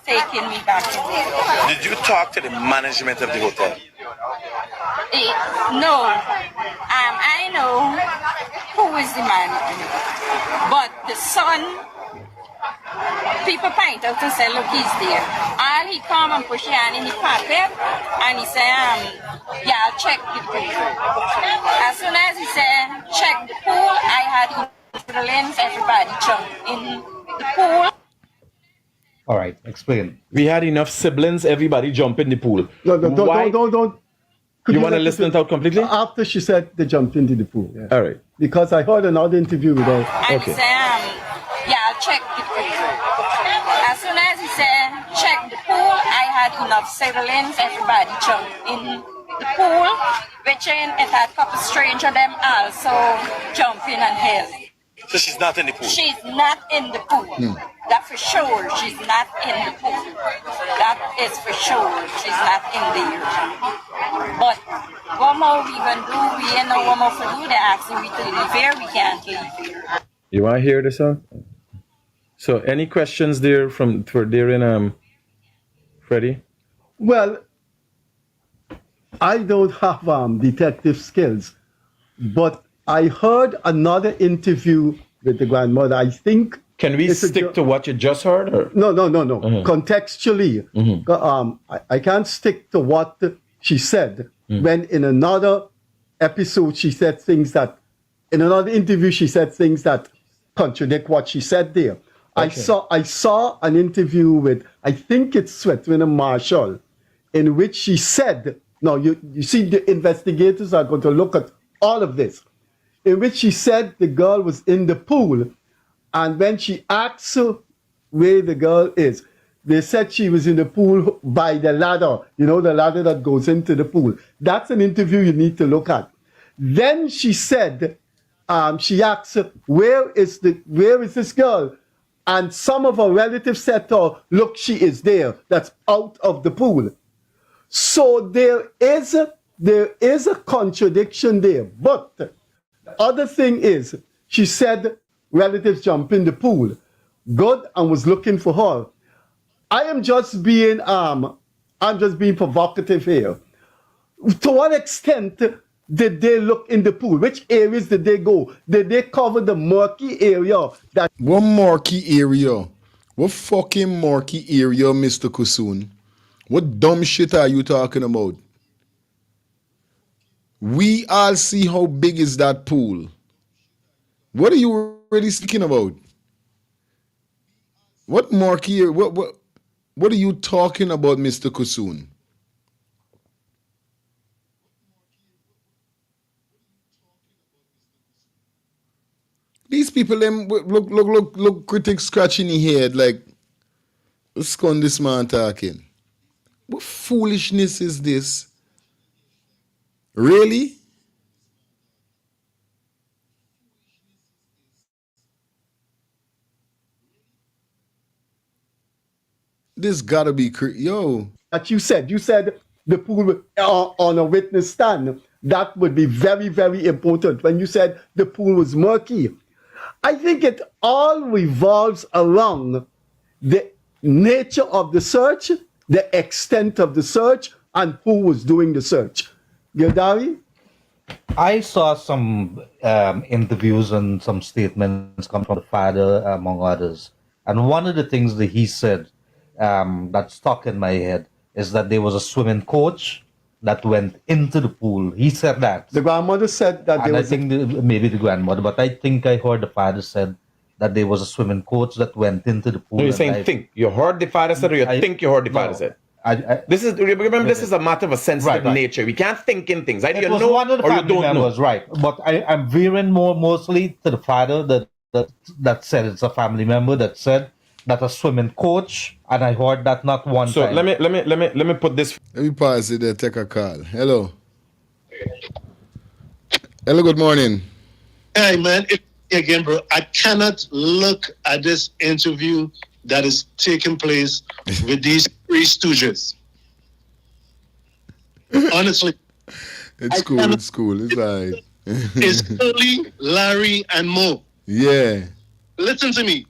taking me back in there. Did you talk to the management of the hotel? No, I know who is the manager, but the son, people point out and say, look, he's there. All he come and push your hand in the pocket, and he say, yeah, I'll check the pool. As soon as he said, check the pool, I had the lens, everybody jump in the pool. All right, explain. We had enough siblings, everybody jump in the pool. No, don't. You want to listen it out completely? After she said they jumped into the pool. Yeah. All right. Because I heard another interview with her. And he said, yeah, I'll check the pool. As soon as he said, check the pool, I had enough siblings, everybody jump in the pool, which it had a couple stranger them also jumping and hell. So she's not in the pool? She's not in the pool. That for sure, she's not in the pool. That is for sure, she's not in there. But what more we gonna do? We ain't know what more for do. They're asking we to leave here, we can't leave here. You want to hear this out? So, any questions there for Darren, Freddie? Well, I don't have detective skills, but I heard another interview with the grandmother. I think. Can we stick to what you just heard? Or? No. Contextually, I can't stick to what she said when in another episode she said things that, in another interview she said things that contradict what she said there. Okay. I saw an interview with, I think it's Sweetwin Marshall, in which she said, now you see the investigators are going to look at all of this, in which she said the girl was in the pool, and when she asked her where the girl is, they said she was in the pool by the ladder, the ladder that goes into the pool. That's an interview you need to look at. Then she said, she asked her, where is this girl? And some of her relatives said to her, look, she is there. That's out of the pool. So there is a contradiction there. But the other thing is, she said relatives jumped in the pool. Good, and was looking for her. I am just being I'm just being provocative here. To what extent did they look in the pool? Which areas did they go? Did they cover the murky area? What murky area? What fucking murky area, Mr. Kusun? What dumb shit are you talking about? We all see how big is that pool. What are you really speaking about? What murky area? What are you talking about, Mr. Kusun? These people, them look, critics scratching his head like, what's going this man talking? What foolishness is this? Really? This gotta be yo. That you said the pool on a witness stand. That would be very, very important. When you said the pool was murky, I think it all revolves around the nature of the search, the extent of the search, and who was doing the search. Gildari? I saw some interviews and some statements come from the father, among others. And one of the things that he said that stuck in my head is that there was a swimming coach that went into the pool. He said that. The grandmother said that and I think maybe the grandmother, but I think I heard the father said that there was a swimming coach that went into the pool. No, you're saying think. You heard the father said, or you think you heard the father said? This is remember. This is a matter of a sensitive nature. We can't think in things. Either you know one of the or you family don't members, know. right? But I'm veering mostly to the father that said it's a family member that said that a swimming coach, and I heard that not one So time. let me put this. Let me pause it there. Take a call. Hello. Hello. Good morning. Hey man, again, bro, I cannot look at this interview that is taking place with these three stooges. Honestly, it's cool. It's cool. It's all right. It's Curly, Larry, and Mo. Yeah. Listen to me.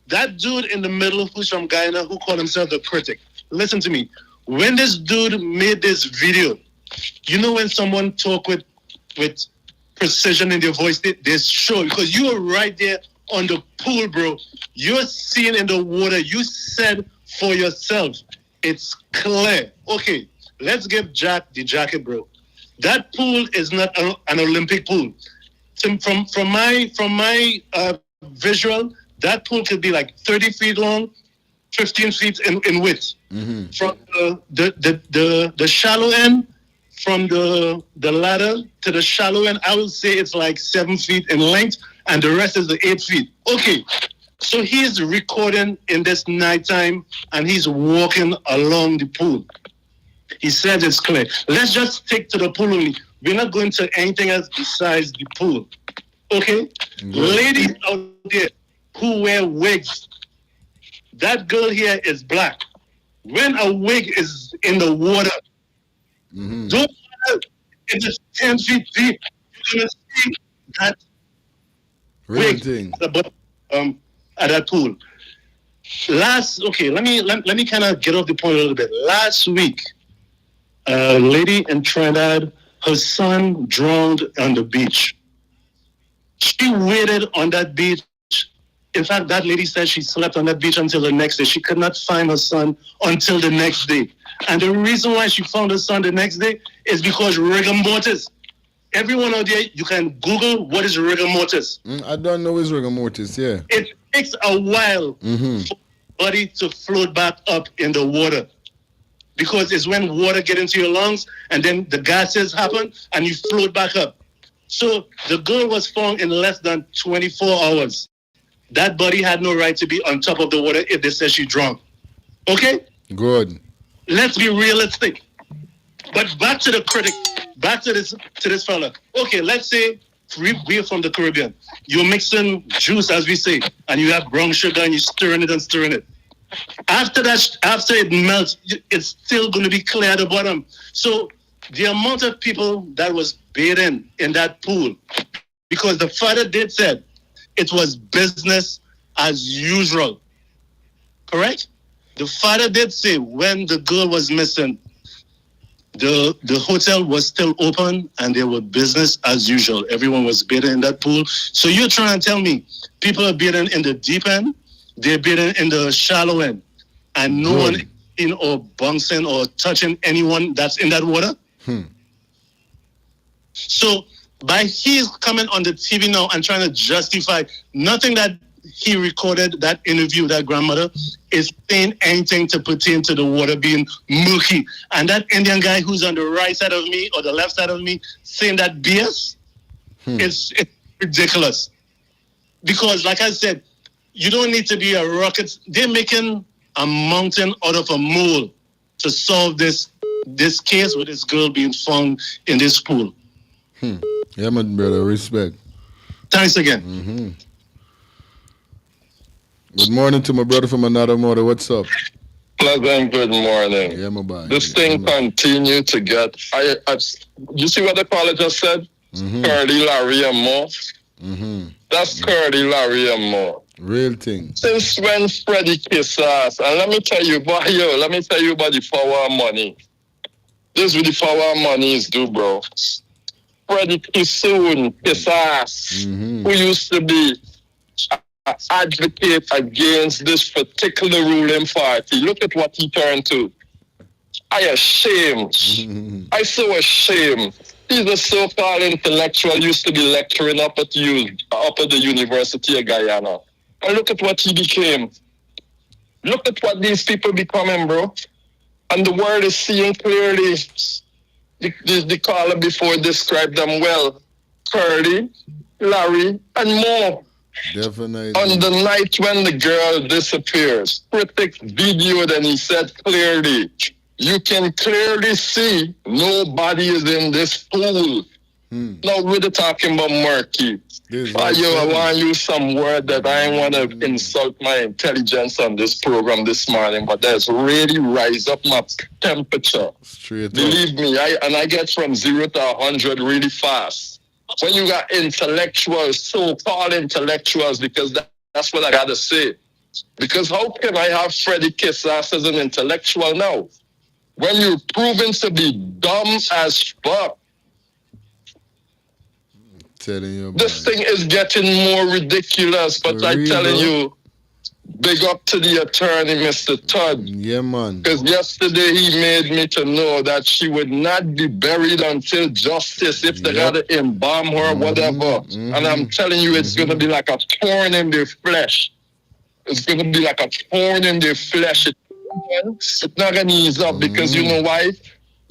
That dude in the middle who's from Guyana who called himself the Critic. Listen to me. When this dude made this video, you know when someone talk with precision in their voice, they show, because you were right there on the pool, bro. You're seeing in the water. You said for yourself, it's clear. Okay, let's give Jack the jacket, bro. That pool is not an Olympic pool. From my visual, that pool could be like 30 feet long, 15 feet in width. Mm-hmm. From the shallow end, from the ladder to the shallow end, I would say it's like 7 feet in length, and the rest is the 8 feet. Okay, so he's recording in this nighttime, and he's walking along the pool. He said it's clear. Let's just stick to the pool only. We're not going to anything else besides the pool. Okay? Mm-hmm. Ladies out there who wear wigs, that girl here is black. When a wig is in the water, don't matter if it's 10 feet deep, you're going to see that wig at that pool. Let me kind of get off the point a little bit. Last week, a lady in Trinidad, her son drowned on the beach. She waited on that beach. In fact, that lady said she slept on that beach until the next day. She could not find her son until the next day. And the reason why she found her son the next day is because rigor mortis. Everyone out there, you can Google what is rigor mortis. I don't know what is rigor mortis, yeah. It takes a while for the body to float back up in the water. Because it's when water gets into your lungs and then the gases happen and you float back up. So the girl was found in less than 24 hours. That body had no right to be on top of the water if they said she drowned. Okay? Good. Let's be realistic. But back to the Critic, back to this fella. Okay, let's say we're from the Caribbean. You're mixing juice, as we say, and you have brown sugar and you're stirring it. After it melts, it's still going to be clear at the bottom. So the amount of people that was bathing in that pool, because the father did said it was business as usual. Correct? The father did say when the girl was missing, the hotel was still open and there were business as usual. Everyone was bathing in that pool. So you're trying to tell me people are bathing in the deep end, they're bathing in the shallow end, and no one in or bouncing or touching anyone that's in that water? So by he's coming on the TV now and trying to justify nothing that he recorded, that interview, that grandmother, is saying anything to pertain to the water being murky. And that Indian guy who's on the right side of me or the left side of me saying that BS, it's ridiculous. Because like I said, you don't need to be a rocket. They're making a mountain out of a mole to solve this case with this girl being found in this pool. Yeah, my brother, respect. Thanks again. Good morning to my brother from another mother. What's up? Pleasant good morning. Yeah, my boy. This thing continue to get. You see what the caller just said? Curly, Larry, and more. That's Curly, Larry, and more. Real thing. Since when Freddie kiss us? And let me tell you, boy, let me tell you about the power of money. This is what the power of money is do, bro. Freddie Kissoon, kiss us, who used to be advocate against this particular ruling party. Look at what he turned to. I ashamed. I so ashamed. He's a so-called intellectual, used to be lecturing up at the University of Guyana. And look at what he became. Look at what these people becoming, bro. And the world is seeing clearly. The caller before described them well. Curly, Larry, and more. Definitely. On the night when the girl disappears, Critic videoed and he said clearly, you can clearly see nobody is in this pool. Now we're talking about murky. I want to use some word that I don't want to insult my intelligence on this program this morning, but that's really rise up my temperature. Believe me, I get from 0 to 100 really fast. When you got intellectuals, so-called intellectuals, because that's what I got to say. Because how can I have Freddie kiss ass as an intellectual now? When you're proven to be dumb as fuck. Telling you, this thing is getting more ridiculous, but I'm telling you, big up to the attorney, Mr. Todd. Yeah, man. Because yesterday he made me to know that she would not be buried until justice if they gotta embalm her, whatever. And I'm telling you, it's gonna be like a thorn in their flesh. It's gonna be like a thorn in their flesh. It's not gonna ease up because you know why?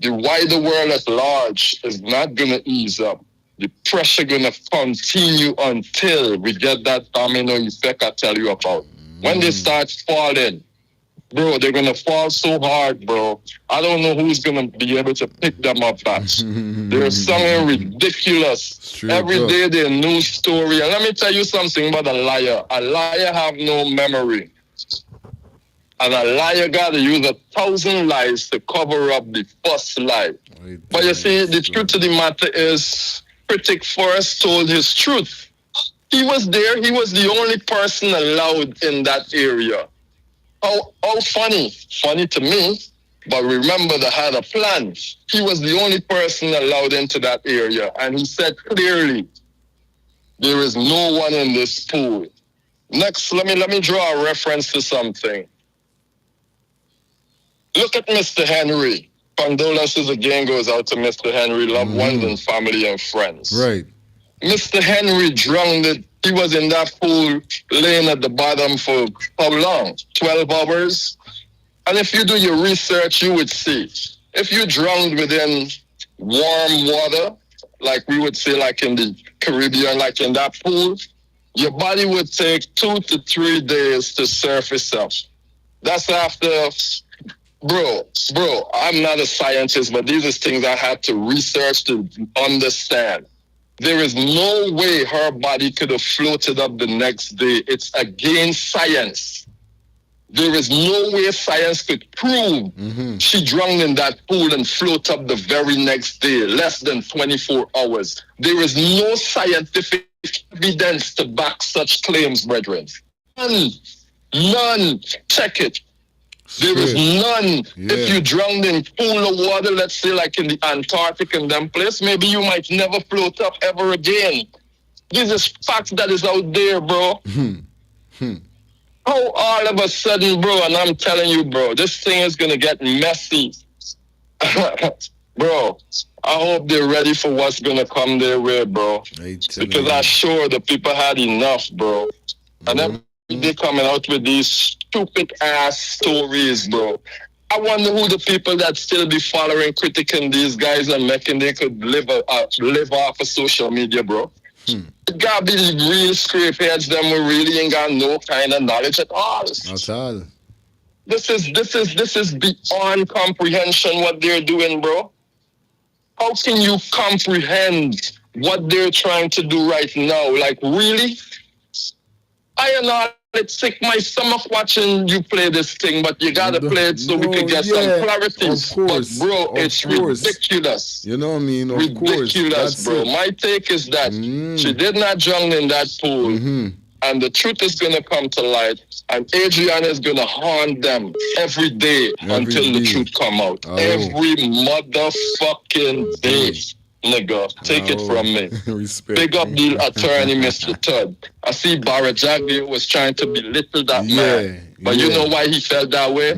The wider world at large is not gonna ease up. The pressure gonna continue until we get that domino effect I tell you about. When they start falling, bro, they're gonna fall so hard, bro. I don't know who's gonna be able to pick them up back. There's something ridiculous. Every day there's a new story. And let me tell you something about a liar. A liar have no memory. And a liar gotta use 1,000 lies to cover up the first lie. But you see, the truth of the matter is, Critic first told his truth. He was there. He was the only person allowed in that area. How funny. Funny to me. But remember, they had a plan. He was the only person allowed into that area. And he said clearly, there is no one in this pool. Next, let me draw a reference to something. Look at Mr. Henry. Condolences again goes out to Mr. Henry, loved ones and family and friends. Right. Mr. Henry drowned. He was in that pool laying at the bottom for how long? 12 hours? And if you do your research, you would see. If you drowned within warm water, like we would say like in the Caribbean, like in that pool, your body would take 2 to 3 days to surface up. That's after... Bro, I'm not a scientist, but these are things I had to research to understand. There is no way her body could have floated up the next day. It's against science. There is no way science could prove she drowned in that pool and float up the very next day, less than 24 hours. There is no scientific evidence to back such claims, brethren. None. None. Check it. There is none. If you drowned in pool of water, let's say like in the Antarctic and them place, maybe you might never float up ever again. This is facts that is out there, bro. How all of a sudden, bro, and I'm telling you, bro, this thing is gonna get messy. Bro, I hope they're ready for what's gonna come their way, bro. Because I'm sure the people had enough, bro. And then they coming out with these stupid ass stories, bro. I wonder who the people that still be following Critic and these guys and making they could live off of social media, bro. It gotta be the real scrapeheads them who really ain't got no kind of knowledge at all. At all. This is beyond comprehension what they're doing, bro. How can you comprehend what they're trying to do right now? Like, really? I am not sick my stomach watching you play this thing, but you gotta play it so we can get some clarity. Of course, but bro, it's ridiculous. You know what I mean? Of Ridiculous, bro. My take is that she did not drown in that pool, and the truth is gonna come to light, and Adriana is gonna haunt them every day until the truth come out. Every motherfucking day. Nigga, take it from me. Respect. Big up the attorney, Mr. Todd. I see Barajaglia was trying to belittle that man. But you know why he felt that way?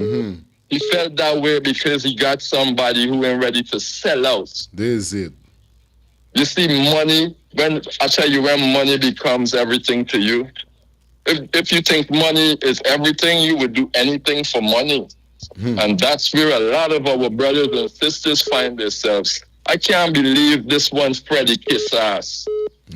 He felt that way because he got somebody who ain't ready to sell out. This is it. You see, money, when I tell you, when money becomes everything to you, if you think money is everything, you would do anything for money. And that's where a lot of our brothers and sisters find themselves. I can't believe this one Freddie kiss ass.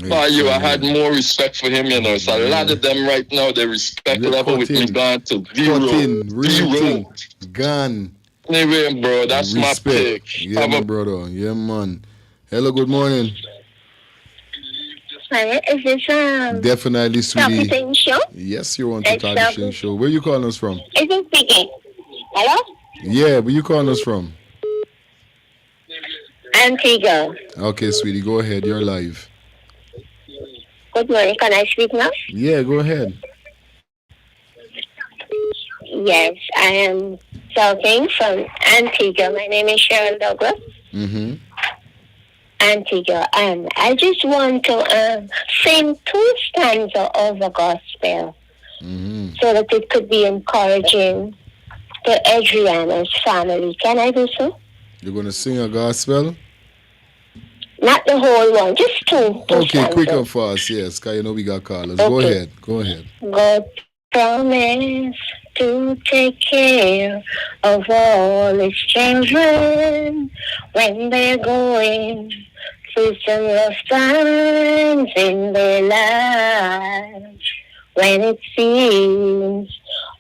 I had more respect for him, you know. It's a lot of them right now, their respect level with me gone to zero. Gone. Anyway, bro, that's my pick. Yeah, my brother. Yeah, man. Hello, good morning. Hi, is this Definitely, sweetie. Talking Show? Yes, you're on the Talking Show. Where you calling us from? Is it speaking? Hello? Yeah, where you calling us from? Antigua. Okay, sweetie, go ahead. You're live. Good morning. Can I speak now? Yeah, go ahead. Yes, I am talking from Antigua. My name is Cheryl Douglas. Antigua. And I just want to sing 2 stanzas of the gospel so that it could be encouraging to Adriana's family. Can I do so? You're going to sing a gospel? Not the whole one, just 2. Okay, stanzas. quick and fast, yes, because you know we got callers. Go ahead. God promised to take care of all his children when they're going through some rough times in their lives. When it seems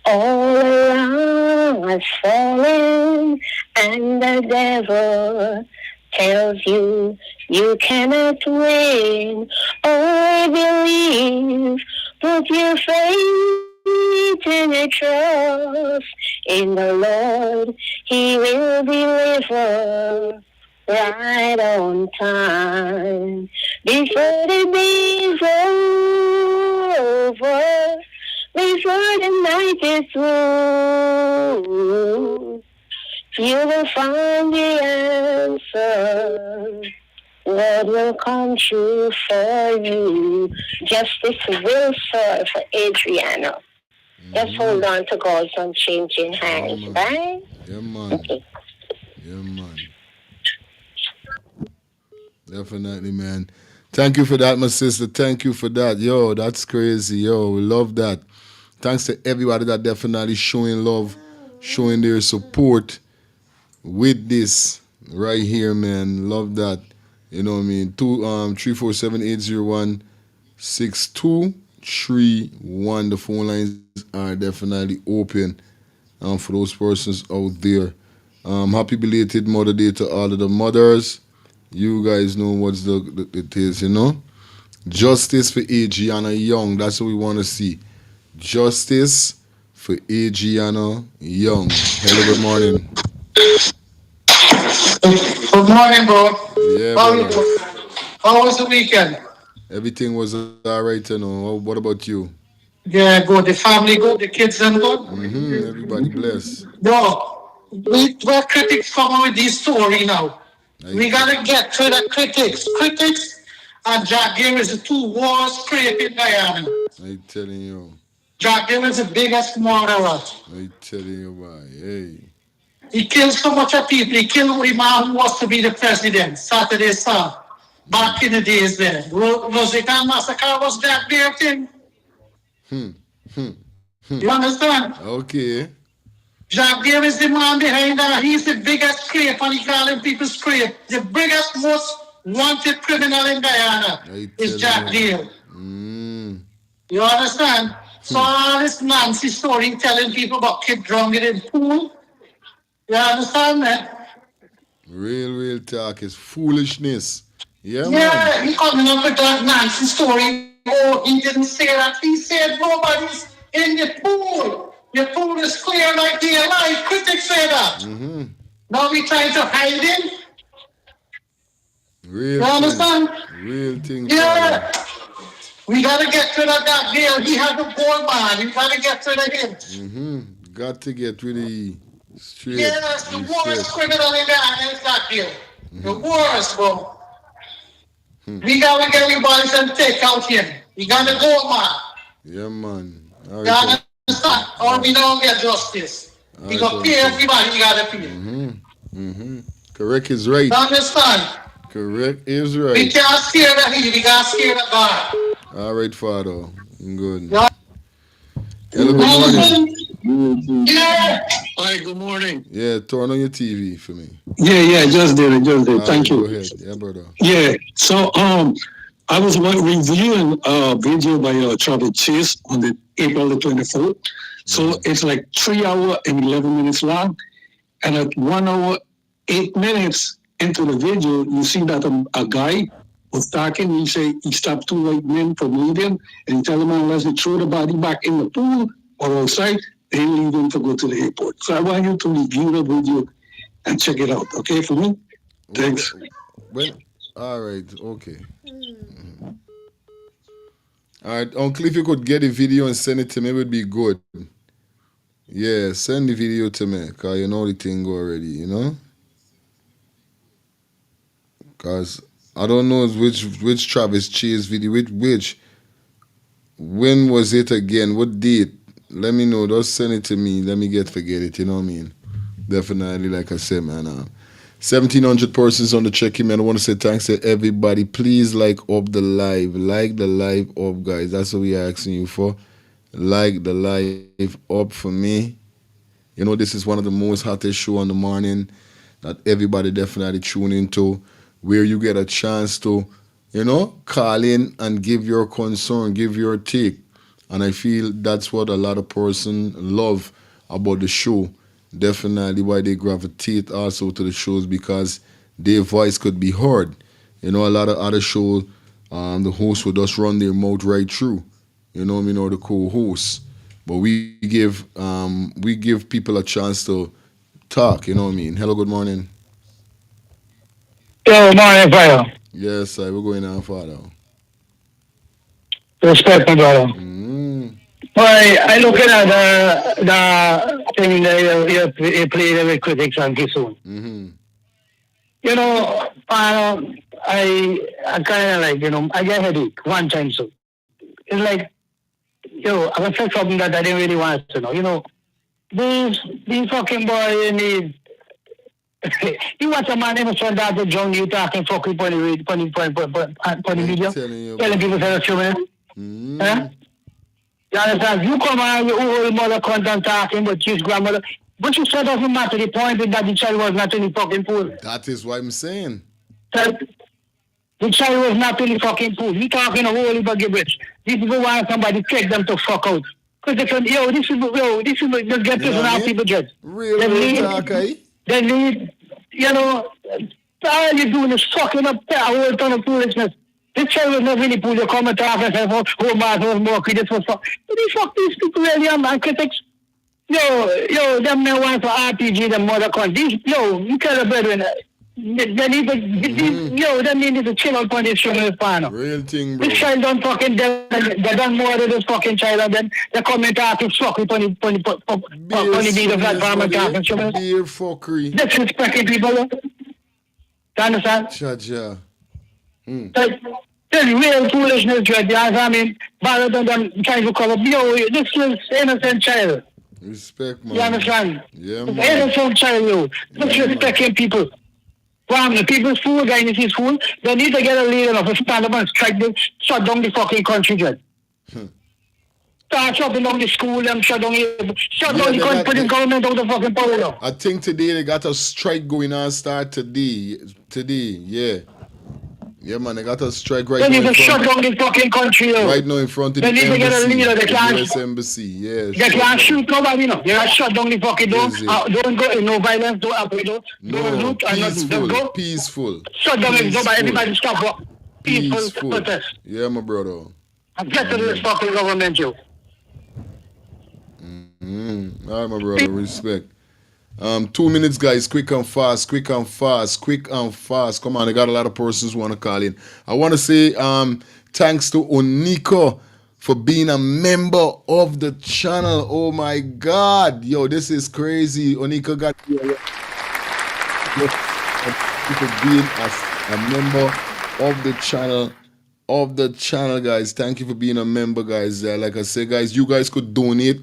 all around has fallen and the devil tells you you cannot win. Oh, believe, put your faith and your trust in the Lord. He will deliver right on time. Before the day's over, before the night is through, you will find the answer. Lord will come true for you. Justice will serve for Adriana. Just hold on to God's unchanging hands. Bye. Yeah, man. Okay. Yeah, man. Definitely, man. Thank you for that, my sister. Thank you for that. Yo, that's crazy. Yo, we love that. Thanks to everybody that definitely showing love, showing their support with this right here, man. Love that. You know what I mean? 347-801-6231. The phone lines are definitely open for those persons out there. Happy belated Mother Day to all of the mothers. You guys know what's it is, you know? Justice for Adriana Young. That's what we want to see. Justice for Adriana Young. Hello, good morning. Good morning, bro. Yeah, How was the weekend? Everything was all right, you know. What about you? Yeah, good. The family good. The kids and good. Everybody bless. Bro, we're critics coming with this story now. We gotta get to the critics. Critics and Jack Gill is the two worst critics in Guyana. I telling you. Jack Gill is the biggest murderer. I telling you why. Hey. He killed so much of people. He killed a man who was to be the president, Saturday Sun. Back in the days there. Rosita Massacre was Jack Gill thing. You understand? Okay. Jack Gill is the man behind that. He's the biggest scrape and he calling people scrape. The biggest, most wanted criminal in Guyana is Jack Gill. You understand? So all this Nancy story telling people about kid drunk in the pool. You understand, man? Real talk is foolishness. Yeah, Yeah, he coming up with that Nancy story. Oh, he didn't say that. He said nobody's in the pool. The pool is clear like the alive. Critics say that. Now we trying to hide him. Real you understand? Real thing. Yeah. We gotta get rid of that deal. He had the ball man. We gotta get rid of him. Got to get rid of straight. Yeah, that's the worst criminal in Ghana is that deal. The worst, bro. We gotta get everybody and take out him. We gotta go, man. Yeah, man. All right, or we don't get justice. We gotta pay everybody. We gotta pay. Correct is right. Understand? Correct is right. We can't scare the heat. We can't scare the God. All right, Father. Good. Hello, good morning. Yeah. Hi, good morning. Yeah, turn on your TV for me. Yeah, just did it. Thank you. Go ahead. Yeah, brother. Yeah, so I was reviewing a video by Travis Chase on the April the 24th. So it's like 3 hours and 11 minutes long. And at 1 hour, 8 minutes into the video, you see that a guy was talking. He said he stopped two white men from leaving and he tell them unless they throw the body back in the pool or outside, they leave him to go to the airport. So I want you to review the video and check it out, okay, for me? Thanks. Well, all right, okay. All right, Uncle, if you could get the video and send it to me, it would be good. Yeah, send the video to me, because you know the thing already, you know? Because I don't know which Travis Chase video, which. When was it again? What date? Let me know. Just send it to me. Let me forget it, you know what I mean? Definitely, like I said, man. 1,700 persons on the check-in, man. I want to say thanks to everybody. Please like up the live. Like the live up, guys. That's what we're asking you for. Like the live up for me. You know, this is one of the most hottest show in the morning that everybody definitely tune into, where you get a chance to, you know, call in and give your concern, give your take. And I feel that's what a lot of person love about the show. Definitely why they gravitate also to the shows, because their voice could be heard. You know, a lot of other shows, the host will just run their mouth right through. You know what I mean, or the co-host. But we give people a chance to talk, you know what I mean. Hello, good morning. Good morning, brother. Yes, sir, we're going on, Father. Respect, my brother. Well, I looking at the thing that you played with Critics and Kissoon. You know, I kind of like, you know, I get headache one time so. It's like, I said something that I didn't really want to know. You know, these fucking boy need. You watch a man named Dr. John, you talking fucking funny video, telling people that you're human. Huh? You understand? You come on, your old mother content talking, but his grandmother. But you said doesn't matter. The point is that the child was not in the fucking pool. That is what I'm saying. The child was not in the fucking pool. You talking a whole heap of gibberish. These people want somebody to take them to fuck out. Because they can, this is, just get this and how people get. Real talk, eh? They need, you know, all you're doing is fucking up a whole ton of foolishness. This child was not really pool. You come and talk and say, oh, man, was more critics was fuck. But these fuck these people really are, man, critics. Them men want for RPG, them mother con. You tell the brethren, They need to, they need to chill out on this show, man. Real thing, bro. This child done fucking, they done more than this fucking child, and then they come and talk to fuck with on the beat of platform and talking show. Beer fuckery. Disrespecting people. You understand? Cha-cha. There's real foolishness, Dread. I mean, rather than them trying to cover, this is innocent child. Respect, man. You understand? Yeah, man. Innocent child, you. Disrespecting people. From the people's school, guy in his school, they need to get a leader of a stand up and strike them, shut down the fucking country, Dread. Start shutting down the school and shut down the country, putting government out of fucking power now. I think today they got a strike going on, start today. Yeah. Yeah, man, they got a strike right now. They need to shut down the fucking country, yo. Right now in front of the embassy. They need to get a leader. They can't. US embassy, yeah. They can't shoot nobody, no. They are shut down the fucking door. Don't go in no violence, don't happen, don't loot or nothing. Just go. Peaceful. Shut down nobody. Everybody stop what? Peaceful protest. Yeah, my brother. And get to this fucking government, yo. All right, my brother. Respect. 2 minutes, guys. Quick and fast. Come on, I got a lot of persons who want to call in. I want to say thanks to Onika for being a member of the channel. Oh my God, yo, this is crazy. Onika got for being a member of the channel. Guys. Thank you for being a member, guys. Like I said, guys, you guys could donate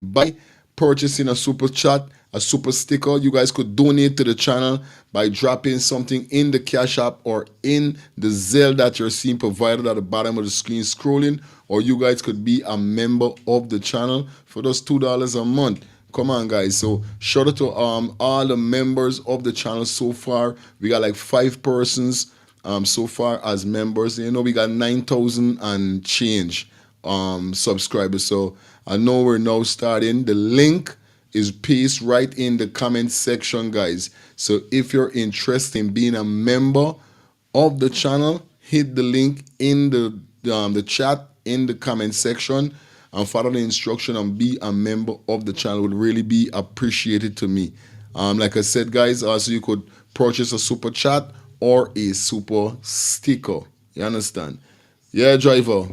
by purchasing a super chat, a super sticker. You guys could donate to the channel by dropping something in the Cash App or in the Zelle that you're seeing provided at the bottom of the screen scrolling, or you guys could be a member of the channel for just $2 a month. Come on, guys. So shout out to all the members of the channel so far. We got like 5 persons so far as members. You know, we got 9,000 and change subscribers. So I know we're now starting. The link is pasted right in the comment section, guys. So if you're interested in being a member of the channel, hit the link in the chat in the comment section and follow the instruction and be a member of the channel. It would really be appreciated to me. Like I said, guys, also you could purchase a super chat or a super sticker. You understand? Yeah, driver.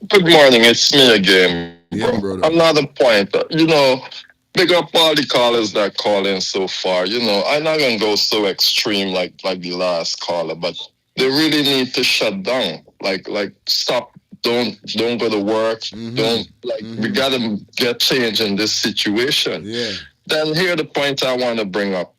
Good morning, it's me again. Yeah, brother. Another point, big up all the callers that call in so far. I'm not gonna go so extreme like the last caller, but they really need to shut down. Like stop. Don't go to work. We gotta get change in this situation. Yeah. Then here the point I want to bring up.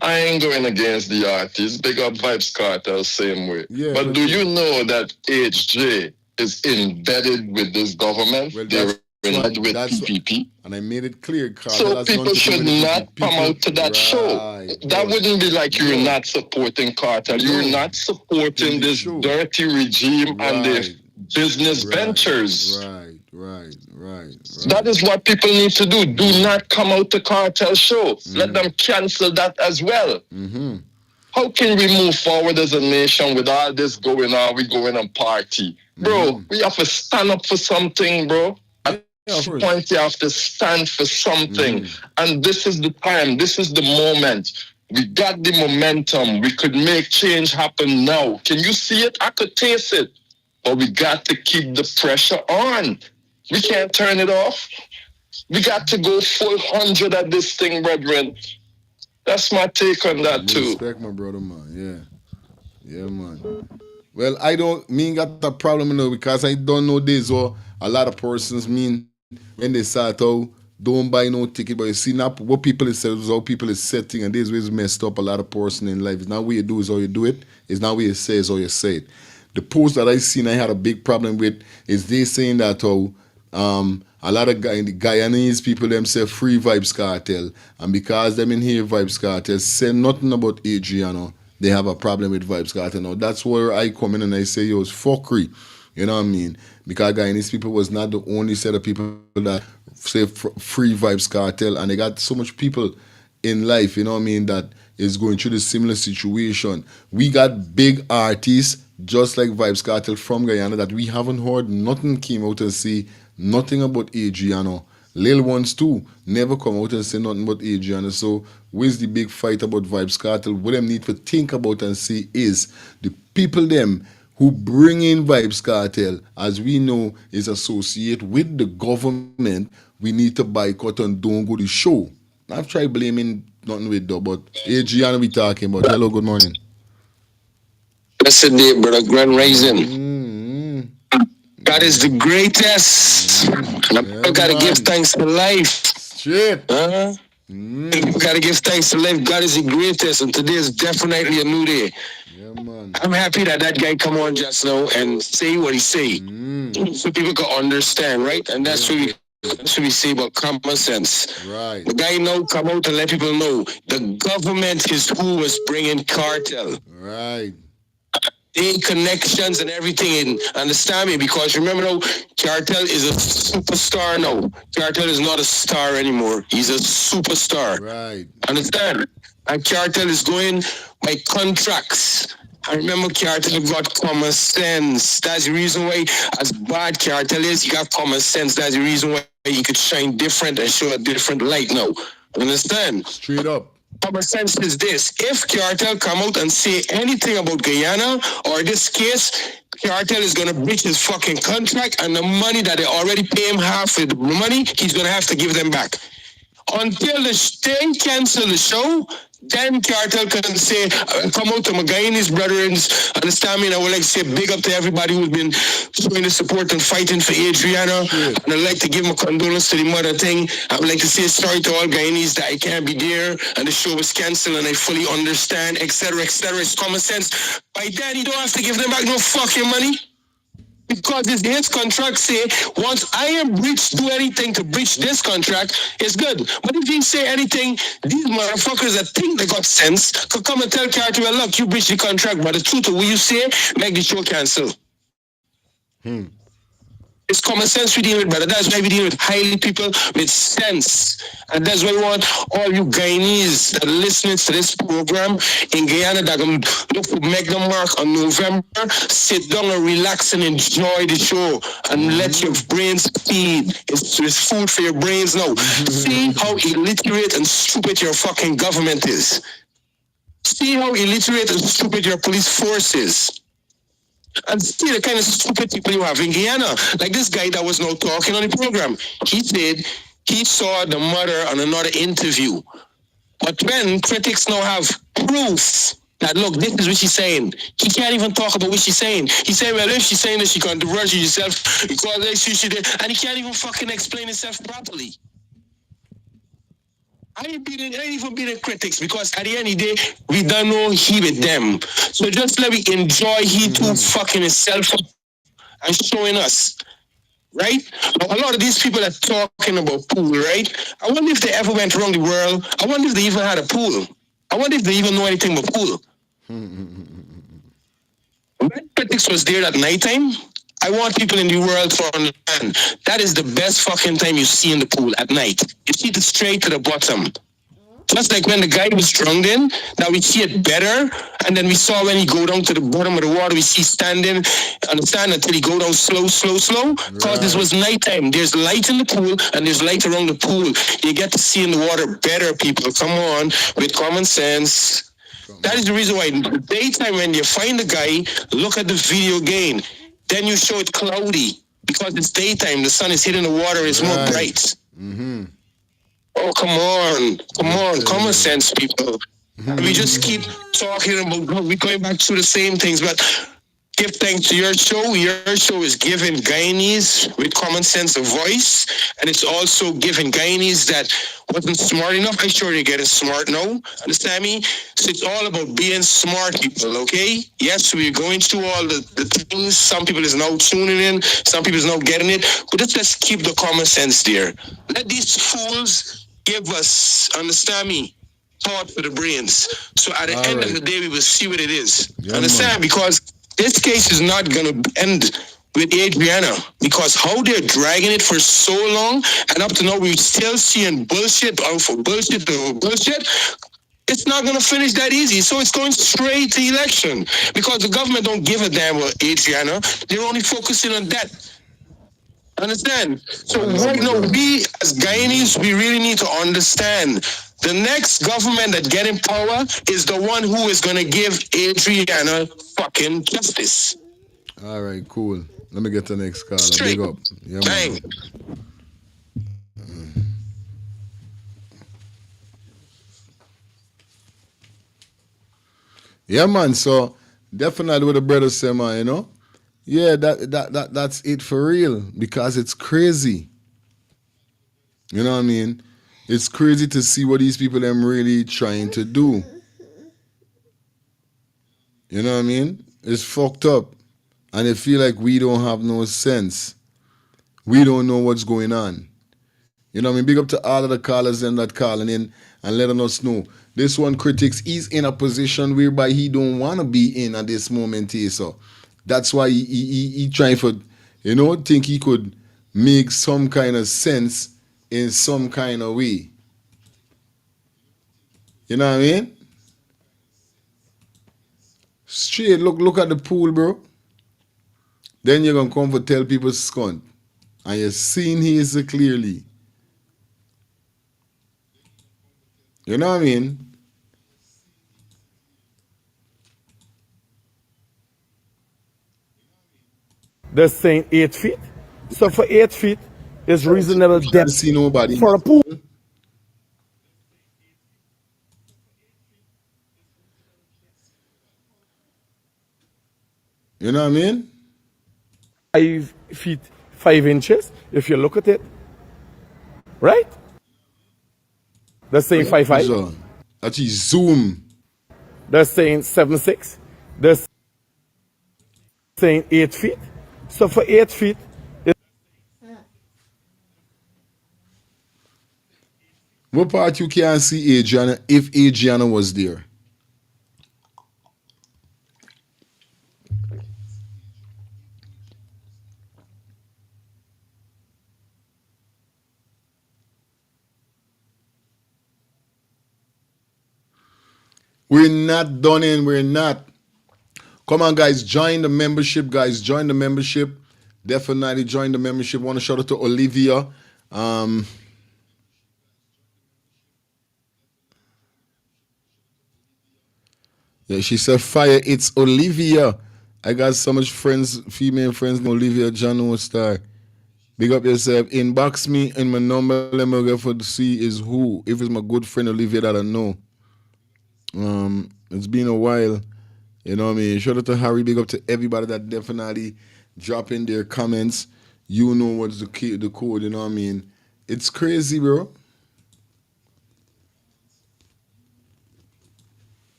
I ain't going against the artists. Big up Vibes Cartel, same way. Yeah, but do you know that HJ is embedded with this government? Well, They're embedded with PPP. And I made it clear, Carl. So people should not come out to that show. That wouldn't be like you're not supporting cartel. You're not supporting this dirty regime and their business ventures. Right. That is what people need to do. Do not come out to cartel show. Let them cancel that as well. How can we move forward as a nation with all this going on? We going and party. Bro, we have to stand up for something, bro. At some point, you have to stand for something. And this is the time. This is the moment. We got the momentum. We could make change happen now. Can you see it? I could taste it. But we got to keep the pressure on. We can't turn it off. We got to go full 100 at this thing, brethren. That's my take on that, too. Respect, my brother, man. Yeah, man. Well, me got that problem, because I don't know this, or a lot of persons mean when they start out, don't buy no ticket, but you see now what people is saying, how people is setting, and this is messed up a lot of person in life. It's not what you do is how you do it. It's not what you say is how you say it. The post that I seen I had a big problem with is they saying that a lot of Guyanese people them say free Vibes Cartel, and because them in here Vibes Cartel say nothing about ADRIANA, they have a problem with Vibes Cartel. Now that's where I come in and I say, yo, it's fuckery. You know what I mean? Because Guyanese people was not the only set of people that say free Vibes Cartel, and they got so much people in life, you know what I mean, that is going through the similar situation. We got big artists just like Vibes Cartel from Guyana that we haven't heard nothing came out and say nothing about ADRIANA, Lil ones too never come out and say nothing but Adriana. So where's the big fight about Vibes Cartel? What them need to think about and see is the people them who bring in Vibes Cartel, as we know, is associated with the government. We need to boycott and don't go to the show. I've tried blaming nothing with that, but Adriana we talking about. Hello, good morning. Blessed day, brother. Grand Rising. God is the greatest. And I gotta give thanks to life. Straight. Gotta give thanks to life. God is the greatest, and today is definitely a new day. Yeah, man. I'm happy that guy come on just now and say what he say, so people can understand, right? And that's what we say about common sense. Right. The guy now come out and let people know the government is who was bringing cartel. Right. They connections and everything, and understand me, because remember now, Cartel is a superstar now. Cartel is not a star anymore. He's a superstar. Right. Understand? And Cartel is going by contracts. I remember Cartel got common sense. That's the reason why, as bad Cartel is, he got common sense. That's the reason why he could shine different and show a different light now. Understand? Straight up. Common sense is this: if Cartel come out and say anything about Guyana or this case, Cartel is gonna breach his fucking contract, and the money that they already pay him, half of the money, he's gonna have to give them back. Until they cancel the show, then Cartel can say, come out to my Guyanese brethrens, understand me, and I would like to say big up to everybody who's been showing the support and fighting for Adriana. And I'd like to give my condolence to the mother thing. I would like to say sorry to all Guyanese that I can't be there and the show was canceled, and I fully understand, etc., etc. It's common sense. By then, you don't have to give them back no fucking money. Because his contract say, once I am breached, do anything to breach this contract, it's good. But if he say anything, these motherfuckers that think they got sense could come and tell Carter, well, look, you breached the contract, but the truth of what you say, make the show cancel. It's common sense we deal with, brother. That's why we deal with highly people with sense. And that's why we want all you Guyanese that are listening to this program in Guyana that can look for make the mark on November, sit down and relax and enjoy the show and let your brains feed. It's food for your brains now. See how illiterate and stupid your fucking government is. See how illiterate and stupid your police force is. And see the kind of stupid people you have in Guyana. Like this guy that was now talking on the program. He said he saw the mother on another interview. But when critics now have proof that, look, this is what she's saying, he can't even talk about what she's saying. He said, well, if she's saying that she controversial herself, because she did, and he can't even fucking explain himself properly. I ain't even been in critics, because at the end of the day, we don't know he with them. So just let me enjoy he too fucking himself and showing us. Right? Now, a lot of these people are talking about pool, right? I wonder if they ever went around the world. I wonder if they even had a pool. I wonder if they even know anything about pool. When critics was there at nighttime, I want people in the world to understand that is the best fucking time you see in the pool at night. You see it straight to the bottom. Just like when the guy was drowned in, now we see it better. And then we saw when he go down to the bottom of the water, we see standing, understand, until he go down slow. Because this was nighttime. There's light in the pool and there's light around the pool. You get to see in the water better, people. Come on, with common sense. That is the reason why in the daytime when you find the guy, look at the video again. Then you show it cloudy. Because it's daytime, the sun is hitting the water, it's more bright. Oh, come on, common sense, people. We just keep talking about, we're going back to the same things, but give thanks to your show. Your show is giving Guyanese with common sense a voice, and it's also giving Guyanese that wasn't smart enough. I'm sure you're getting smart now, understand me? So it's all about being smart, people, okay? Yes, we're going through all the things. Some people is now tuning in, some people is now getting it, but let's keep the common sense there. Let these fools give us, understand me, thought for the brains. So at the end of the day, we will see what it is. Understand? Because this case is not going to end with Adriana, because how they're dragging it for so long, and up to now we're still seeing bullshit for bullshit over bullshit. It's not going to finish that easy. So it's going straight to election, because the government don't give a damn about Adriana. They're only focusing on that. Understand? So right now, we as Guyanese, we really need to understand the next government that get in power is the one who is going to give Adriana fucking justice. All right, cool. Let me get the next caller. Straight. Big up. Yeah, Bang. man. Yeah, man. So definitely what the brother say, man, you know? Yeah, that's it for real. Because it's crazy. You know what I mean? It's crazy to see what these people them really trying to do. You know what I mean? It's fucked up. And they feel like we don't have no sense. We don't know what's going on. You know what I mean? Big up to all of the callers and that calling in and letting us know. This one, Critics, he's in a position whereby he don't want to be in at this moment here. So that's why he trying for, think he could make some kind of sense in some kind of way. You know what I mean? Straight, look at the pool, bro. Then you're going to come for tell people scunt. And you're seeing here so clearly. You know what I mean? They're saying 8 feet. So for 8 feet, there's reasonable depth see nobody. for a pool. You know what I mean? 5 feet 5 inches, if you look at it. Right? They're saying 5'5". Actually, zoom. They're saying 7'6". They're saying 8 feet. So for 8 feet, what part you can't see Adriana if Adriana was there? We're not done in. We're not. Come on, guys. Join the membership, guys. Join the membership. Definitely join the membership. Want to shout out to Olivia. Yeah, she said, fire, it's Olivia. I got so much friends, female friends, Olivia John Star. Big up yourself. Inbox me and my number. Let me go for to see is who. If it's my good friend Olivia that I know. It's been a while. You know what I mean? Shout out to Harry. Big up to everybody that definitely drop in their comments. You know what's the code, you know what I mean? It's crazy, bro.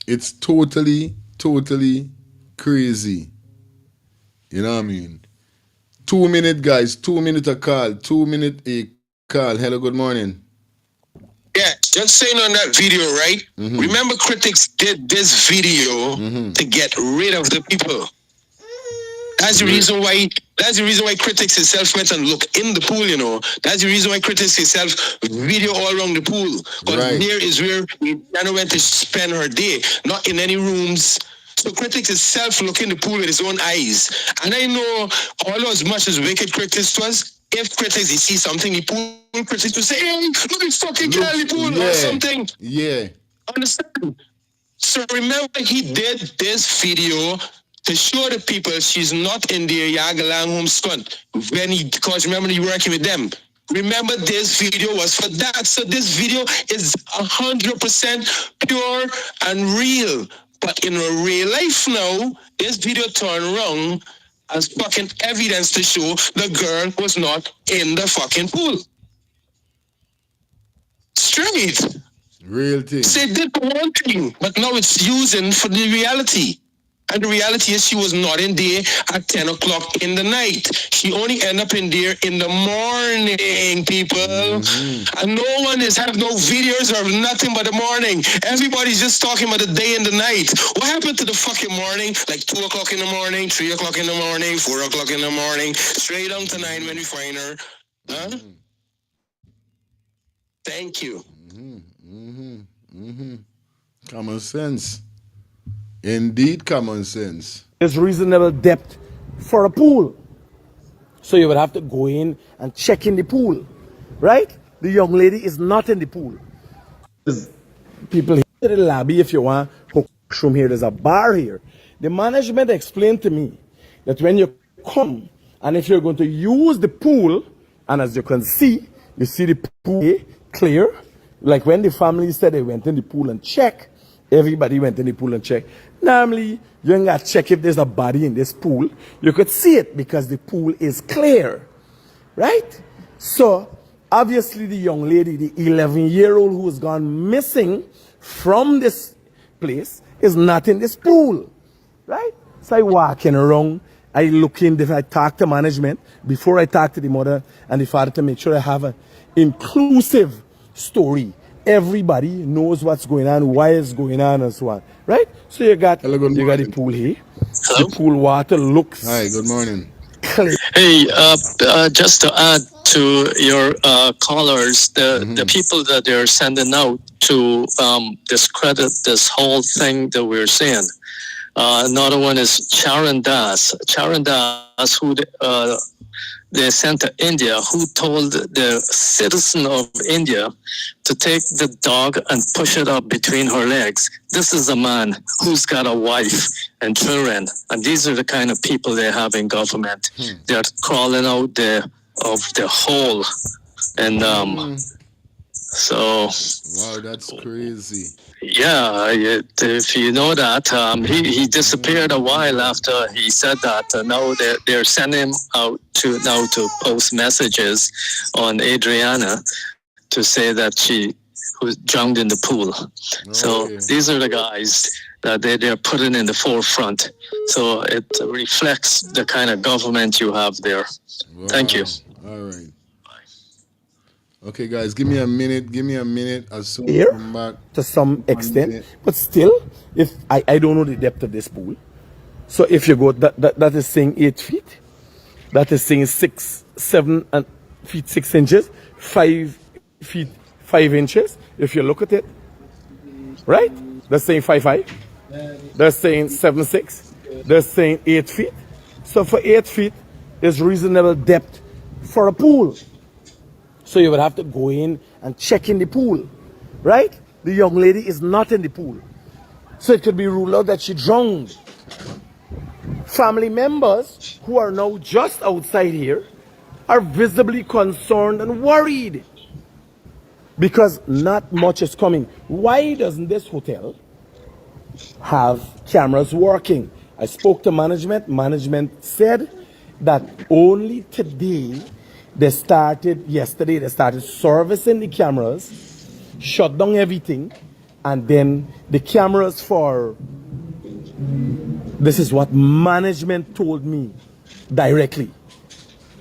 It's totally crazy. You know what I mean? 2 minutes, guys. 2 minutes a call. 2 minutes a call. Hello, good morning. Yeah, just saying on that video, right? Remember, Critics did this video to get rid of the people. That's the reason why. That's the reason why Critics itself went and look in the pool. You know, that's the reason why Critics itself video all around the pool. But here is where Diana went to spend her day, not in any rooms. So Critics itself look in the pool with his own eyes. And I know all as much as wicked Critics was. If Critics he see something, he pool Critics to say, "Hey, look at fucking Kelly pool or something." Yeah. Understand? So remember, he did this video to show the people she's not in their Yagalang home stunt. Because remember, he working with them. Remember, this video was for that. So this video is 100% pure and real. But in a real life now, this video turned around as fucking evidence to show the girl was not in the fucking pool. Straight. Real thing. Say did one thing, but now it's using for the reality. And the reality is she was not in there at 10 o'clock in the night. She only ended up in there in the morning, people. And no one is have no videos or nothing but the morning. Everybody's just talking about the day and the night. What happened to the fucking morning? Like 2 o'clock in the morning, 3 o'clock in the morning, 4 o'clock in the morning, straight on to 9 when we find her. Huh? Thank you. Common sense. Indeed, common sense. There's reasonable depth for a pool. So you would have to go in and check in the pool, right? The young lady is not in the pool. There's people here in the lobby if you want washroom here. There's a bar here. The management explained to me that when you come and if you're going to use the pool, and as you can see, you see the pool clear. Like when the family said they went in the pool and check, everybody went in the pool and check. Normally, you ain't got to check if there's a body in this pool. You could see it because the pool is clear, right? So, obviously the young lady, the 11-year-old who has gone missing from this place is not in this pool, right? So I walking around, I look in, I talk to management before I talk to the mother and the father to make sure I have an inclusive story. Everybody knows what's going on, why it's going on, and so on, right? So you got the pool here. Hello? The pool water looks. Hi, good morning. Clear. Hey, just to add to your callers, the people that they're sending out to discredit this whole thing that we're saying. Another one is Charan Das. Charan Das, who they sent to India, who told the citizen of India to take the dog and push it up between her legs. This is a man who's got a wife and children, and these are the kind of people they have in government. They're crawling out of the hole, and so. Wow, that's crazy. Yeah, if you know that, he disappeared a while after he said that. Now they're sending him out to post messages on Adriana to say that she was drowned in the pool. So these are the guys that they're putting in the forefront. So it reflects the kind of government you have there. Wow. Thank you. All right. Okay, guys, give me a minute. Give me a minute. As soon as I Here, come back. to some extent, but still, if I don't know the depth of this pool, so if you go, that is saying 8 feet, that is saying 7 feet 6 inches, 5 feet 5 inches. If you look at it, right? That's saying 5'5". That's saying 7'6". That's saying 8 feet. So for 8 feet is reasonable depth for a pool. So you would have to go in and check in the pool, right? The young lady is not in the pool. So it could be ruled out that she drowned. Family members who are now just outside here are visibly concerned and worried because not much is coming. Why doesn't this hotel have cameras working? I spoke to management. Management said that only today yesterday they started servicing the cameras, shut down everything, and then the cameras this is what management told me directly.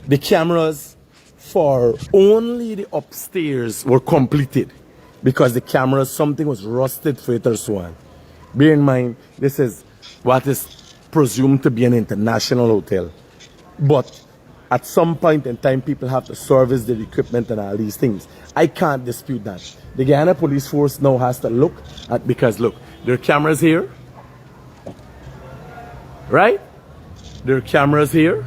The cameras for only the upstairs were completed because the cameras, something was rusted for it or so on. Bear in mind, this is what is presumed to be an international hotel. But at some point in time, people have to service their equipment and all these things. I can't dispute that. The Guyana Police Force now has to look at, because look, there are cameras here, right? There are cameras here,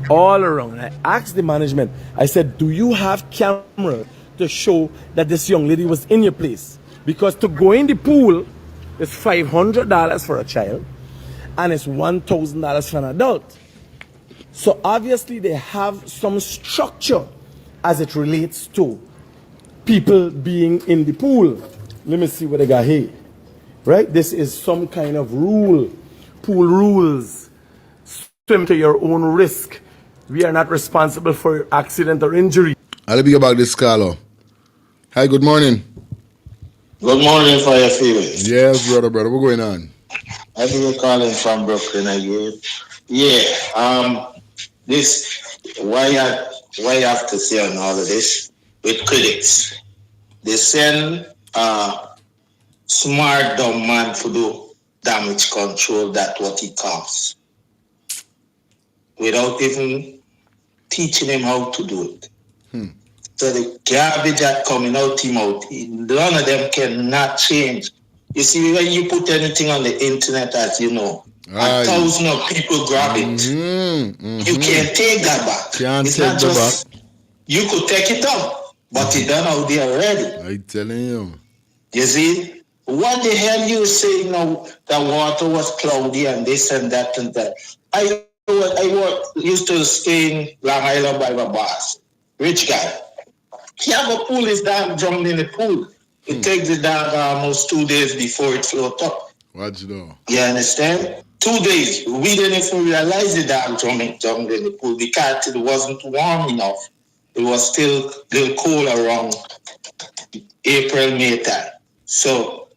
all around. I asked the management, I said, do you have cameras to show that this young lady was in your place? Because to go in the pool is $500 for a child, and it's $1,000 for an adult. So obviously they have some structure as it relates to people being in the pool. Let me see what they got here. Right? This is some kind of rule. Pool rules. Swim to your own risk. We are not responsible for accident or injury. I'll be about this caller. Hi, good morning. Good morning, Fire Feelings. Yes, brother. What's going on? I've been calling from Brooklyn again. Yeah, this why I have to say on all of this with critics. They send smart dumb man to do damage control, that's what it costs. Without even teaching him how to do it. So the garbage that coming out him out, none of them cannot change. You see, when you put anything on the internet, as you know, and thousands of people grab it. You can't take that back. It's not just you could take it up, but it done out there already. I telling you. You see, what the hell you say now? The water was cloudy and this and that and that. I used to stay in Long Island by my boss, rich guy. He have a pool, his dog drowned in the pool. It takes the dog almost 2 days before it float up. Watch though. You understand? 2 days. We didn't even realize the dog drowned in the pool because it wasn't warm enough. It was still a little cool around April, May time. So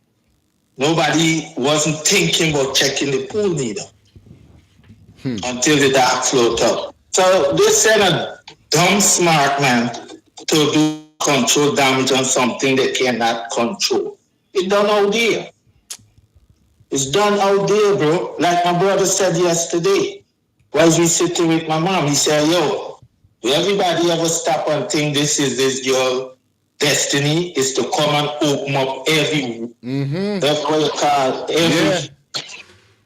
nobody wasn't thinking about checking the pool neither until the dog float up. So they send a dumb smart man to do control damage on something they cannot control. It's done out there. It's done out there, bro. Like my brother said yesterday. While we sitting with my mom, he said, yo, will everybody ever stop and think this is this girl destiny is to come and open up that's what you call every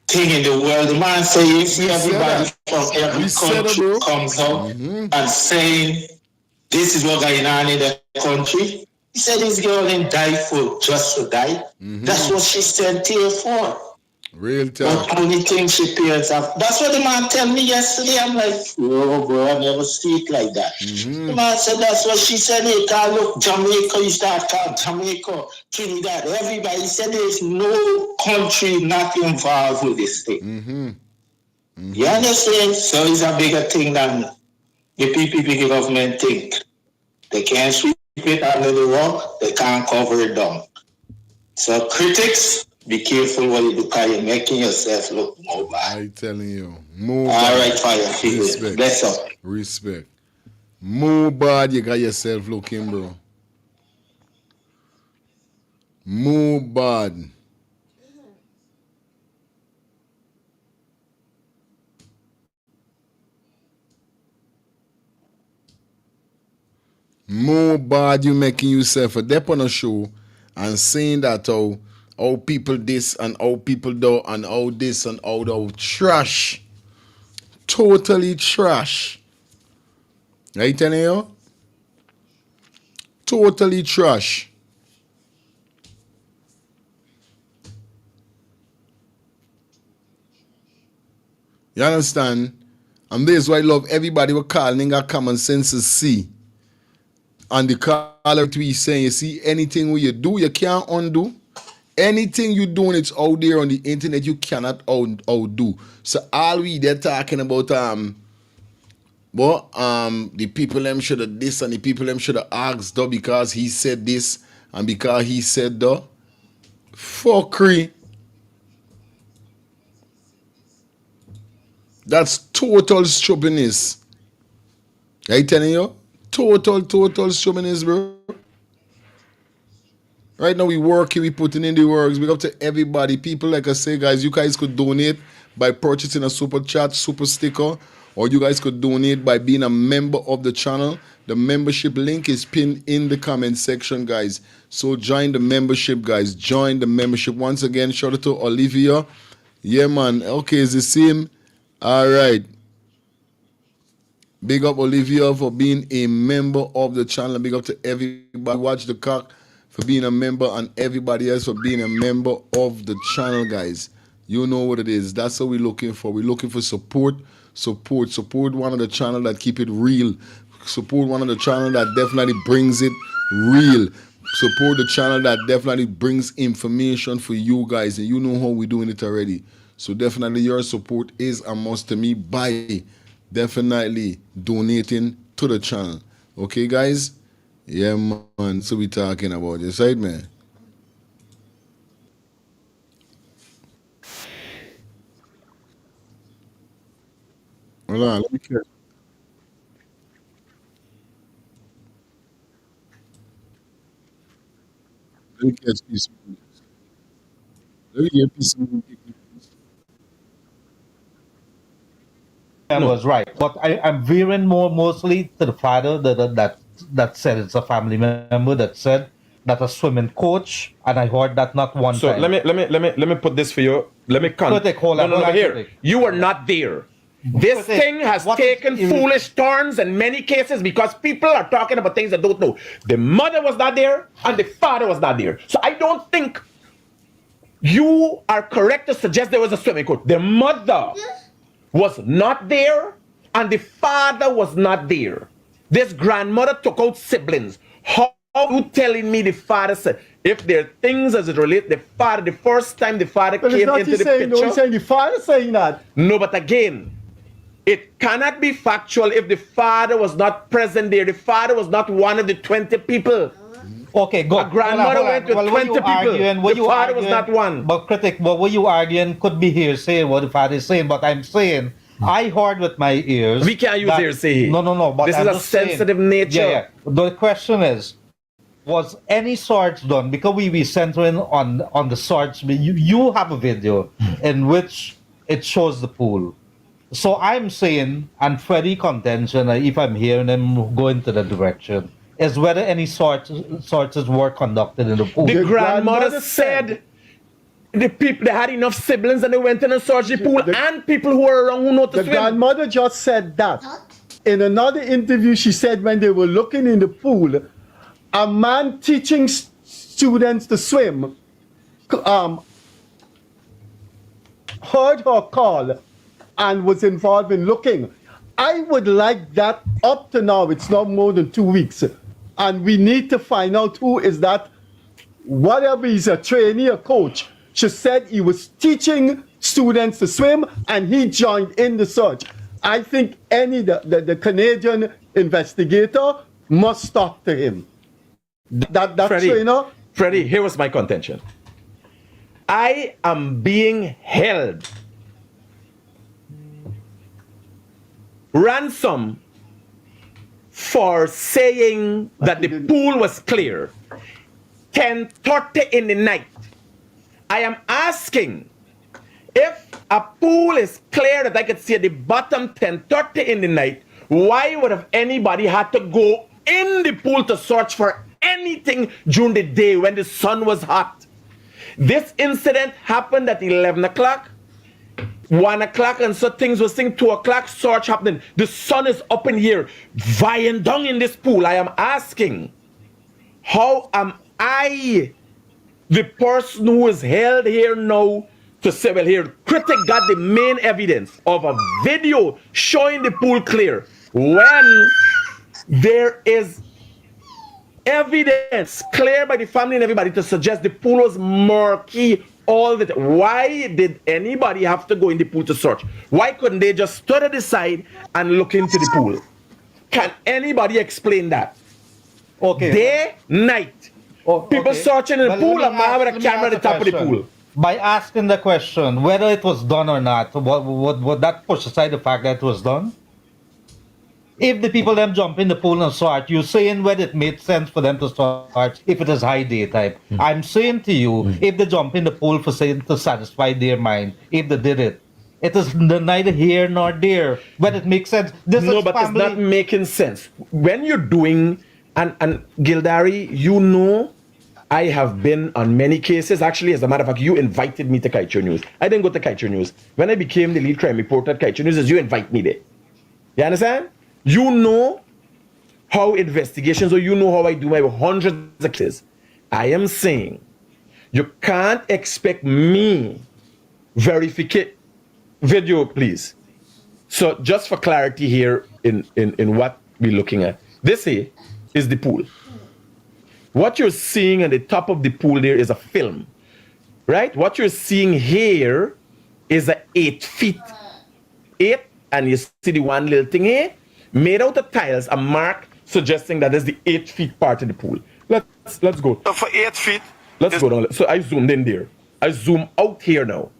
thing in the world. The man say you see everybody from every country comes out and saying this is what going on in the country. He said this girl didn't die for just to die. That's what she sent here for. Real talk. But only thing she parents have. That's what the man tell me yesterday. I'm like, oh, bro, I never see it like that. The man said that's what she said. Hey, look, Jamaica, you start calling Jamaica, Trinidad, everybody said there's no country not involved with this thing. You understand? So it's a bigger thing than the PPP government think. They can't sweep it under the rug. They can't cover it down. So critics, be careful what you do because you're making yourself look more bad. I telling you. More all bad. Right, fire. Respect. Bless up. Respect. More bad you got yourself looking, bro. More bad. More bad you making yourself a dep on a show and saying that how people this and how people do and how this and how that trash. Totally trash. Right, telling you? Totally trash. You understand? And this is why I love everybody who calling a common sense to see. And the caller we saying, you see, anything you do, you can't undo. Anything you doing, it's out there on the internet, you cannot outdo. So all we they're talking about the people them should have this and the people them should have asked though because he said this and because he said the fuckery. That's total stubbornness. I telling you? Total stubbornness, bro. Right now we working, we putting in the works. Big up to everybody. People, like I say, guys, you guys could donate by purchasing a super chat, super sticker, or you guys could donate by being a member of the channel. The membership link is pinned in the comment section, guys. So join the membership, guys. Join the membership. Once again, shout out to Olivia. Yeah, man. Okay, it's the same. All right. Big up Olivia for being a member of the channel. Big up to everybody. Watch the cock for being a member and everybody else for being a member of the channel, guys. You know what it is. That's what we're looking for. We're looking for support. Support one of the channel that keep it real. Support one of the channel that definitely brings it real. Support the channel that definitely brings information for you guys. And you know how we're doing it already. So definitely your support is a must to me by definitely donating to the channel. Okay, guys? Yeah, man. So we talking about this, right, man? Hold on, let me catch. Let me catch this. Let me get this. Was right, but I'm veering mostly to the father that said it's a family member that said that a swimming coach, and I heard that not one so time. let me put this for you. Let me come. Critic, hold on, hold on, here. Critic. You were not there. This Critic, thing has what taken is- foolish turns in many cases because people are talking about things they don't know. The mother was not there and the father was not there. So I don't think you are correct to suggest there was a swimming coach. The mother was not there and the father was not there. This grandmother took out siblings. How are you telling me the father said, if there are things as it relates, the father, the first time the father But it's came not into he the saying, picture. no, he's saying the father saying that. No, but again, it cannot be factual if the father was not present there. The father was not one of the 20 people. Okay, go. A grandmother went with 20 people. The father was not one. But Critic, what you arguing could be hearsay, what the father is saying, but I'm saying, I heard with my ears. We can't use hearsay. No, but this I'm is a just saying- sensitive nature. Yeah. The question is, was any search done? Because we centering on the search. You have a video in which it shows the pool. So I'm saying, and Freddie contention, if I'm hearing him go into the direction, is whether any searches were conducted in the pool. The grandmother said the people, they had enough siblings and they went in and searched the pool, and people who were around who know to The swim. grandmother just said that. In another interview, she said when they were looking in the pool, a man teaching students to swim heard her call and was involved in looking. I would like that. Up to now, it's not more than 2 weeks. And we need to find out who is that. Whatever he's a trainee, a coach. She said he was teaching students to swim and he joined in the search. I think the Canadian investigator must talk to him. That Freddie, trainer. Freddie, here was my contention. I am being held ransom for saying that the pool was clear 10:30 in the night. I am asking if a pool is clear that I could see at the bottom 10:30 in the night, why would have anybody had to go in the pool to search for anything during the day when the sun was hot? This incident happened at 11 o'clock, 1 o'clock, and so things were saying 2 o'clock, search happening. The sun is up in here, vying down in this pool. I am asking, how am I, the person who is held here now, to say, well, here, Critic got the main evidence of a video showing the pool clear, when there is evidence clear by the family and everybody to suggest the pool was murky all the time. Why did anybody have to go in the pool to search? Why couldn't they just stood at the side and look into the pool? Can anybody explain that? Okay. Day, night. People searching in the pool, a man with a camera at the top of the pool. By asking the question whether it was done or not, would that push aside the fact that it was done? If the people them jump in the pool and search, you're saying whether it made sense for them to search if it is high daytime. I'm saying to you, if they jump in the pool for saying to satisfy their mind, if they did it, it is neither here nor there. Whether it makes sense. No, but it's not making sense. When you're doing, and Gildari, you know, I have been on many cases. Actually, as a matter of fact, you invited me to Kaicho News. I didn't go to Kaicho News. When I became the lead crime reporter at Kaicho News, you invite me there. You understand? You know how investigations, or you know how I do my hundreds of cases. I am saying you can't expect me verificate video, please. So just for clarity here in what we're looking at. This here is the pool. What you're seeing at the top of the pool there is a film, right? What you're seeing here is a 8 feet. 8, and you see the one little thing here? Made out of tiles, a mark suggesting that is the 8 feet part of the pool. Let's go. So for 8 feet. Let's go down. So I zoomed in there. I zoom out here now.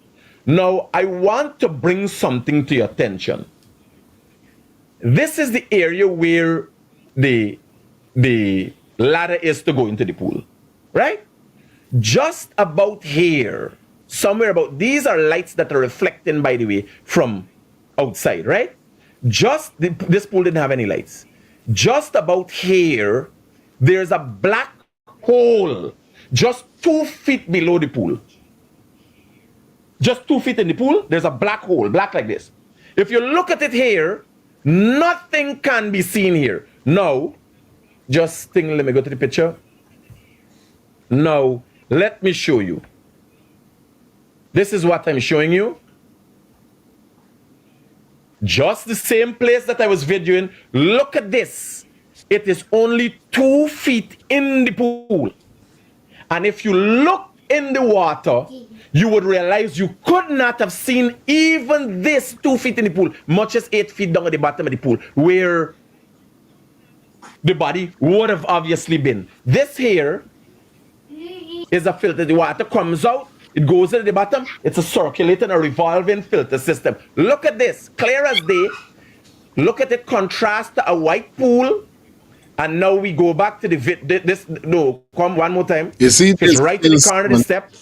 Now I want to bring something to your attention. This is the area where the ladder is to go into the pool, right? Just about here, somewhere about, these are lights that are reflecting, by the way, from outside, right? This pool didn't have any lights. Just about here, there's a black hole just 2 feet below the pool. Just 2 feet in the pool, there's a black hole, black like this. If you look at it here, nothing can be seen here. Now, let me go to the picture. Now, let me show you. This is what I'm showing you. Just the same place that I was videoing. Look at this. It is only 2 feet in the pool. And if you look in the water, you would realize you could not have seen even this 2 feet in the pool, much as 8 feet down at the bottom of the pool, where the body would have obviously been. This here is a filter. The water comes out, it goes at the bottom, it's a circulating, a revolving filter system. Look at this, clear as day. Look at it contrast to a white pool. And now we go back to come one more time. You see, it's right in the corner of the step.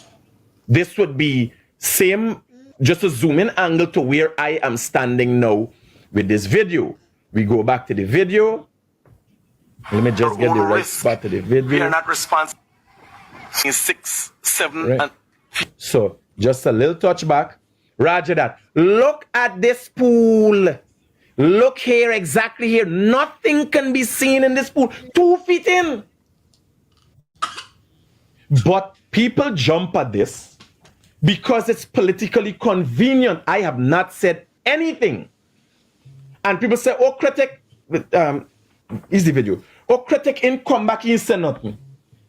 This would be same, just a zoom in angle to where I am standing now with this video. We go back to the video. Let me just get the right spot of the video. We are not responsible. 6, 7, right. So just a little touch back. Roger that. Look at this pool. Look here, exactly here. Nothing can be seen in this pool. 2 feet in. But people jump at this because it's politically convenient. I have not said anything. And people say, oh, Critic, is the video. Oh, Critic in come back, he said nothing.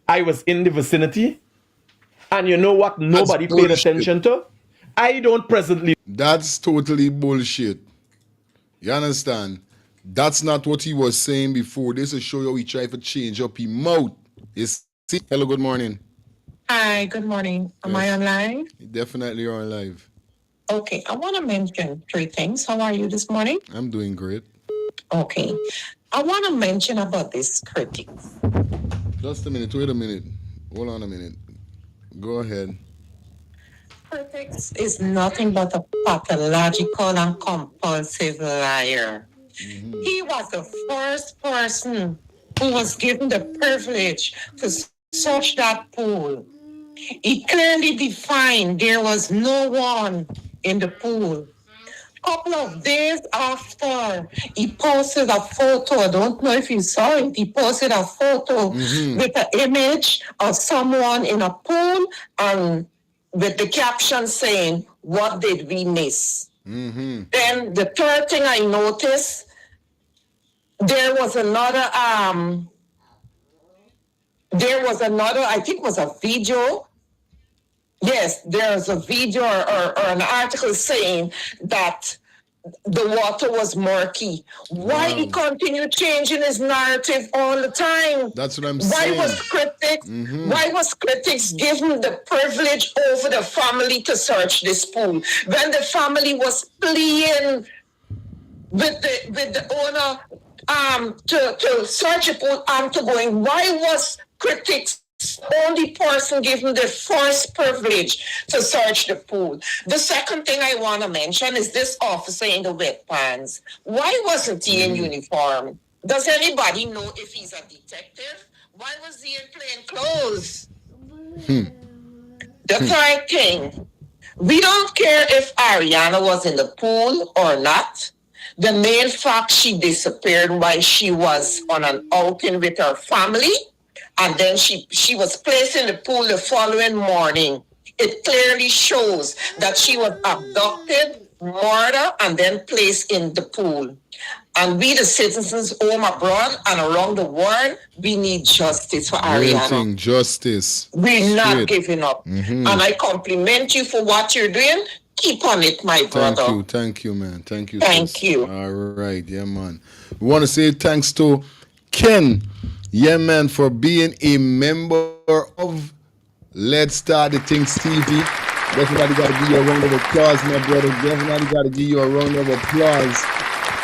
I was in the vicinity. And you know what nobody paid attention to? I don't presently. That's totally bullshit. You understand? That's not what he was saying before. This will show you how he tried to change up his mouth. You see? Hello, good morning. Hi, good morning. Am I on live? You definitely are on live. Okay, I want to mention 3 things. How are you this morning? I'm doing great. Okay. I want to mention about this critic. Just a minute. Wait a minute. Hold on a minute. Go ahead. Critics is nothing but a pathological and compulsive liar. Mm-hmm. He was the first person who was given the privilege to search that pool. He clearly defined there was no one in the pool. A couple of days after, he posted a photo. I don't know if you saw it. He posted a photo with an image of someone in a pool and with the caption saying, "What did we miss?" Mm-hmm. Then the third thing I noticed, there was another, I think it was a video. Yes, there's a video or an article saying that the water was murky. Why he continued changing his narrative all the time? That's what I'm saying. Why was critics given the privilege over the family to search this pool when the family was pleading with the owner to search the pool and to going? Why was critics only person given the first privilege to search the pool? The second thing I want to mention is this officer in the wet pants. Why wasn't he in uniform? Does anybody know if he's a detective? Why was he in plain clothes? The third thing, we don't care if ADRIANA was in the pool or not. The main fact, she disappeared while she was on an outing with her family. And then she was placed in the pool the following morning. It clearly shows that she was abducted, murdered, and then placed in the pool. And we, the citizens home abroad and around the world, we need justice for ADRIANA. Justice. We're not giving up. And I compliment you for what you're doing. Keep on it, my brother. Thank you, man. Thank you. Thank you. All right, yeah, man. We want to say thanks to Ken. Yeah, man, for being a member of Let's Start the Things TV. Definitely got to give you a round of applause, my brother. Definitely got to give you a round of applause.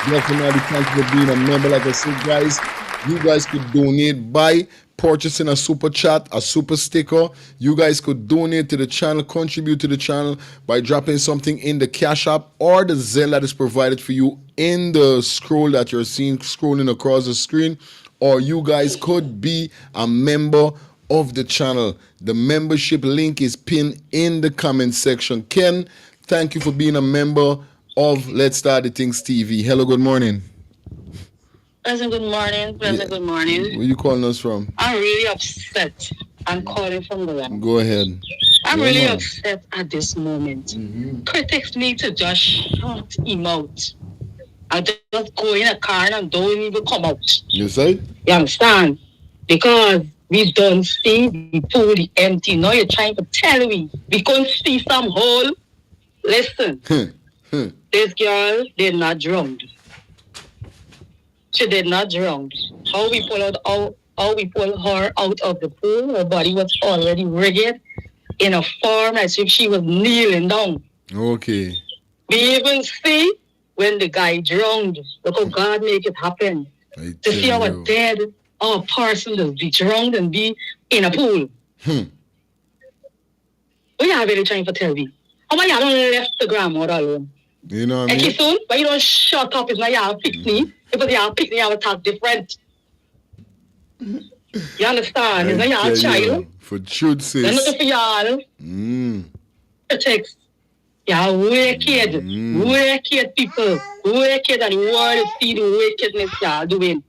Definitely thank you for being a member. Like I said, guys, you guys could donate by purchasing a super chat, a super sticker. You guys could donate to the channel, contribute to the channel by dropping something in the Cash App or the Zelle that is provided for you in the scroll that you're seeing scrolling across the screen. Or you guys could be a member of the channel. The membership link is pinned in the comment section. Ken, thank you for being a member of Let's Start the Things TV. Hello, good morning. President, good morning. President, good morning. Where you calling us from? I'm really upset. I'm calling from the land. Go ahead. I'm really upset at this moment. Critics need to just shut him out. I just go in a car and don't even come out. You say? You understand? Because we don't see the pool empty. Now you're trying to tell me we can't see some hole. Listen, this girl did not drown. She did not drown. How we pull her out of the pool, her body was already rigged in a form as if she was kneeling down. Okay. We even see when the guy drowned. Look how God make it happen. To see our dead, our person to be drowned and be in a pool. What you are really trying to tell me? How about you don't left the grandmother alone? You know what I mean? Soon, but you don't shut up. It's not you pick me. Because you pick me, you talk different. You understand? It's not your child. For truth says. It's not for y'all. Protects. You're wicked. Wicked people. Wicked, and the world see the wickedness y'all doing.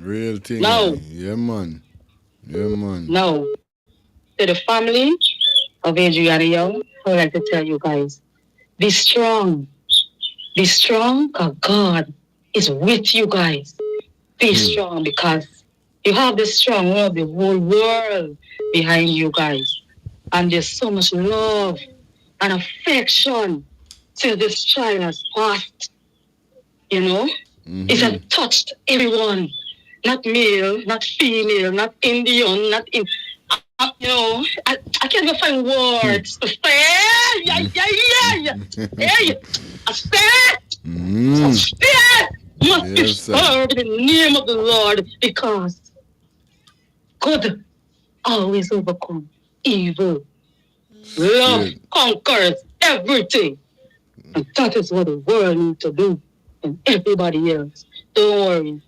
Real thing. No. Yeah, man. Yeah, man. No. To the family of Adriana Young, I would like to tell you guys, be strong. Be strong, because God is with you guys. Be strong, because you have the strong of the whole world behind you guys. And there's so much love and affection till this child has passed. You know? It has touched everyone. Not male, not female, not Indian, not in... you know, I can't even find words to say. I said, must be served in the name of the Lord, because good always overcome evil. Love conquers everything. And that is what the world needs to do. And everybody else. Don't worry.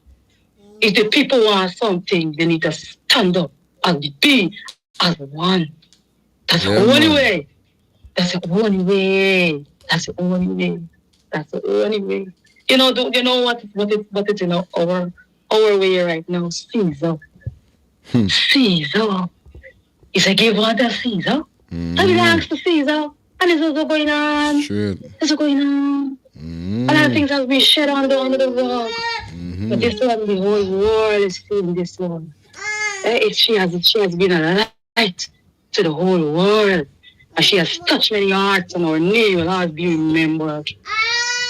If the people want something, they need to stand up and be as one. That's the only way. That's the only way. That's the only way. That's the only way. You know what is in our way right now? Caesar. Caesar. He said, give one to Caesar. And belongs to Caesar. And this is what's going on. Sure. This is what's going on. A lot of things have been shed under the rug. But this one, the whole world is seeing this one. She has been a light to the whole world. And she has touched many hearts, and our name will always be remembered.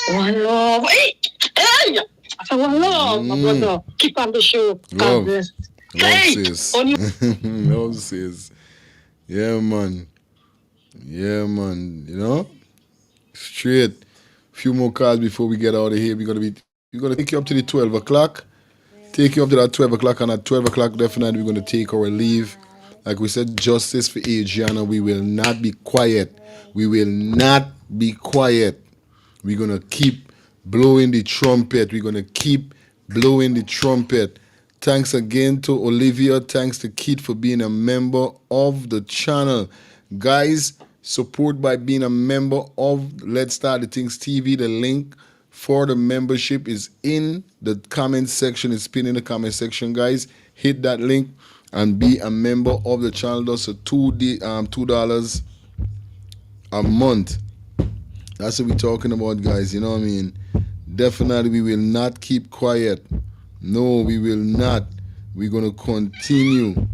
One love. Hey! I said, one love, my brother. Keep on the show. God bless. Love says. Yeah, man. Yeah, man. You know? Straight. Few more calls before we get out of here. We're gonna take you up to the 12 o'clock. Take you up to that 12 o'clock, and at 12 o'clock, definitely we're gonna take our leave. Like we said, justice for Adriana. We will not be quiet. We will not be quiet. We're gonna keep blowing the trumpet. We're gonna keep blowing the trumpet. Thanks again to Olivia. Thanks to Kit for being a member of the channel. Guys, support by being a member of Let's Start the Things TV. The link for the membership is in the comment section. It's pinned in the comment section, guys. Hit that link and be a member of the channel. That's $2 a month. That's what we're talking about, guys. You know what I mean? Definitely, we will not keep quiet. No, we will not. We're going to continue.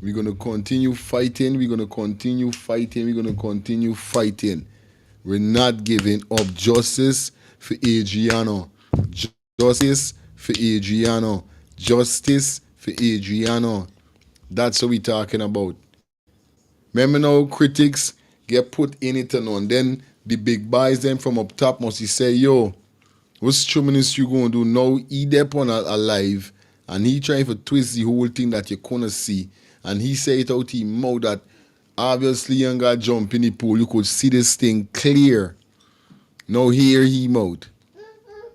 We're going to continue fighting. We're going to continue fighting. We're going to continue fighting. We're not giving up. Justice for Adriana. Justice for Adriana. Justice for Adriana. That's what we're talking about. Remember now, critics get put in it and then the big boys them from up top must say, yo, what's tremendous you going to do now? He dep on alive and he trying to twist the whole thing that you couldn't see. And he say it out his mouth that obviously you ain't got to jump in the pool. You could see this thing clear. Now hear him out.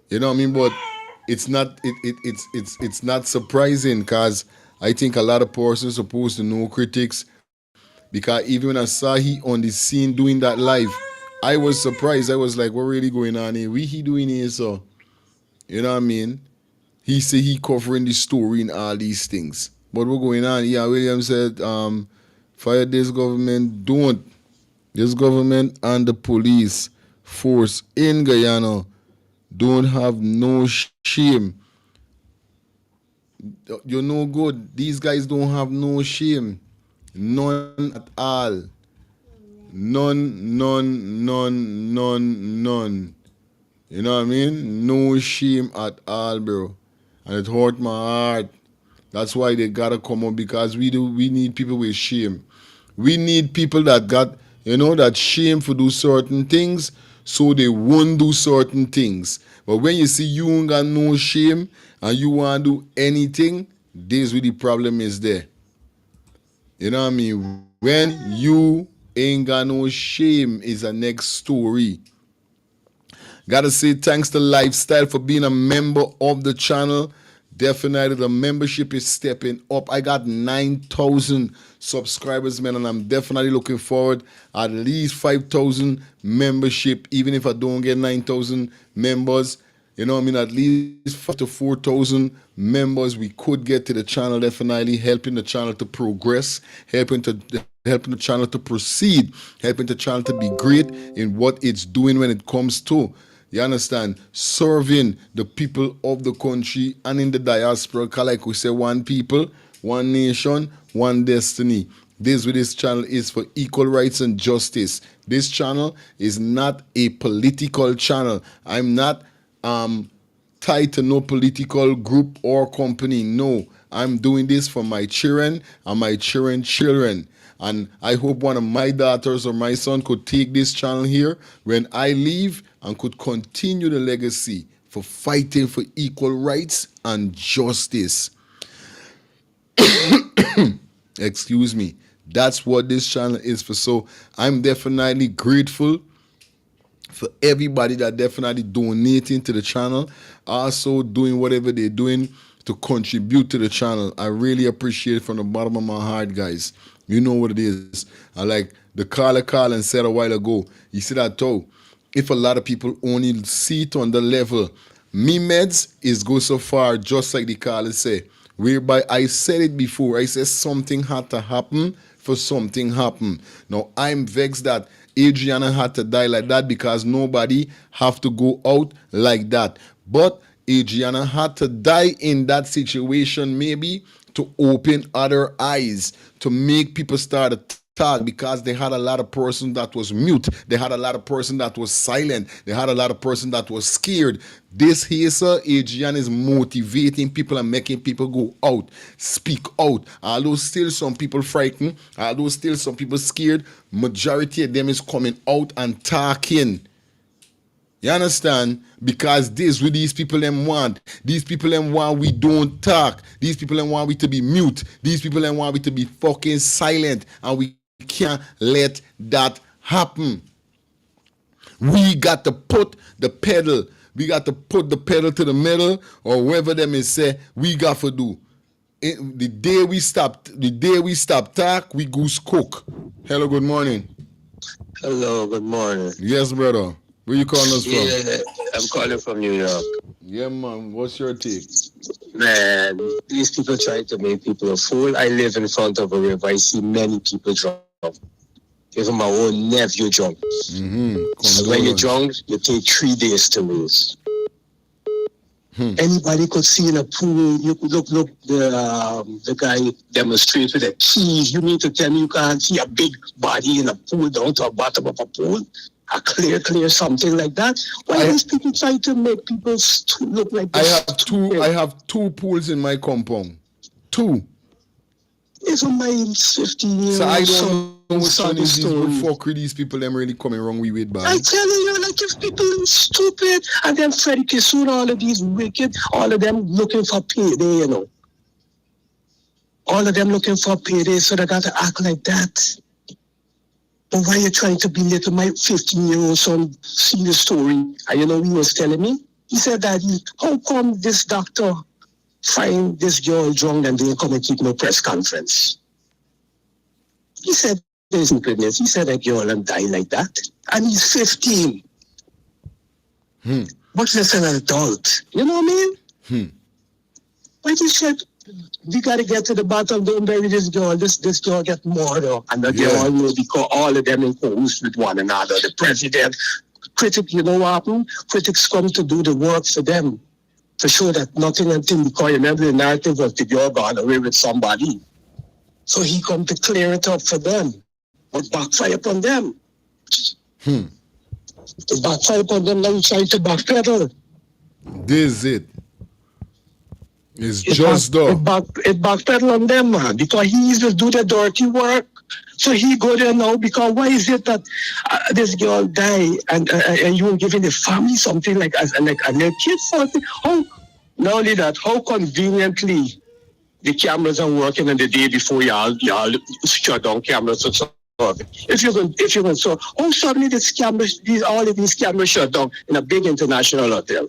You know what I mean? But it's not surprising because I think a lot of persons supposed to know Critics, because even when I saw he on the scene doing that live, I was surprised. I was like, what really going on here? What he doing here, so? You know what I mean? He said he covering the story and all these things. But what going on? Yeah, William said, fire this government, don't. This government and the police force in Guyana don't have no shame. You're no good. These guys don't have no shame. None at all. None, none, none, none, none. You know what I mean? No shame at all, bro. And it hurt my heart. That's why they gotta come up, because we need people with shame. We need people that got, that shame for do certain things, so they won't do certain things. But when you see you ain't got no shame and you want to do anything, this where the problem is there. You know what I mean? When you ain't got no shame is a next story. Gotta say thanks to Lifestyle for being a member of the channel. Definitely the membership is stepping up. I got 9,000 subscribers, man, and I'm definitely looking forward at least 5,000 membership, even if I don't get 9,000 members. You know what I mean? At least 5,000 to 4,000 members we could get to the channel, definitely helping the channel to progress, helping the channel to proceed, helping the channel to be great in what it's doing when it comes to, you understand, serving the people of the country and in the diaspora. Like we say, one people, one nation, one destiny. This channel is for equal rights and justice. This channel is not a political channel. I'm not tied to no political group or company. No, I'm doing this for my children and my children. And I hope one of my daughters or my son could take this channel here when I leave and could continue the legacy for fighting for equal rights and justice. Excuse me. That's what this channel is for. So I'm definitely grateful for everybody that definitely donating to the channel, also doing whatever they're doing to contribute to the channel. I really appreciate it from the bottom of my heart, guys. You know what it is. I like the Carla said a while ago. He said that too. If a lot of people only see it on the level, me meds is go so far, just like the Carla say, whereby I said it before. I said something had to happen for something happen. Now I'm vexed that Adriana had to die like that, because nobody have to go out like that. But Adriana had to die in that situation, maybe to open other eyes, to make people start to talk, because they had a lot of person that was mute. They had a lot of person that was silent. They had a lot of person that was scared. This here, sir, Adriana is motivating people and making people go out, speak out. Although still some people frightened, although still some people scared, majority of them is coming out and talking. You understand? Because this what these people them want. These people them want we don't talk. These people them want we to be mute. These people them want we to be fucking silent. And we can't let that happen. We got to put the pedal. We got to put the pedal to the metal, or whatever them is say, we got to do. The day we stop talk, we goose cook. Hello, good morning. Hello, good morning. Yes, brother. Where you calling us from? Yeah, I'm calling from New York. Yeah, man. What's your take? Man, these people try to make people a fool. I live in front of a river. I see many people drunk. Even my own nephew drunk. So when you're drunk, you take 3 days to lose. Anybody could see in a pool. You could look the guy demonstrate with the keys. You mean to tell me you can't see a big body in a pool down to the bottom of a pool? A clear something like that. Why these people try to make people look like this? I have two pools in my compound. 2. Even my 15 years. So I don't know which one is these fuckery these people them really coming wrong with bad. I tell you, like if people are stupid, and then Freddie Kissoon, all of these wicked, all of them looking for payday, you know. All of them looking for payday, so they got to act like that. But why you trying to belittle my 15-year-old son? See the story. And you know he was telling me? He said that how come this doctor find this girl drunk and didn't come and keep no press conference. He said there's goodness. He said that girl and die like that. And he's 15. But he's an adult. You know what I mean? But he said, we gotta get to the bottom, don't bury this girl. This girl get murdered. And the girl will because all of them in cahoots with one another. The president, Critic, you know what happened? Critics come to do the work for them. To show that nothing until because remember the narrative was the girl gone away with somebody. So he come to clear it up for them. But backfire upon them. It backfire upon them, now he's trying to backpedal. This is it. It's just though. It backpedal on them, man, because he used to do the dirty work. So he go there now because why is it that this girl die and you're giving the family something like a kid something? How not only that, how conveniently the cameras are working on the day before y'all shut down cameras and so if you're going so how suddenly all of these cameras shut down in a big international hotel?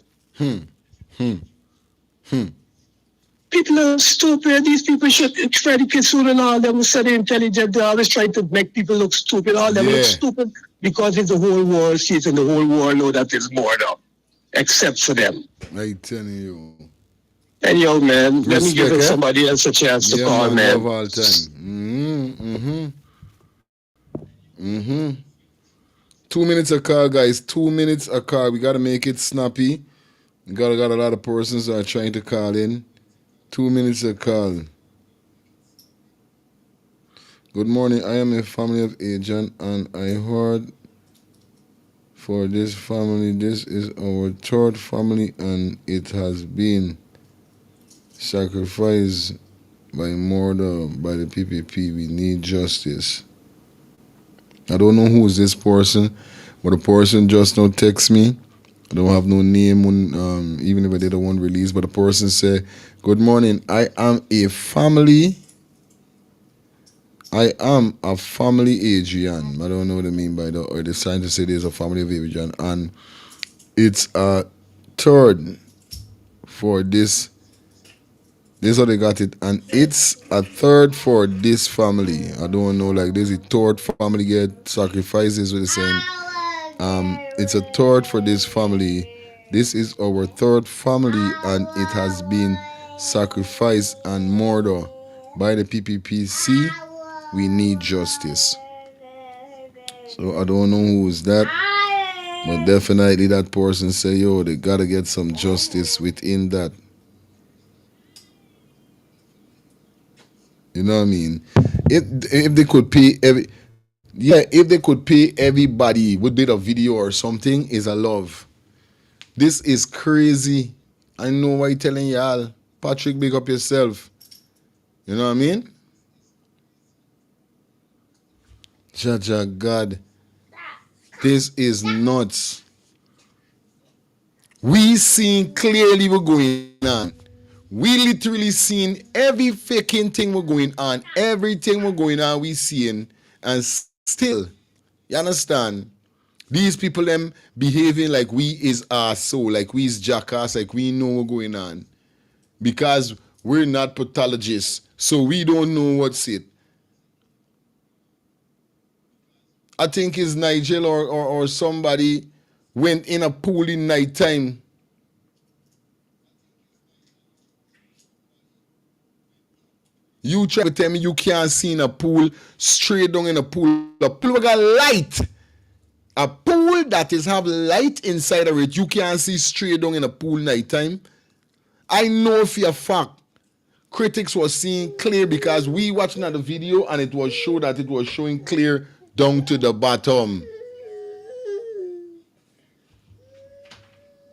People are stupid. These people should Critic and all them said they're intelligent. They always try to make people look stupid. All them look stupid because it's the whole world sees and the whole world know that it's more now. Except for them. I telling you. And yo, man, let me give somebody else a chance to call, man. Love all time. 2 minutes a call, guys. 2 minutes a call. We gotta make it snappy. We got a lot of persons that are trying to call in. 2 minutes a call. Good morning. I am a family of agent, and I heard for this family. This is our third family, and it has been sacrificed by murder by the PPP. We need justice. I don't know who is this person, but the person just now text me. I don't have no name, even if I did a one release, but the person said, good morning, I am a family Adrian. I don't know what I mean by that, or they're trying to say there's a family of Adrian, and it's a third for this. This is how they got it, and it's a third for this family. I don't know, like there's a third family get sacrifices with the same. It's a third for this family. This is our third family, and it has been sacrificed and murdered by the PPPC. We need justice. So I don't know who's that, but definitely that person say, yo, they gotta get some justice within that. You know what I mean? If they could pay if they could pay everybody with bit of video or something, is a love. This is crazy. I know why I'm telling y'all. Patrick, big up yourself. You know what I mean? Jaja God. This is nuts. We seen clearly what's going on. We literally seen every fucking thing we're going on. Everything we're going on, we seeing. And still, you understand? These people them behaving like we is arsehole, like we is jackass, like we know what's going on. Because we're not pathologists, so we don't know what's it. I think it's Nigel or somebody went in a pool in nighttime. You try to tell me you can't see in a pool, straight down in a pool. A pool got light. A pool that is have light inside of it. You can't see straight down in a pool nighttime. I know for a fact. Critics was seeing clear because we watching at the video and it was show that it was showing clear down to the bottom.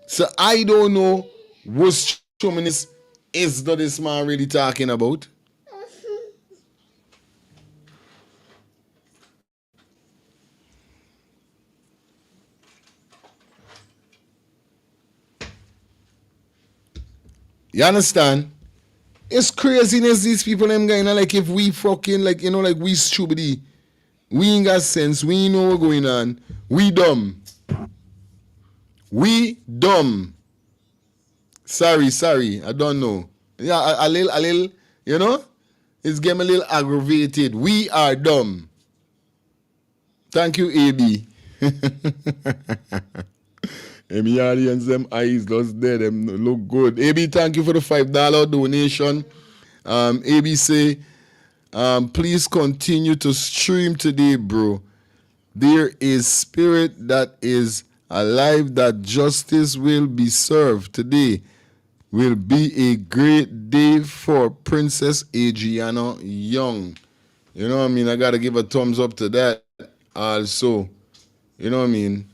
So I don't know what showminess is that this man really talking about. You understand? It's craziness these people them going on. Like if we fucking like like we stupid. We ain't got sense. We ain't know what's going on. We dumb. We dumb. Sorry. I don't know. Yeah, a little, you know, it's getting a little aggravated. We are dumb. Thank you, AB. Amy audience, them eyes just there, them look good. AB, thank you for the $5 donation. AB say, please continue to stream today, bro. There is spirit that is alive, that justice will be served today. Will be a great day for Princess Adriana Young. You know what I mean? I gotta give a thumbs up to that also. You know what I mean?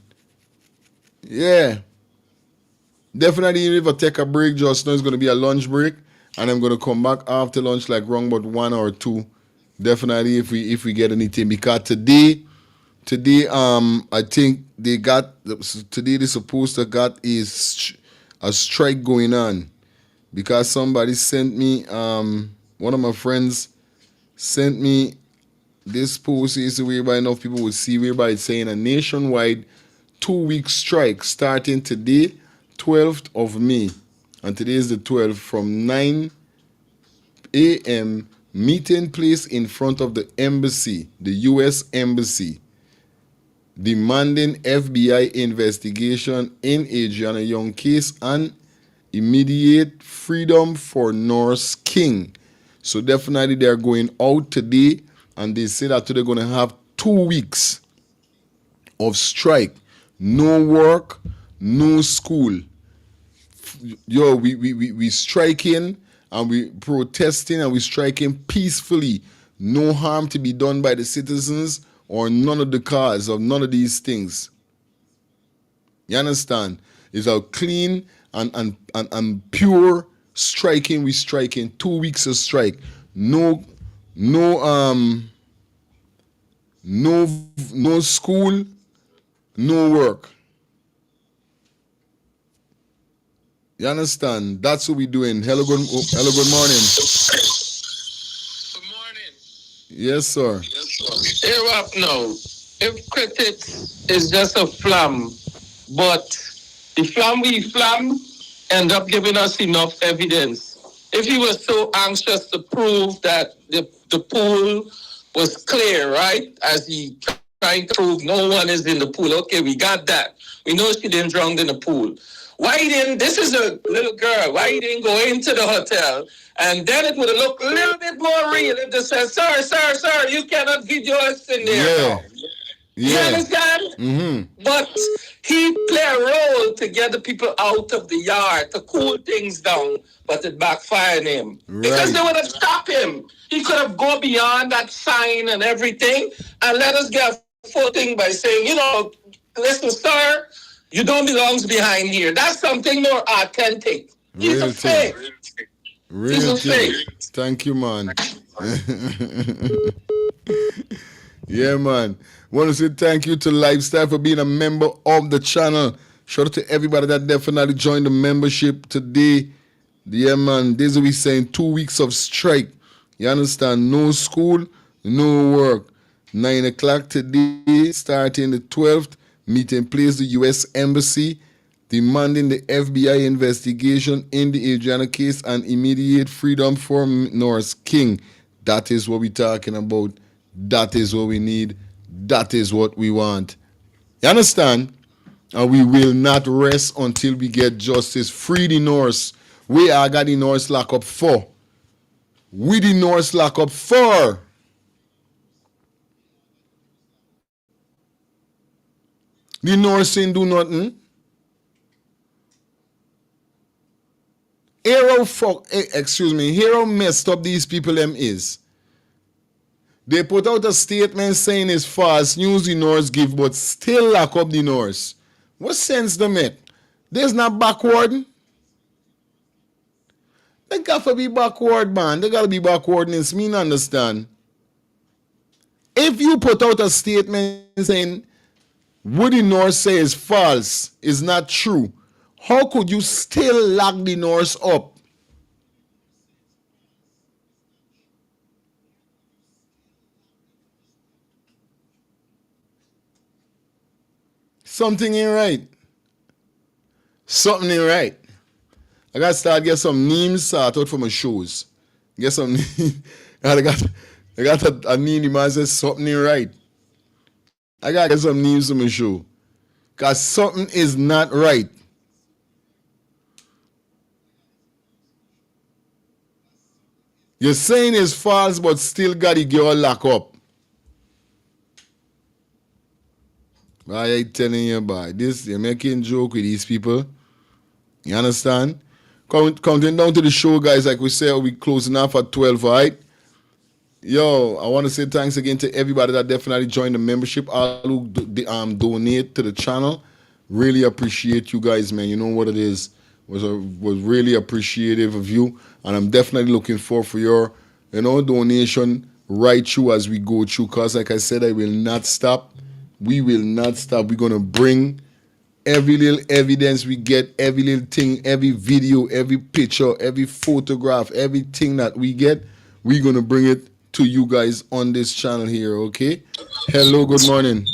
Yeah. Definitely if I take a break, just know it's gonna be a lunch break. And I'm gonna come back after lunch like wrong about 1 or 2. Definitely if we get anything. Because today, I think today they're supposed to got a strike going on. Because somebody sent me, one of my friends sent me this post is whereby enough people would see, whereby it's saying a nationwide 2-week strike starting today, 12th of May. And today is the 12th from 9 a.m. meeting place in front of the embassy, the U.S. Embassy, demanding FBI investigation in Adriana Young case and immediate freedom for Norris King. So definitely they're going out today, and they say that they're going to have 2 weeks of strike. No work, no school. Yo, we striking and we protesting and we striking peacefully. No harm to be done by the citizens or none of the cause of none of these things. You understand? It's a clean and pure striking. We striking 2 weeks of strike. No school, no work. You understand? That's what we doing. Hello, good morning. Good morning. Yes, sir. Here up now. If Critic is just a flam, but the flam we flam end up giving us enough evidence. If he was so anxious to prove that the pool was clear, right? As he trying to prove no one is in the pool. Okay, we got that. We know she didn't drown in the pool. Why he didn't, this is a little girl, why he didn't go into the hotel? And then it would have looked a little bit more real if they said, sir, you cannot video us in there now. You understand? Mm-hmm. But he played a role to get the people out of the yard, to cool things down, but it backfired him. Right. Because they would have stopped him. He could have gone beyond that sign and everything and let us get a footing by saying, listen, sir, you don't belong behind here. That's something more authentic. He's a fake. He's a fake. Thank you, man. Yeah, man. Want to say thank you to Lifestyle for being a member of the channel. Shout out to everybody that definitely joined the membership today. Yeah, man. This is we saying 2 weeks of strike. You understand? No school, no work. 9 o'clock today, starting the 12th. Meeting place the U.S. Embassy, demanding the FBI investigation in the Adriana case and immediate freedom for Norris King. That is what we're talking about. That is what we need. That is what we want. You understand? And we will not rest until we get justice. Free the Norris. We are got the Norris lock up for. We the Norris lock up for. The Norris ain't do nothing. Hero messed up these people them is. They put out a statement saying it's false news the Norse give, but still lock up the Norse. What sense them it? There's not backward. They got to be backward, man. They got to be backward in this. Me understand. If you put out a statement saying what the Norse say is false, is not true, how could you still lock the Norse up? Something ain't right. Something ain't right. I gotta start get some names sorted out for my shows. Get some I got a name the man says something ain't right. I gotta get some names for my show. Cause something is not right. You're saying it's false, but still got the girl locked up. I ain't telling you about this. You're making joke with these people. You understand? Counting down to the show, guys. Like we said, we closing off at 12, right? Yo, I want to say thanks again to everybody that definitely joined the membership. All who donate to the channel. Really appreciate you guys, man. You know what it is. Was really appreciative of you. And I'm definitely looking forward for your, donation right through as we go through. Because like I said, I will not stop. We will not stop. We're going to bring every little evidence we get, every little thing, every video, every picture, every photograph, everything that we get, we're going to bring it to you guys on this channel here, okay? Hello, good morning.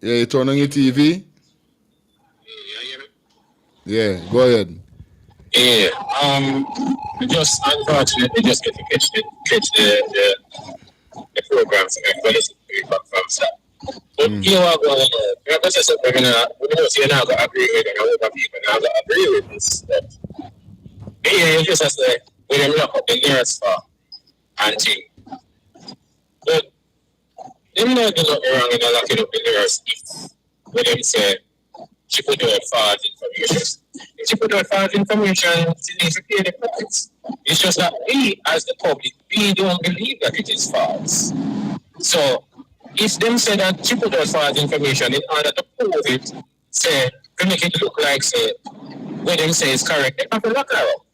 Yeah, you turn on your TV? Yeah, go ahead. Yeah, just unfortunately just get to catch the programs and I listen to it from start. But you know what, I'm going to say something, we don't see now got agree with and other people now got agree with this. That, yeah, you just have to when them lock up the nurse for and thing. But them know do nothing wrong in locking up the nurse if when them say she put out false information. If she put out false information, she needs to pay the price. It's just that we, as the public, we don't believe that it is false. So, if them say that she put out false information in order to prove it, say, to make it look like, say, what them say is correct, they have to lock her up.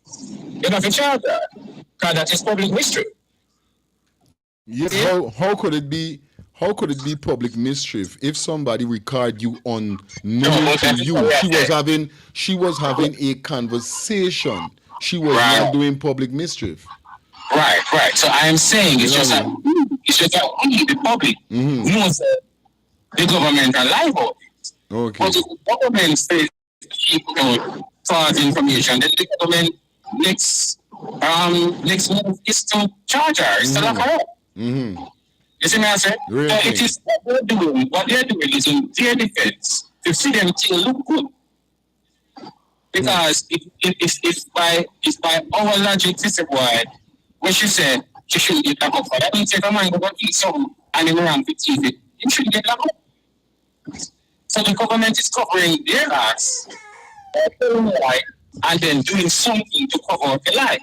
They have to charge her. Because that is public mystery. Yes, how could it be? How could it be public mischief if somebody record you on known to you? She was having a conversation. She was not doing public mischief. Right. So I am saying it's just that we, the public, knows the government are liable. Okay. But if the government says keep false information, then the government next move is to charge her, is to lock her up. You see me I say? Really? So it is what they're doing is in their defense to see them thing look good. Because if by our logic system wide, when she said she shouldn't get locked up for that means if a man go and eat something and him around to teeth it, he shouldn't get locked up. So the government is covering their ass and then doing something to cover up the lie.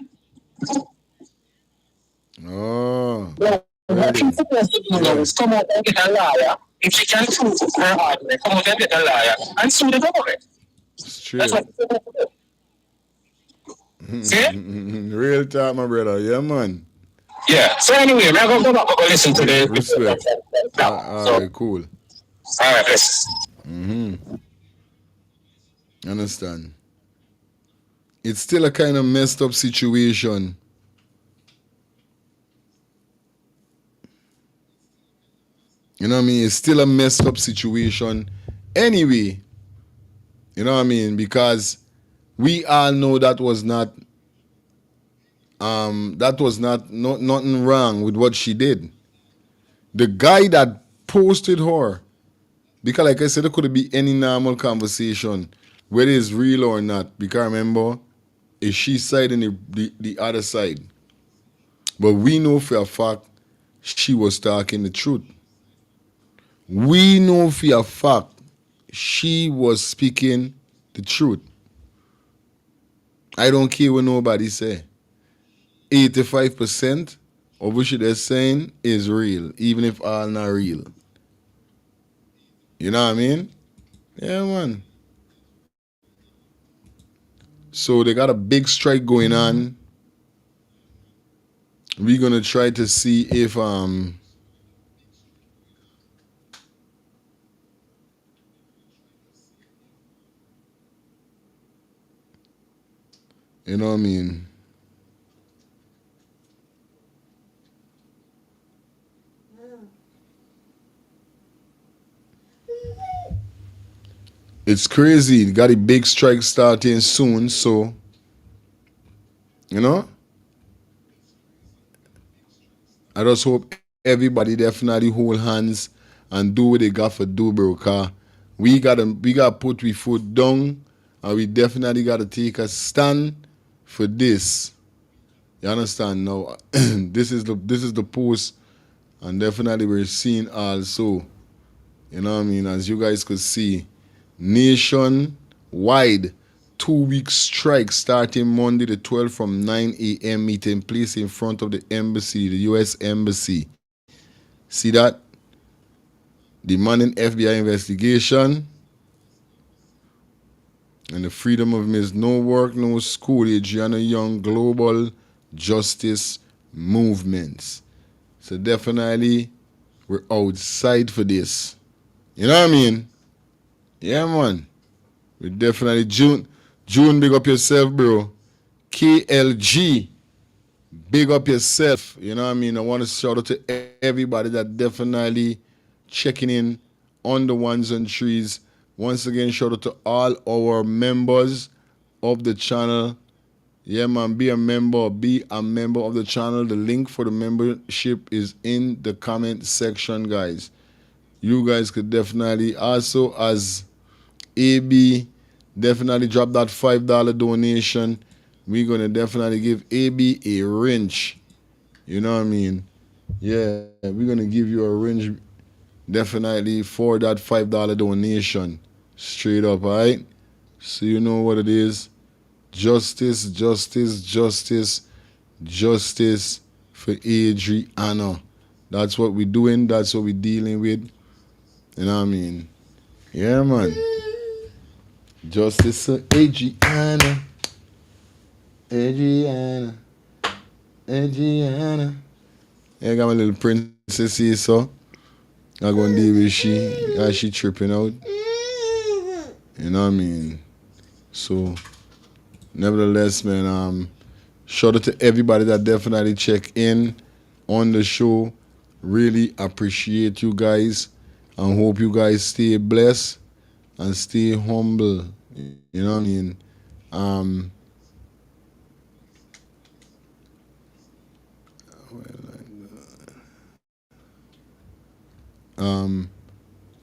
Oh. What she's supposed to do now is come out and get a lawyer. If she can prove her argument, come out and get a lawyer and sue the government. It's true. That's what she's supposed to do. See? Real talk, my brother. Yeah, man. Yeah. So anyway, I'm going to go back and listen to the respect. All right, cool. All right, yes. Understand. It's still a kind of messed up situation. You know what I mean? It's still a messed up situation anyway. You know what I mean? Because we all know that was not nothing wrong with what she did. The guy that posted her, because like I said, there could be any normal conversation, whether it's real or not. Because remember, is she side and the other side. But we know for a fact she was talking the truth. We know for a fact she was speaking the truth. I don't care what nobody say. 85% of what they're saying is real, even if all not real. You know what I mean? Yeah, man. So they got a big strike going on. We're gonna try to see if you know what I mean? It's crazy. Got a big strike starting soon, so you know. I just hope everybody definitely hold hands and do what they got for do, bro. Cause we gotta put we foot down, and we definitely gotta take a stand for this. You understand now? This is the post, and definitely we're seeing also. You know what I mean? As you guys could see, nationwide 2-week strike starting Monday the 12th from 9 a.m. meeting place in front of the embassy, the U.S. Embassy. See that? Demanding FBI investigation and the freedom of Ms. No Work, No School, ADRIANA Young Global Justice Movements. So definitely we're outside for this. You know what I mean? Yeah, man. We definitely June, big up yourself, bro. KLG, big up yourself. You know what I mean? I want to shout out to everybody that definitely checking in on the ones and threes. Once again, shout out to all our members of the channel. Yeah, man, be a member of the channel. The link for the membership is in the comment section, guys. You guys could definitely also, as AB, definitely drop that $5 donation. We're going to definitely give AB a wrench. You know what I mean? Yeah, we're going to give you a wrench definitely for that $5 donation. Straight up, all right? So you know what it is. Justice, justice, justice, justice for ADRIANA. That's what we're doing. That's what we're dealing with. You know what I mean? Yeah, man. Justice for ADRIANA. ADRIANA. ADRIANA. Yeah, I got my little princess here, so I'm going to deal with she tripping out. You know what I mean? So, nevertheless, man, shout out to everybody that definitely check in on the show. Really appreciate you guys and hope you guys stay blessed and stay humble. You know what I mean?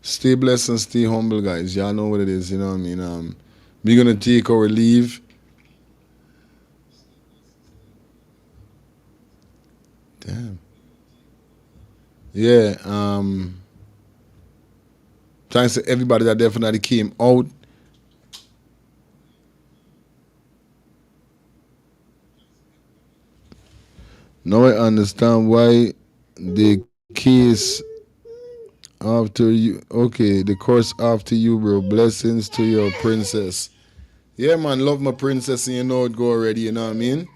Stay blessed and stay humble, guys. Y'all know what it is, you know what I mean? We're gonna take our leave. Damn. Yeah, thanks to everybody that definitely came out. Now I understand why the case after you. Okay, the course after you, bro. Blessings to your princess. Yeah, man, love my princess, and you know it go already, you know what I mean?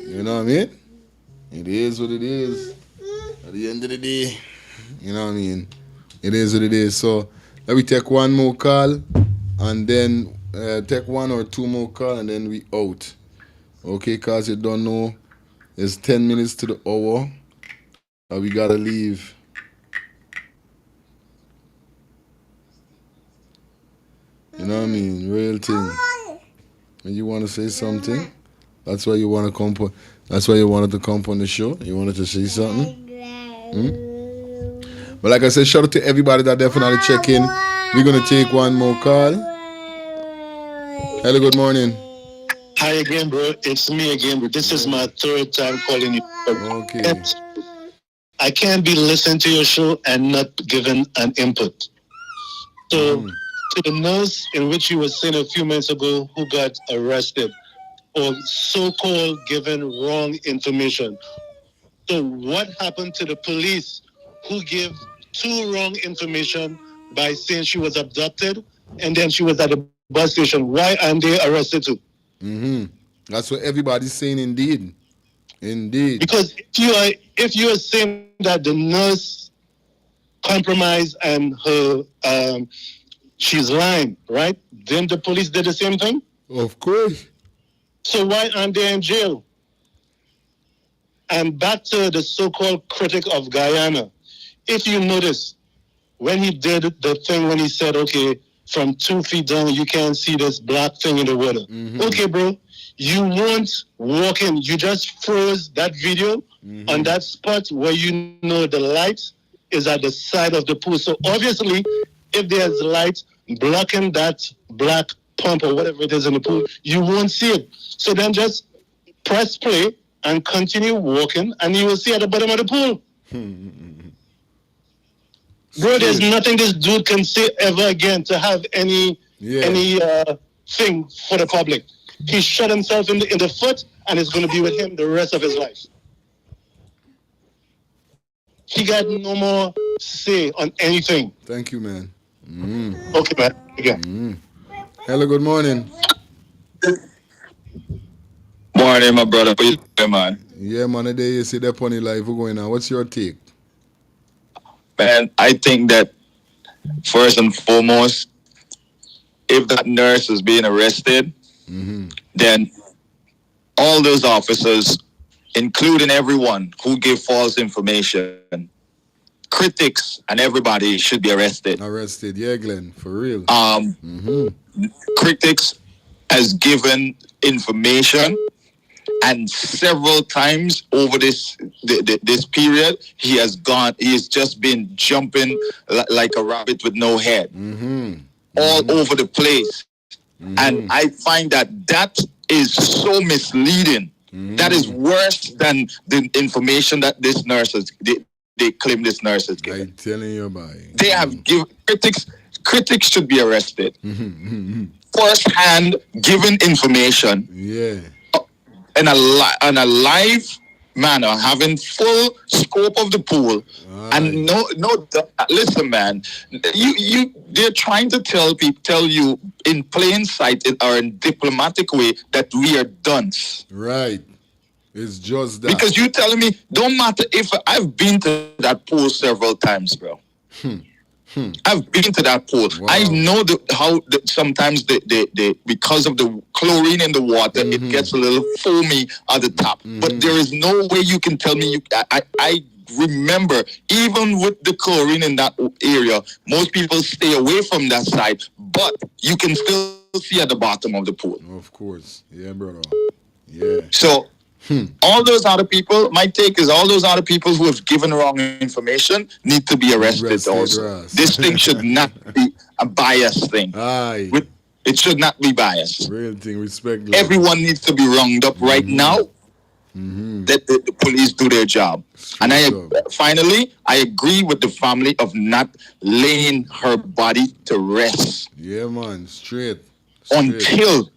You know what I mean? It is what it is. At the end of the day, you know what I mean? It is what it is. So let me take one more call, and then take one or two more call, and then we out. Okay, cause you don't know, it's 10 minutes to the hour, and we gotta leave. You know what I mean? Real thing. And you want to say something? That's why you want to come. That's why you wanted to come on the show. You wanted to say something. But like I said, shout out to everybody that definitely check in. We're gonna take one more call. Hello, good morning. Hi again, bro. It's me again, bro. This is my third time calling you. Okay. I can't be listening to your show and not giving an input. So, to the nurse in which you were saying a few minutes ago who got arrested for so-called giving wrong information. So, what happened to the police who gave two wrong information by saying she was abducted and then she was at the bus station? Why aren't they arrested too? That's what everybody's saying. Indeed. Because if you are saying that the nurse compromised and her she's lying, right? Then the police did the same thing? Of course. So why aren't they in jail? And back to the so-called critic of Guyana. If you notice, when he did the thing when he said, okay, from 2 feet down, you can't see this black thing in the water. Okay, bro. You weren't walking. You just froze that video on that spot where you know the light is at the side of the pool. So obviously, if there's light blocking that black pump or whatever it is in the pool, you won't see it. So then just press play and continue walking, and you will see at the bottom of the pool. Bro, there's nothing this dude can say ever again to have any thing for the public. He shot himself in the foot, and it's going to be with him the rest of his life. He got no more say on anything. Thank you, man. Okay, man. Again. Hello, good morning. Morning, my brother. How you doing, man? Yeah, man. The day you see that pony live, what's going on? What's your take? Man, I think that first and foremost, if that nurse is being arrested, then all those officers, including everyone who gave false information, critics and everybody should be arrested. Arrested, yeah, Glenn, for real. Critics has given information, and several times over this period, he has just been jumping like a rabbit with no head, all over the place. And I find that is so misleading. That is worse than the information that this nurse has, they claim this nurse has given. I'm telling you about it. They have given critics should be arrested. First-hand given information. Yeah. In a live manner, having full scope of the pool, and listen, man, they're trying to tell you in plain sight or in diplomatic way that we are dunce. Right. It's just that. Because you telling me, don't matter if I've been to that pool several times, bro. I've been to that pool. Wow. I know how sometimes because of the chlorine in the water, it gets a little foamy at the top. But there is no way you can tell me. I remember, even with the chlorine in that area, most people stay away from that side. But you can still see at the bottom of the pool. Of course, yeah, brother. Yeah. So. All those other people, my take is all those other people who have given wrong information need to be arrested also. This thing should not be a biased thing. Aye. It should not be biased. Real thing, respect. Everyone needs to be rounded up right now. That the police do their job. And finally, I agree with the family of not laying her body to rest. Yeah, man, straight. Until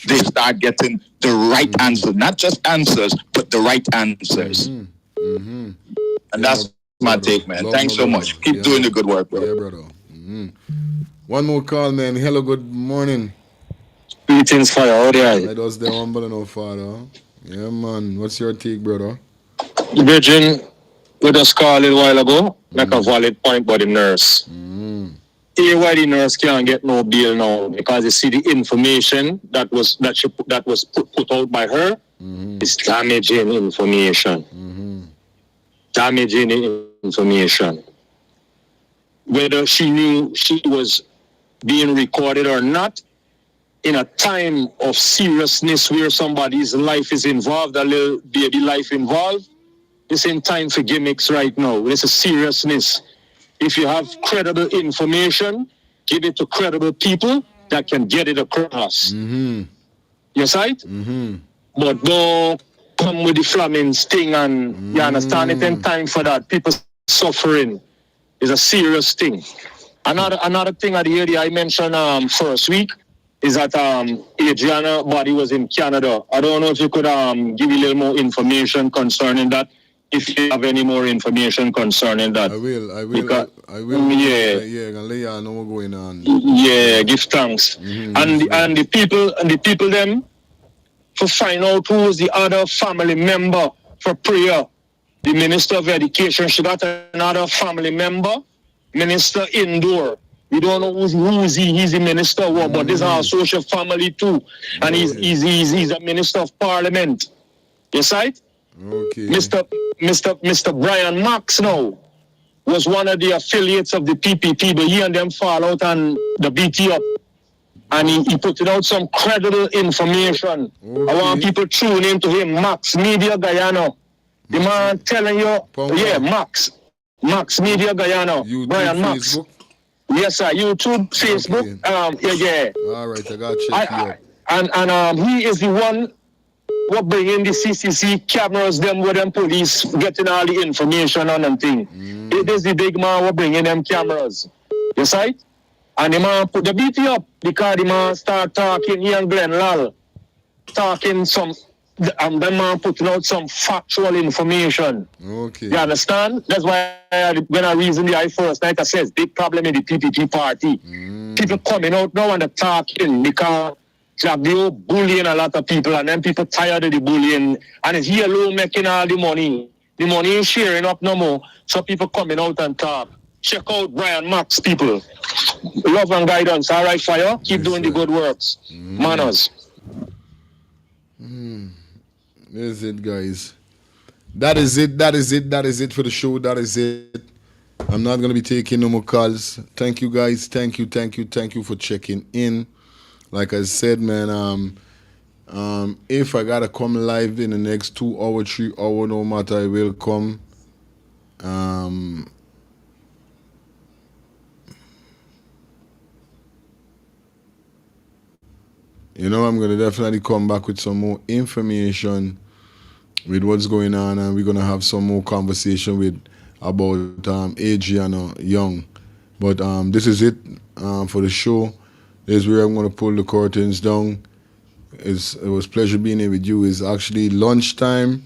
they start getting the right answer, not just answers, but the right answers. And that's my take, man. Thanks so much. Keep doing the good work, bro. Yeah, brother. One more call, man. Hello, good morning. Greetings, Father. How are you? That was the humble no father. Yeah, man. What's your take, brother? The Virgin, we just called a while ago, make a valid point about the nurse. Here why the nurse can't get no bail now, because you see the information that was put out by her is damaging information. Damaging information. Whether she knew she was being recorded or not, in a time of seriousness where somebody's life is involved, a little baby life involved, this ain't time for gimmicks right now. This is seriousness. If you have credible information, give it to credible people that can get it across. Yes, right? But don't come with the flaming sting, and you understand it ain't time for that. People suffering is a serious thing. Another thing at the area I mentioned first week is that ADRIANA body was in Canada. I don't know if you could give a little more information concerning that. If you have any more information concerning that. I will. Yeah. Gonna let y'all know what's going on. Yeah, give thanks. And the people them for find out who is the other family member for prayer. The Minister of Education, she got another family member, Minister Indoor. We don't know who's he. He's the Minister, but this is our social family too. And he's a Minister of Parliament. Yes, right? Okay. Mr. Brian Max now. was one of the affiliates of the PPP, but he and them fall out and the BT up. And he putting out some credible information. I want people tune into him, Max Media Guyana. The man telling you, yeah, Max Media Guyana. YouTube, Brian Max. Facebook? Yes, sir. YouTube, Facebook. Yeah. All right, I got to check you out. And he is the one who bring in the CCC cameras, them with them police getting all the information on them thing. It is the big man who bring in them cameras. Yes, right? And the man put the BT up because the man start talking, he and Glenn Lal, talking some, and the man putting out some factual information. Okay. You understand? That's why when I reasoned the first night, I says big problem in the PPP party. People coming out now and they're talking because they are bullying a lot of people, and then people tired of the bullying, and it's he alone making all the money. The money ain't sharing up no more, so people coming out and talk. Check out Brian Max, people. Love and guidance. All right, fire. Keep doing the good works. Manners. There's it, guys. That is it for the show. That is it. I'm not going to be taking no more calls. Thank you, guys. Thank you for checking in. Like I said, man, if I got to come live in the next 2 hours, 3 hours, no matter, I will come. You know, I'm going to definitely come back with some more information with what's going on, and we're going to have some more conversation about ADRIANA Young. But this is it for the show. This is where I'm going to pull the curtains down. It was a pleasure being here with you. It's actually lunchtime.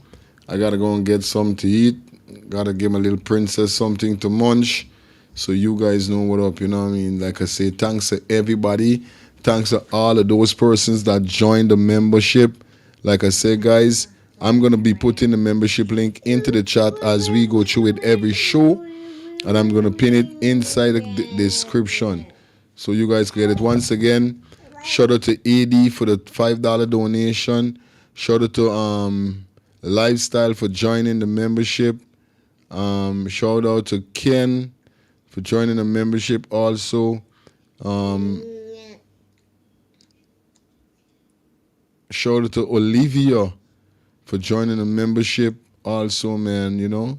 I got to go and get something to eat. Got to give my little princess something to munch. So you guys know what up, you know what I mean? Like I say, thanks to everybody. Thanks to all of those persons that joined the membership. Like I said, guys, I'm going to be putting the membership link into the chat as we go through it every show. And I'm going to pin it inside the description so you guys get it. Once again, shout out to AD for the $5 donation. Shout out to Lifestyle for joining the membership. Shout out to Ken for joining the membership also. Shout out to Olivia for joining the membership also, man, you know.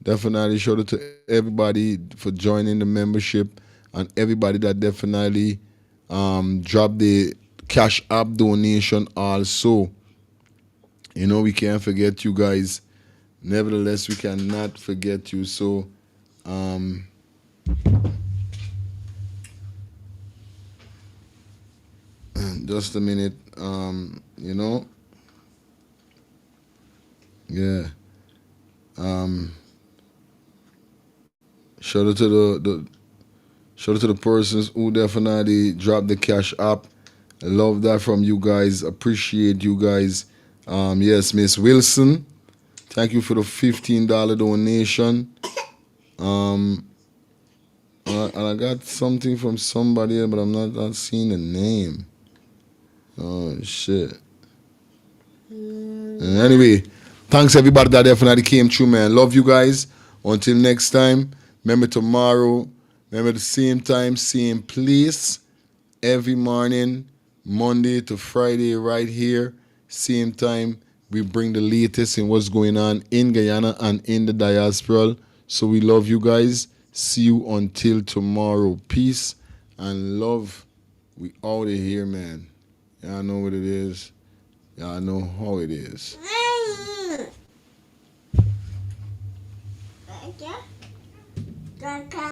Definitely shout out to everybody for joining the membership and everybody that definitely dropped the Cash App donation also. You know, we can't forget you guys. Nevertheless, we cannot forget you. So, just a minute, you know. Yeah. Shout out to the persons who definitely dropped the Cash App. I love that from you guys. Appreciate you guys. Yes, Miss Wilson, thank you for the $15 donation. And I got something from somebody, but I'm not seeing the name. Oh shit. Anyway, thanks everybody that definitely came through, man. Love you guys. Until next time, remember tomorrow, remember the same time, same place, every morning, Monday to Friday, right here, same time. We bring the latest in what's going on in Guyana and in the diaspora. So we love you guys. See you until tomorrow. Peace and love. We out of here, man. Y'all know what it is. Y'all know how it is. Kaka.